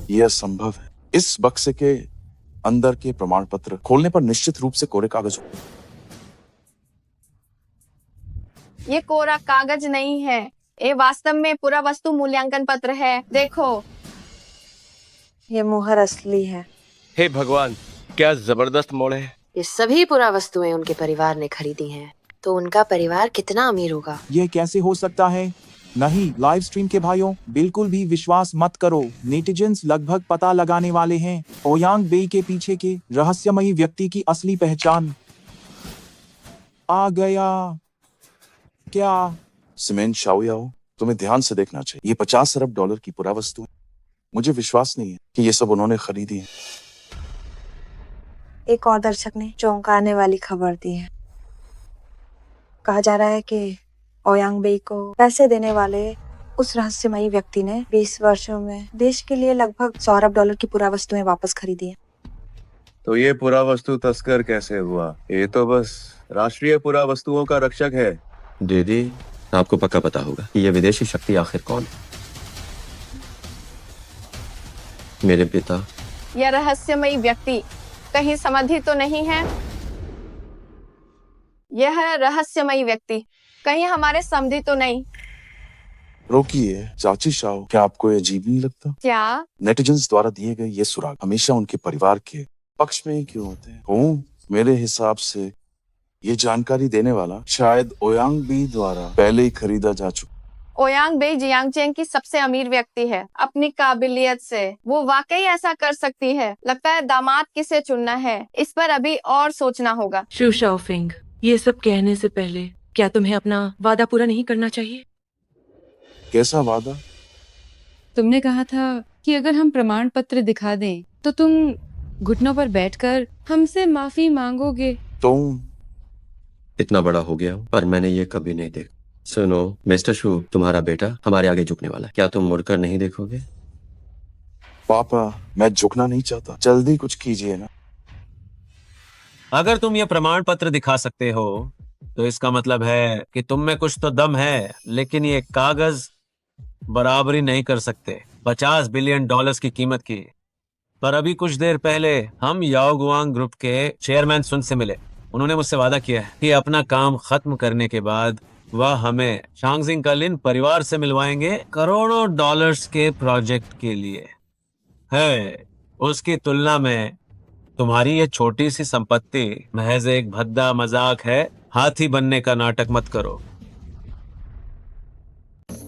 यह असंभव है। इस बक्से के अंदर के प्रमाण पत्र खोलने पर निश्चित रूप से कोरे कागज होंगे। ये कोरा कागज नहीं है, ये वास्तव में पूरा वस्तु मूल्यांकन पत्र है। देखो, ये मुहर असली है। हे भगवान, क्या जबरदस्त मोड़ है। ये सभी पुरा वस्तुएं उनके परिवार ने खरीदी हैं, तो उनका परिवार कितना अमीर होगा। यह कैसे हो सकता है? नहीं, लाइव स्ट्रीम के भाइयों, बिल्कुल भी विश्वास मत करो। नेटिजन्स लगभग पता लगाने वाले हैं ओयांग बेई के पीछे के रहस्यमयी व्यक्ति की असली पहचान। आ गया क्या? सीमेंट शाओयाओ, तुम्हें ध्यान से देखना चाहिए। ये $50 अरब की पुरावस्तु है। मुझे विश्वास नहीं है कि ये सब उन्होंने खरीदी है। एक और दर्शक ने चौंकाने वाली खबर दी है। कहा जा रहा है कि ओयांग बेई को पैसे देने वाले उस रहस्यमयी व्यक्ति ने 20 वर्षों में देश के लिए लगभग $100 अरब की पुरावस्तुएं वापस खरीदी है। तो ये पुरावस्तु तस्कर कैसे हुआ? ये तो बस राष्ट्रीय पुरावस्तुओं का रक्षक है। दीदी, आपको पक्का पता होगा कि ये विदेशी शक्ति आखिर कौन है? मेरे पिता। यह रहस्यमयी व्यक्ति कहीं समाधि तो नहीं है? यह रहस्यमयी व्यक्ति कहीं हमारे समधी तो नहीं? रोकिए चाची शाओ, क्या आपको ये अजीब नहीं लगता? क्या? नेटिजन्स द्वारा दिए गए ये सुराग हमेशा उनके परिवार के पक्ष में ही क्यों होते हैं? मेरे हिसाब से ये जानकारी देने वाला शायद ओयांग बी द्वारा पहले ही खरीदा जा चुका। ओयांग बेई जियांगचेन की सबसे अमीर व्यक्ति है। अपनी काबिलियत से वो वाकई ऐसा कर सकती है। लगता है दामाद किसे चुनना है, इस पर अभी और सोचना होगा। शू शाओफिंग, ये सब कहने से पहले क्या तुम्हें अपना वादा पूरा नहीं करना चाहिए? कैसा वादा? तुमने कहा था कि अगर हम प्रमाण पत्र दिखा दें तो तुम घुटनों पर बैठकर हमसे माफी मांगोगे। तुम इतना बड़ा हो गया हूं, पर मैंने ये कभी नहीं देखा। सुनो मिस्टर शू, तुम्हारा बेटा हमारे आगे झुकने वाला है। क्या तुम मुड़कर नहीं देखोगे? पापा, मैं झुकना नहीं चाहता। जल्दी कुछ कीजिए ना। अगर तुम ये प्रमाण पत्र दिखा सकते हो तो इसका मतलब है कि तुम में कुछ तो दम है, लेकिन ये कागज बराबरी नहीं कर सकते $50 बिलियन की कीमत की। पर अभी कुछ देर पहले हम याओगुआंग ग्रुप के चेयरमैन सुन से मिले। उन्होंने मुझसे वादा किया है कि अपना काम खत्म करने के बाद वह हमें शांगजिंग का लिन परिवार से मिलवाएंगे करोड़ों डॉलर्स के प्रोजेक्ट के लिए। है उसकी तुलना में तुम्हारी ये छोटी सी संपत्ति महज एक भद्दा मजाक है हाथी बनने का नाटक मत करो।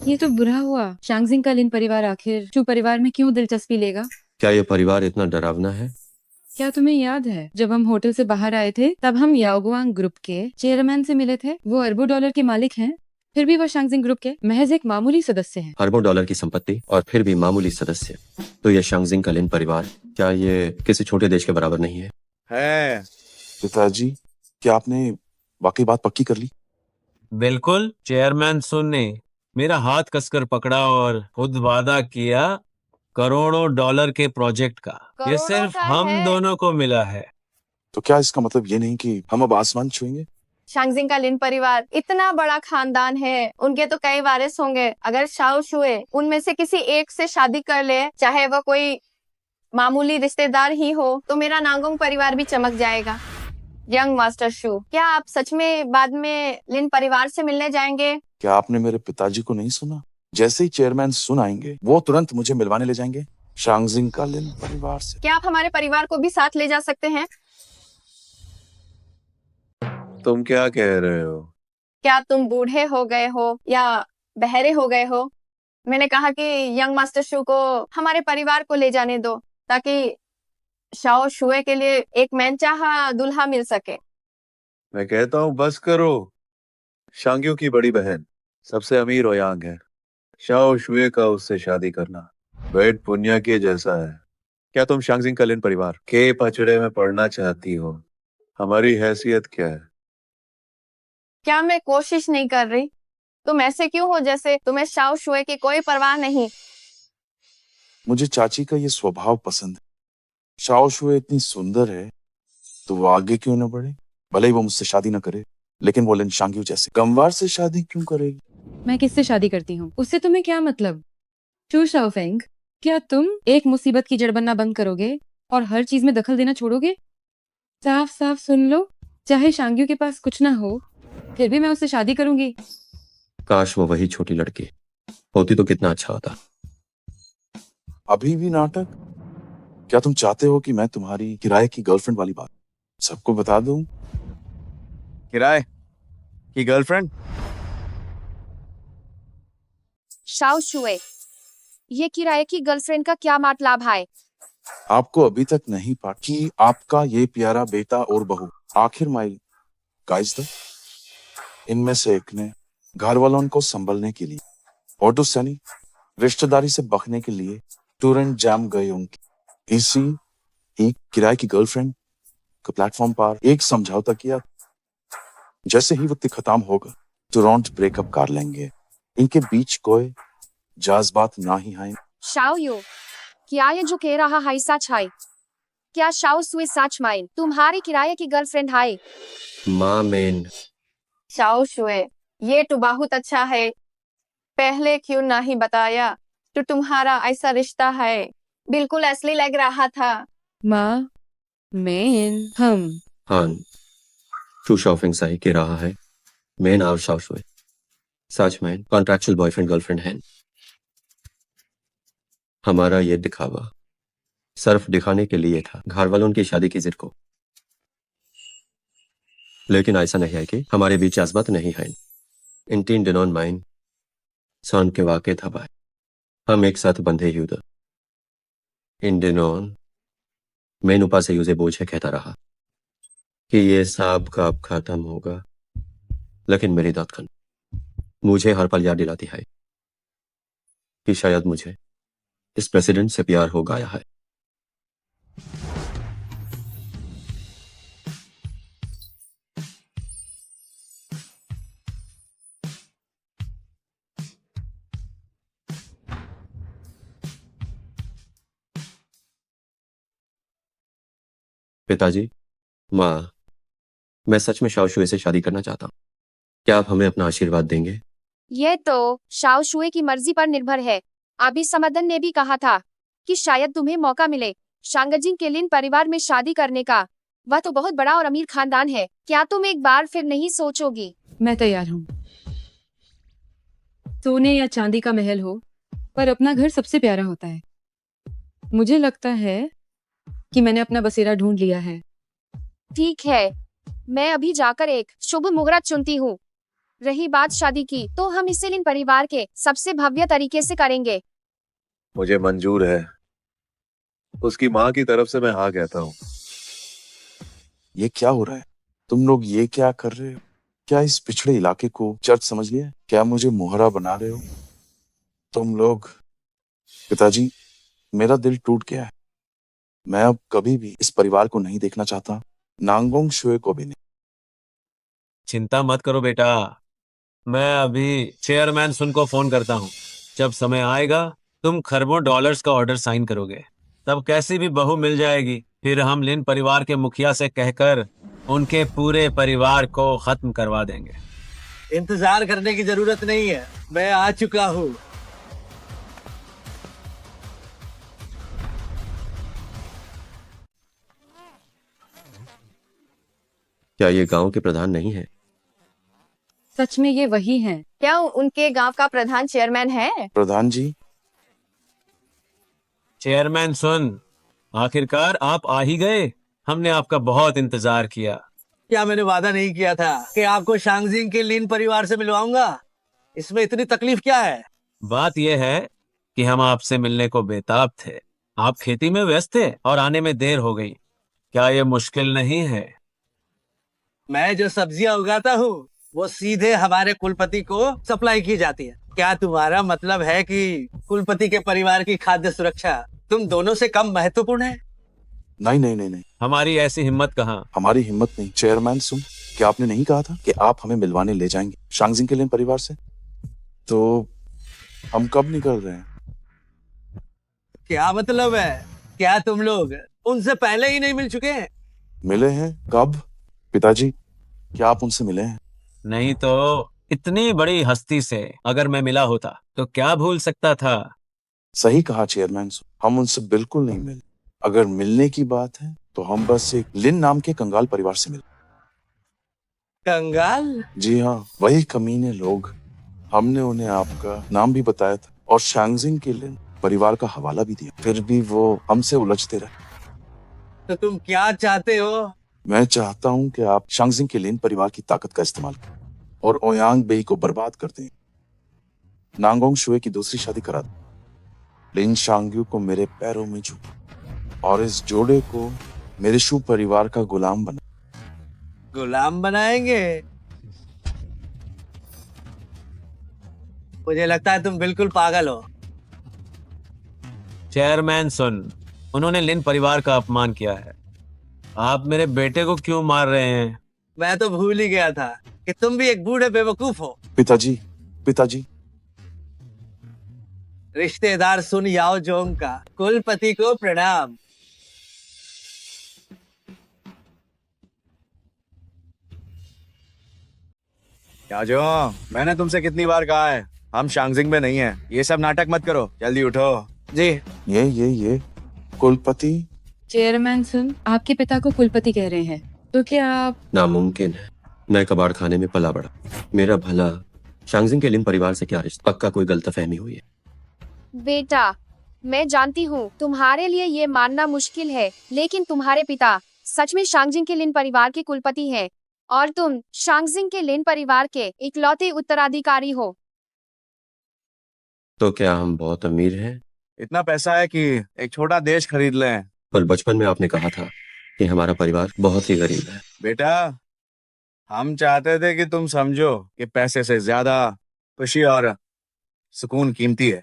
ये तो बुरा हुआ। शांगजिंग का लिन परिवार आखिर चू परिवार में क्यों दिलचस्पी लेगा? क्या ये परिवार इतना डरावना है? क्या तुम्हें याद है जब हम होटल से बाहर आए थे तब हम याओगुआंग ग्रुप के चेयरमैन से मिले थे? वो अरबों डॉलर के मालिक हैं, फिर भी वो शांगजिंग ग्रुप के महज एक मामूली सदस्य हैं। अरबों डॉलर की संपत्ति और फिर भी मामूली सदस्य। तो ये शांगजिंग का लिन परिवार, क्या ये किसी छोटे देश के बराबर नहीं है? पिताजी, क्या आपने वाकई बात पक्की कर ली? बिल्कुल। चेयरमैन सुन ने मेरा हाथ कसकर पकड़ा और खुद वादा किया करोड़ों डॉलर के प्रोजेक्ट का। ये करोड़ों सिर्फ का हम है। दोनों को मिला है। तो क्या इसका मतलब ये नहीं कि हम अब आसमान छुएंगे? शांगजिंग का लिन परिवार इतना बड़ा खानदान है, उनके तो कई वारिस होंगे। अगर शाओ शुए उनमें से किसी एक से शादी कर ले, चाहे वो कोई मामूली रिश्तेदार ही हो, तो मेरा नांगोंग परिवार भी चमक जाएगा। यंग मास्टर शू, क्या आप सच में बाद में लिन परिवार से मिलने जाएंगे? क्या आपने मेरे पिताजी को नहीं सुना? जैसे ही चेयरमैन सुन आएंगे वो तुरंत मुझे मिलवाने ले जाएंगे शांगजिंग का लिन परिवार से। क्या आप हमारे परिवार को भी साथ ले जा सकते हैं? तुम क्या कह रहे हो? क्या तुम बूढ़े हो गए हो या बहरे हो गए हो? मैंने कहा कि यंग मास्टर शू को हमारे परिवार को ले जाने दो, ताकि शाओ शुए के लिए एक मनचाहा दूल्हा मिल सके। मैं कहता हूँ बस करो। शांग्यू की बड़ी बहन सबसे अमीर ओयांग है। शाओ शुए का उससे शादी करना वेद पुण्य के जैसा है। क्या तुम शांगजिंग का लिन परिवार के पचड़े में पड़ना चाहती हो? हमारी हैसियत क्या है? क्या मैं कोशिश नहीं कर रही? तुम ऐसे क्यों हो जैसे तुम्हें शाओ शुए की कोई परवाह नहीं? मुझे चाची का ये स्वभाव पसंद है। शाओ शुए इतनी सुंदर है तो वो आगे क्यों न बढ़े? भले ही वो मुझसे शादी न करे, लेकिन वो लिन शांग्यू जैसे गंवार से शादी क्यों करेगी? मैं किससे शादी करती हूँ उससे तुम्हें क्या मतलब? चू शाओफेंग, क्या तुम एक मुसीबत की जड़ बनना बंद करोगे और हर चीज में दखल देना छोड़ोगे? साफ साफ सुन लो, चाहे शांग्यू के पास कुछ ना हो फिर भी मैं उससे शादी करूंगी। काश वो वही छोटी लड़की होती तो कितना अच्छा होता। अभी भी नाटक? क्या तुम चाहते हो कि मैं तुम्हारी किराए की गर्लफ्रेंड वाली बात सबको बता दूं? किराए की गर्लफ्रेंड? शाओ शुए, ये किराए की गर्लफ्रेंड का क्या मतलब है? आपको अभी तक नहीं पता कि आपका ये प्यारा बेटा और बहू आखिर माइल गाइस था। इनमें से एक ने घर वालों को संभलने के लिए और दूसरी रिश्तेदारी से बचने के लिए तुरंत जाम गए उनकी इसी एक किराए की गर्लफ्रेंड के प्लेटफॉर्म पर एक समझौता किया। जैसे ही वक्त खत्म होगा तुरंत ब्रेकअप कर लेंगे। इनके बीच कोई जज्बात ना ही है। शाओ यू, क्या ये जो कह रहा है सच है? क्या शाओ शुए सच में तुम्हारी किराए की गर्लफ्रेंड है? माँ मेन, शाओ शुए, ये तो बहुत अच्छा है। पहले क्यों नहीं बताया? तो तुम्हारा ऐसा रिश्ता है, बिल्कुल असली लग रहा था। माँ मेन, हम हान चू शाओफिंग सही कह रहा है। मेन और शाओ शुए सच में कॉन्ट्रैक्चुअल बॉयफ्रेंड गर्लफ्रेंड हैं। हमारा ये दिखावा सिर्फ दिखाने के लिए था, घर वालों की शादी की जिद को। लेकिन ऐसा नहीं है कि हमारे बीच जज्बात नहीं है। इन 3 दिनों माइन सन के वाक़े था भाई, हम एक साथ बंधे युद्ध। इन दिनों मेन ऊपर से यूजे बोझ है कहता रहा कि ये सब कब खत्म होगा, लेकिन मेरी धड़कन मुझे हर पल याद दिलाती है कि शायद मुझे इस प्रेसिडेंट से प्यार हो गया है। पिताजी, माँ, मैं सच में शाओ शुए से शादी करना चाहता हूँ। क्या आप हमें अपना आशीर्वाद देंगे? ये तो शाओ शुए की मर्जी पर निर्भर है। अभी समदन ने भी कहा था कि शायद तुम्हें मौका मिले शांगजिंग के लिन परिवार में शादी करने का। वह तो बहुत बड़ा और अमीर खानदान है। क्या तुम एक बार फिर नहीं सोचोगी? मैं तैयार हूँ। सोने या चांदी का महल हो, पर अपना घर सबसे प्यारा होता है। मुझे लगता है कि मैंने अपना बसेरा ढूंढ लिया है। ठीक है, मैं अभी जाकर एक शुभ मुहूर्त चुनती हूँ। रही बात शादी की, तो हम इसे लिन परिवार के सबसे भव्य तरीके से करेंगे। मुझे मंजूर है। उसकी माँ की तरफ से मैं हाँ कहता हूँ। ये क्या हो रहा है? तुम लोग ये क्या कर रहे हो? क्या इस पिछड़े इलाके को चर्च समझ लिया है? क्या मुझे मोहरा बना रहे हो तुम लोग? पिताजी, मेरा दिल टूट गया है। मैं अब कभी भी इस परिवार को नहीं देखना चाहता, नांगोंग शुए को भी नहीं। चिंता मत करो बेटा, मैं अभी चेयरमैन सुन को फोन करता हूँ। जब समय आएगा तुम खरबों डॉलर्स का ऑर्डर साइन करोगे, तब कैसी भी बहू मिल जाएगी। फिर हम लिन परिवार के मुखिया से कहकर उनके पूरे परिवार को खत्म करवा देंगे। इंतजार करने की जरूरत नहीं है, मैं आ चुका हूँ। क्या ये गांव के प्रधान नहीं है? सच में ये वही हैं। क्या उनके गांव का प्रधान चेयरमैन है? प्रधान जी, चेयरमैन सुन, आखिरकार आप आ ही गए। हमने आपका बहुत इंतजार किया। क्या मैंने वादा नहीं किया था कि आपको शांगजिंग के लिन परिवार से मिलवाऊंगा? इसमें इतनी तकलीफ क्या है? बात यह है कि हम आपसे मिलने को बेताब थे। आप खेती में व्यस्त थे और आने में देर हो गई। क्या ये मुश्किल नहीं है? मैं जो सब्जियां उगाता हूँ वो सीधे हमारे कुलपति को सप्लाई की जाती है। क्या तुम्हारा मतलब है कि कुलपति के परिवार की खाद्य सुरक्षा तुम दोनों से कम महत्वपूर्ण है? नहीं नहीं नहीं नहीं, हमारी ऐसी हिम्मत कहाँ। हमारी हिम्मत नहीं। चेयरमैन सुन, क्या आपने नहीं कहा था कि आप हमें मिलवाने ले जाएंगे शांगजिंग के लिन परिवार से? तो हम कब निकल रहे हैं? क्या मतलब है? क्या तुम लोग उनसे पहले ही नहीं मिल चुके हैं? मिले हैं? कब? पिताजी, क्या आप उनसे मिले हैं? नहीं तो इतनी बड़ी हस्ती से अगर मैं मिला होता तो क्या भूल सकता था। सही कहा चेयरमैन, हम उनसे बिल्कुल नहीं मिले। अगर मिलने की बात है तो हम बस एक लिन नाम के कंगाल परिवार से मिले। कंगाल? जी हाँ, वही कमीने लोग। हमने उन्हें आपका नाम भी बताया था और शांगजिंग के लिन परिवार का हवाला भी दिया, फिर भी वो हमसे उलझते रहे। तो तुम क्या चाहते हो? मैं चाहता हूँ कि आप शांगजिंग के लिन परिवार की ताकत का इस्तेमाल करें और ओयांग बेई को बर्बाद कर दें। नांगोंग शुए की दूसरी शादी करा दें। लिन शांग्यू को मेरे पैरों में झुका और इस जोड़े को मेरे शू परिवार का गुलाम बना। गुलाम बनाएंगे? मुझे लगता है तुम बिल्कुल पागल हो। चेयरमैन सुन, उन्होंने लिन परिवार का अपमान किया है। आप मेरे बेटे को क्यों मार रहे हैं? मैं तो भूल ही गया था कि तुम भी एक बूढ़े बेवकूफ हो। पिताजी, पिताजी, रिश्तेदार सुन याओ जोंग का कुलपति को प्रणाम। क्या जो मैंने तुमसे कितनी बार कहा है, हम शांगजिंग में नहीं है। ये सब नाटक मत करो, जल्दी उठो। जी। ये कुलपति। चेयरमैन सुन, आपके पिता को कुलपति कह रहे हैं, तो क्या आप? नामुमकिन है। मैं कबाड़ खाने में पला बड़ा। मेरा भला शांगजिंग के लिन परिवार से क्या रिश्ता? पक्का कोई गलतफहमी हुई है। बेटा, मैं जानती हूँ तुम्हारे लिए ये मानना मुश्किल है, लेकिन तुम्हारे पिता सच में शांगजिंग के लिन परिवार के कुलपति हैं और तुम शांगजिंग के लिन परिवार के इकलौते उत्तराधिकारी हो। तो क्या हम बहुत अमीर हैं? इतना पैसा है कि एक छोटा देश खरीद लें। पर बचपन में आपने कहा था कि हमारा परिवार बहुत ही गरीब है। बेटा, हम चाहते थे कि तुम समझो कि पैसे से ज्यादा खुशी और सुकून कीमती है।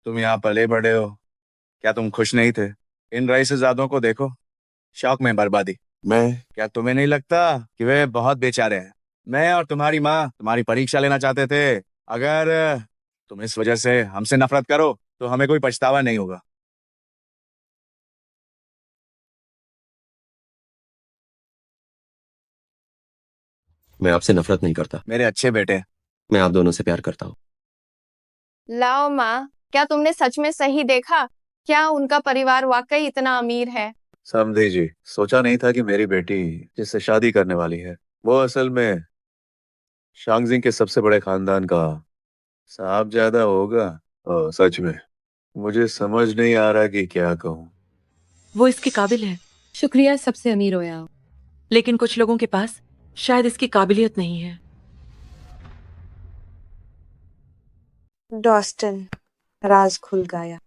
तुम यहाँ पले बड़े हो, क्या तुम खुश नहीं थे? इन रईसजादों को देखो, शौक में बर्बादी। क्या तुम्हें नहीं लगता कि वे बहुत बेचारे हैं? मैं और तुम्हारी माँ तुम्हारी परीक्षा लेना चाहते थे। अगर तुम इस वजह से हमसे नफरत करो तो हमें कोई पछतावा नहीं होगा। मैं आपसे नफरत नहीं करता। मेरे अच्छे बेटे, मैं आप दोनों से प्यार करता हूँ। लाओ माँ, क्या तुमने सच में सही देखा? क्या उनका परिवार वाकई इतना अमीर है? समझी जी, सोचा नहीं था कि मेरी बेटी जिससे शादी करने वाली है वो असल में शांगजिंग के सबसे बड़े खानदान का साहबजादा होगा। सच में मुझे समझ नहीं आ रहा कि क्या कहूँ। वो इसके काबिल है। शुक्रिया सबसे अमीर होया। लेकिन कुछ लोगों के पास शायद इसकी काबिलियत नहीं है। डॉस्टन, राज खुल गया।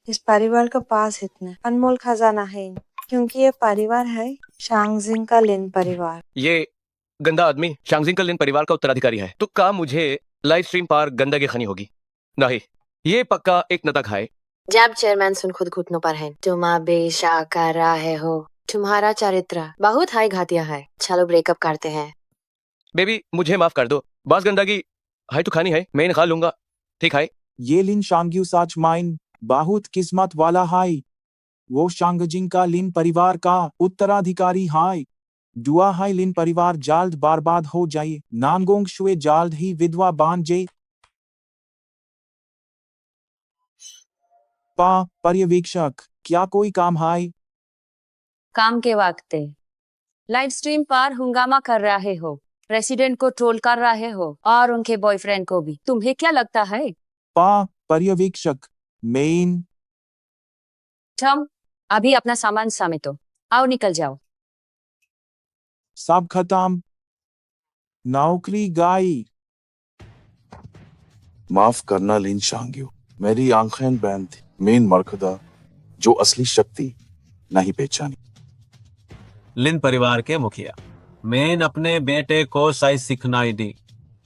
इस परिवार के पास इतने अनमोल खजाना है क्योंकि ये परिवार है शांगजिंग का लिन परिवार। ये गंदा आदमी शांगजिंग का लिन परिवार का उत्तराधिकारी है। तुक्का मुझे लाइव स्ट्रीम पर गंदगी खनी होगी। नहीं, ये पक्का एक नतक है। जब चेयरमैन सुन खुद घुटनों पर है। तुम बेशा कर रहे हो। तुम्हारा चरित्र बहुत हाई घातिया है। चलो ब्रेकअप करते हैं। बेबी मुझे माफ कर दो। बस गंदगी है तो खानी है, मैं खा लूंगा। ठीक है। ये लिन शांग्यू सच माइन बहुत किस्मत वाला है। वो शांगजिंग का लिन परिवार का उत्तराधिकारी है। दुआ है लिन परिवार जल्द बर्बाद हो जाए। नांगोंग शुए जल्द ही विधवा बन जाए। पर्यवेक्षक, क्या कोई काम है? काम के वक्त लाइव स्ट्रीम पर हंगामा कर रहे हो, प्रेसिडेंट को ट्रोल कर रहे हो और उनके बॉयफ्रेंड को भी। तुम्हें क्या लगता है? पर्यवेक्षक, मेन थम, अभी अपना सामान समेटो। आओ निकल जाओ। सब खत्म। नौकरी गई। माफ करना लिन शांग्यू, मेरी आंखें बैंड थी। मेन मरकदा जो असली शक्ति नहीं पहचानी। लिन परिवार के मुखिया, मैंने अपने बेटे को सही सिखनाई दी।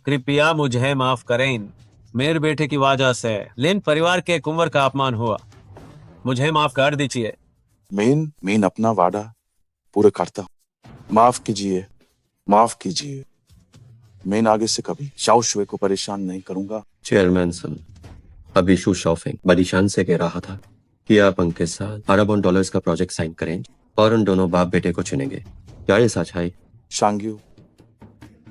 कृपया मुझे माफ करें। मेरे बेटे की वजह से लिन परिवार के कुंवर का अपमान हुआ। मुझे माफ कर दीजिए। मेन अपना वादा पूरा करता हूँ। माफ कीजिए, माफ कीजिए। मैं आगे से कभी शाओ शुए को परेशान नहीं करूंगा। चेयरमैन सन, अभी शू शॉफिंग बड़ी शान से कह रहा था कि आप उनके साथ अरबों डॉलर्स का प्रोजेक्ट साइन करें और उन दोनों बाप बेटे को चुनेंगे। क्या ये सच है? शांग्यू,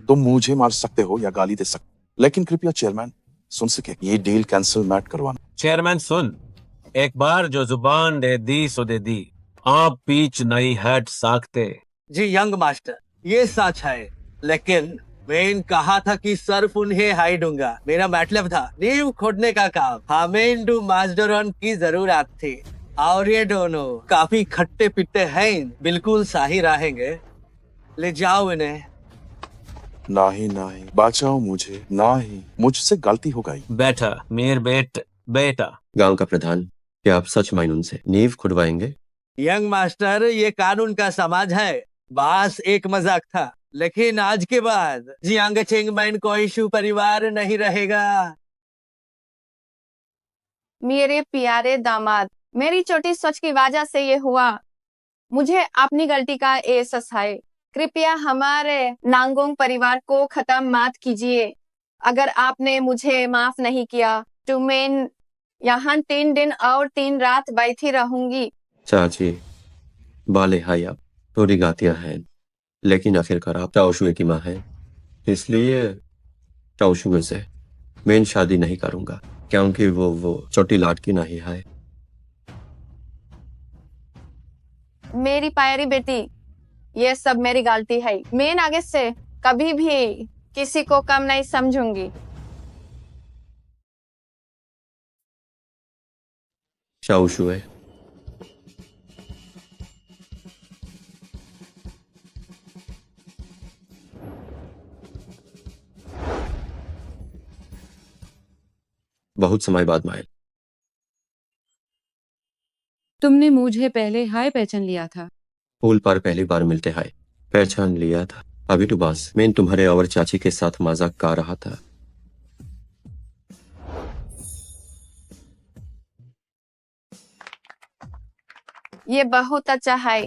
तुम मुझे मार सकते हो या गाली दे सकते, लेकिन कृपया चेयरमैन सुन सके ये डील कैंसिल मत करवाना। चेयरमैन सुन, एक बार जो जुबान दे दी सो दे दी। आप पीछ नहीं हट सकते। जी यंग मास्टर, ये सच है, लेकिन मैंने कहा था कि सिर्फ उन्हें हाई दूंगा। मेरा मतलब था नींव खोदने का काम। हमें दो मास्टरों की जरूरत थी और ये दोनों काफी खट्टे पिट्टे हैं, बिल्कुल सही रहेंगे। ले जाओ इन्हें। नहीं बचाओ मुझे। नहीं, मुझसे गलती हो गई। बेटा, मेरे बेटा। गांव का प्रधान, क्या आप सच मायने उनसे नींव खुदवाएंगे? यंग मास्टर, ये कानून का समाज है, बस एक मजाक था। लेकिन आज के बाद जियांग चेंगमैन कोई शू परिवार नहीं रहेगा। मेरे प्यारे दामाद, मेरी छोटी सोच की वजह से ये हुआ। मुझे अपनी गलती का एहसास है। कृपया हमारे नांगोंग परिवार को खत्म मत कीजिए। अगर आपने मुझे माफ नहीं किया तो मैं यहाँ 3 दिन और 3 रात बैठी रहूंगी। चाची, बाले हाई आप थोड़ी गातियां हैं, लेकिन आखिरकार आप टाओशुए की माँ है, इसलिए टाओशुए से मैं शादी नहीं करूंगा क्योंकि वो छोटी लाटकी नहीं है। मेरी प्यारी बेटी, ये सब मेरी गलती है। मैं आगे से कभी भी किसी को कम नहीं समझूंगी। टाओशुए, बहुत समय बाद मायल। तुमने मुझे पहले हाय पहचान लिया था। पुल पर पहली बार मिलते हाय पहचान लिया था। अभी तो बस मैं तुम्हारे और चाची के साथ मजाक कर रहा था। ये बहुत अच्छा है।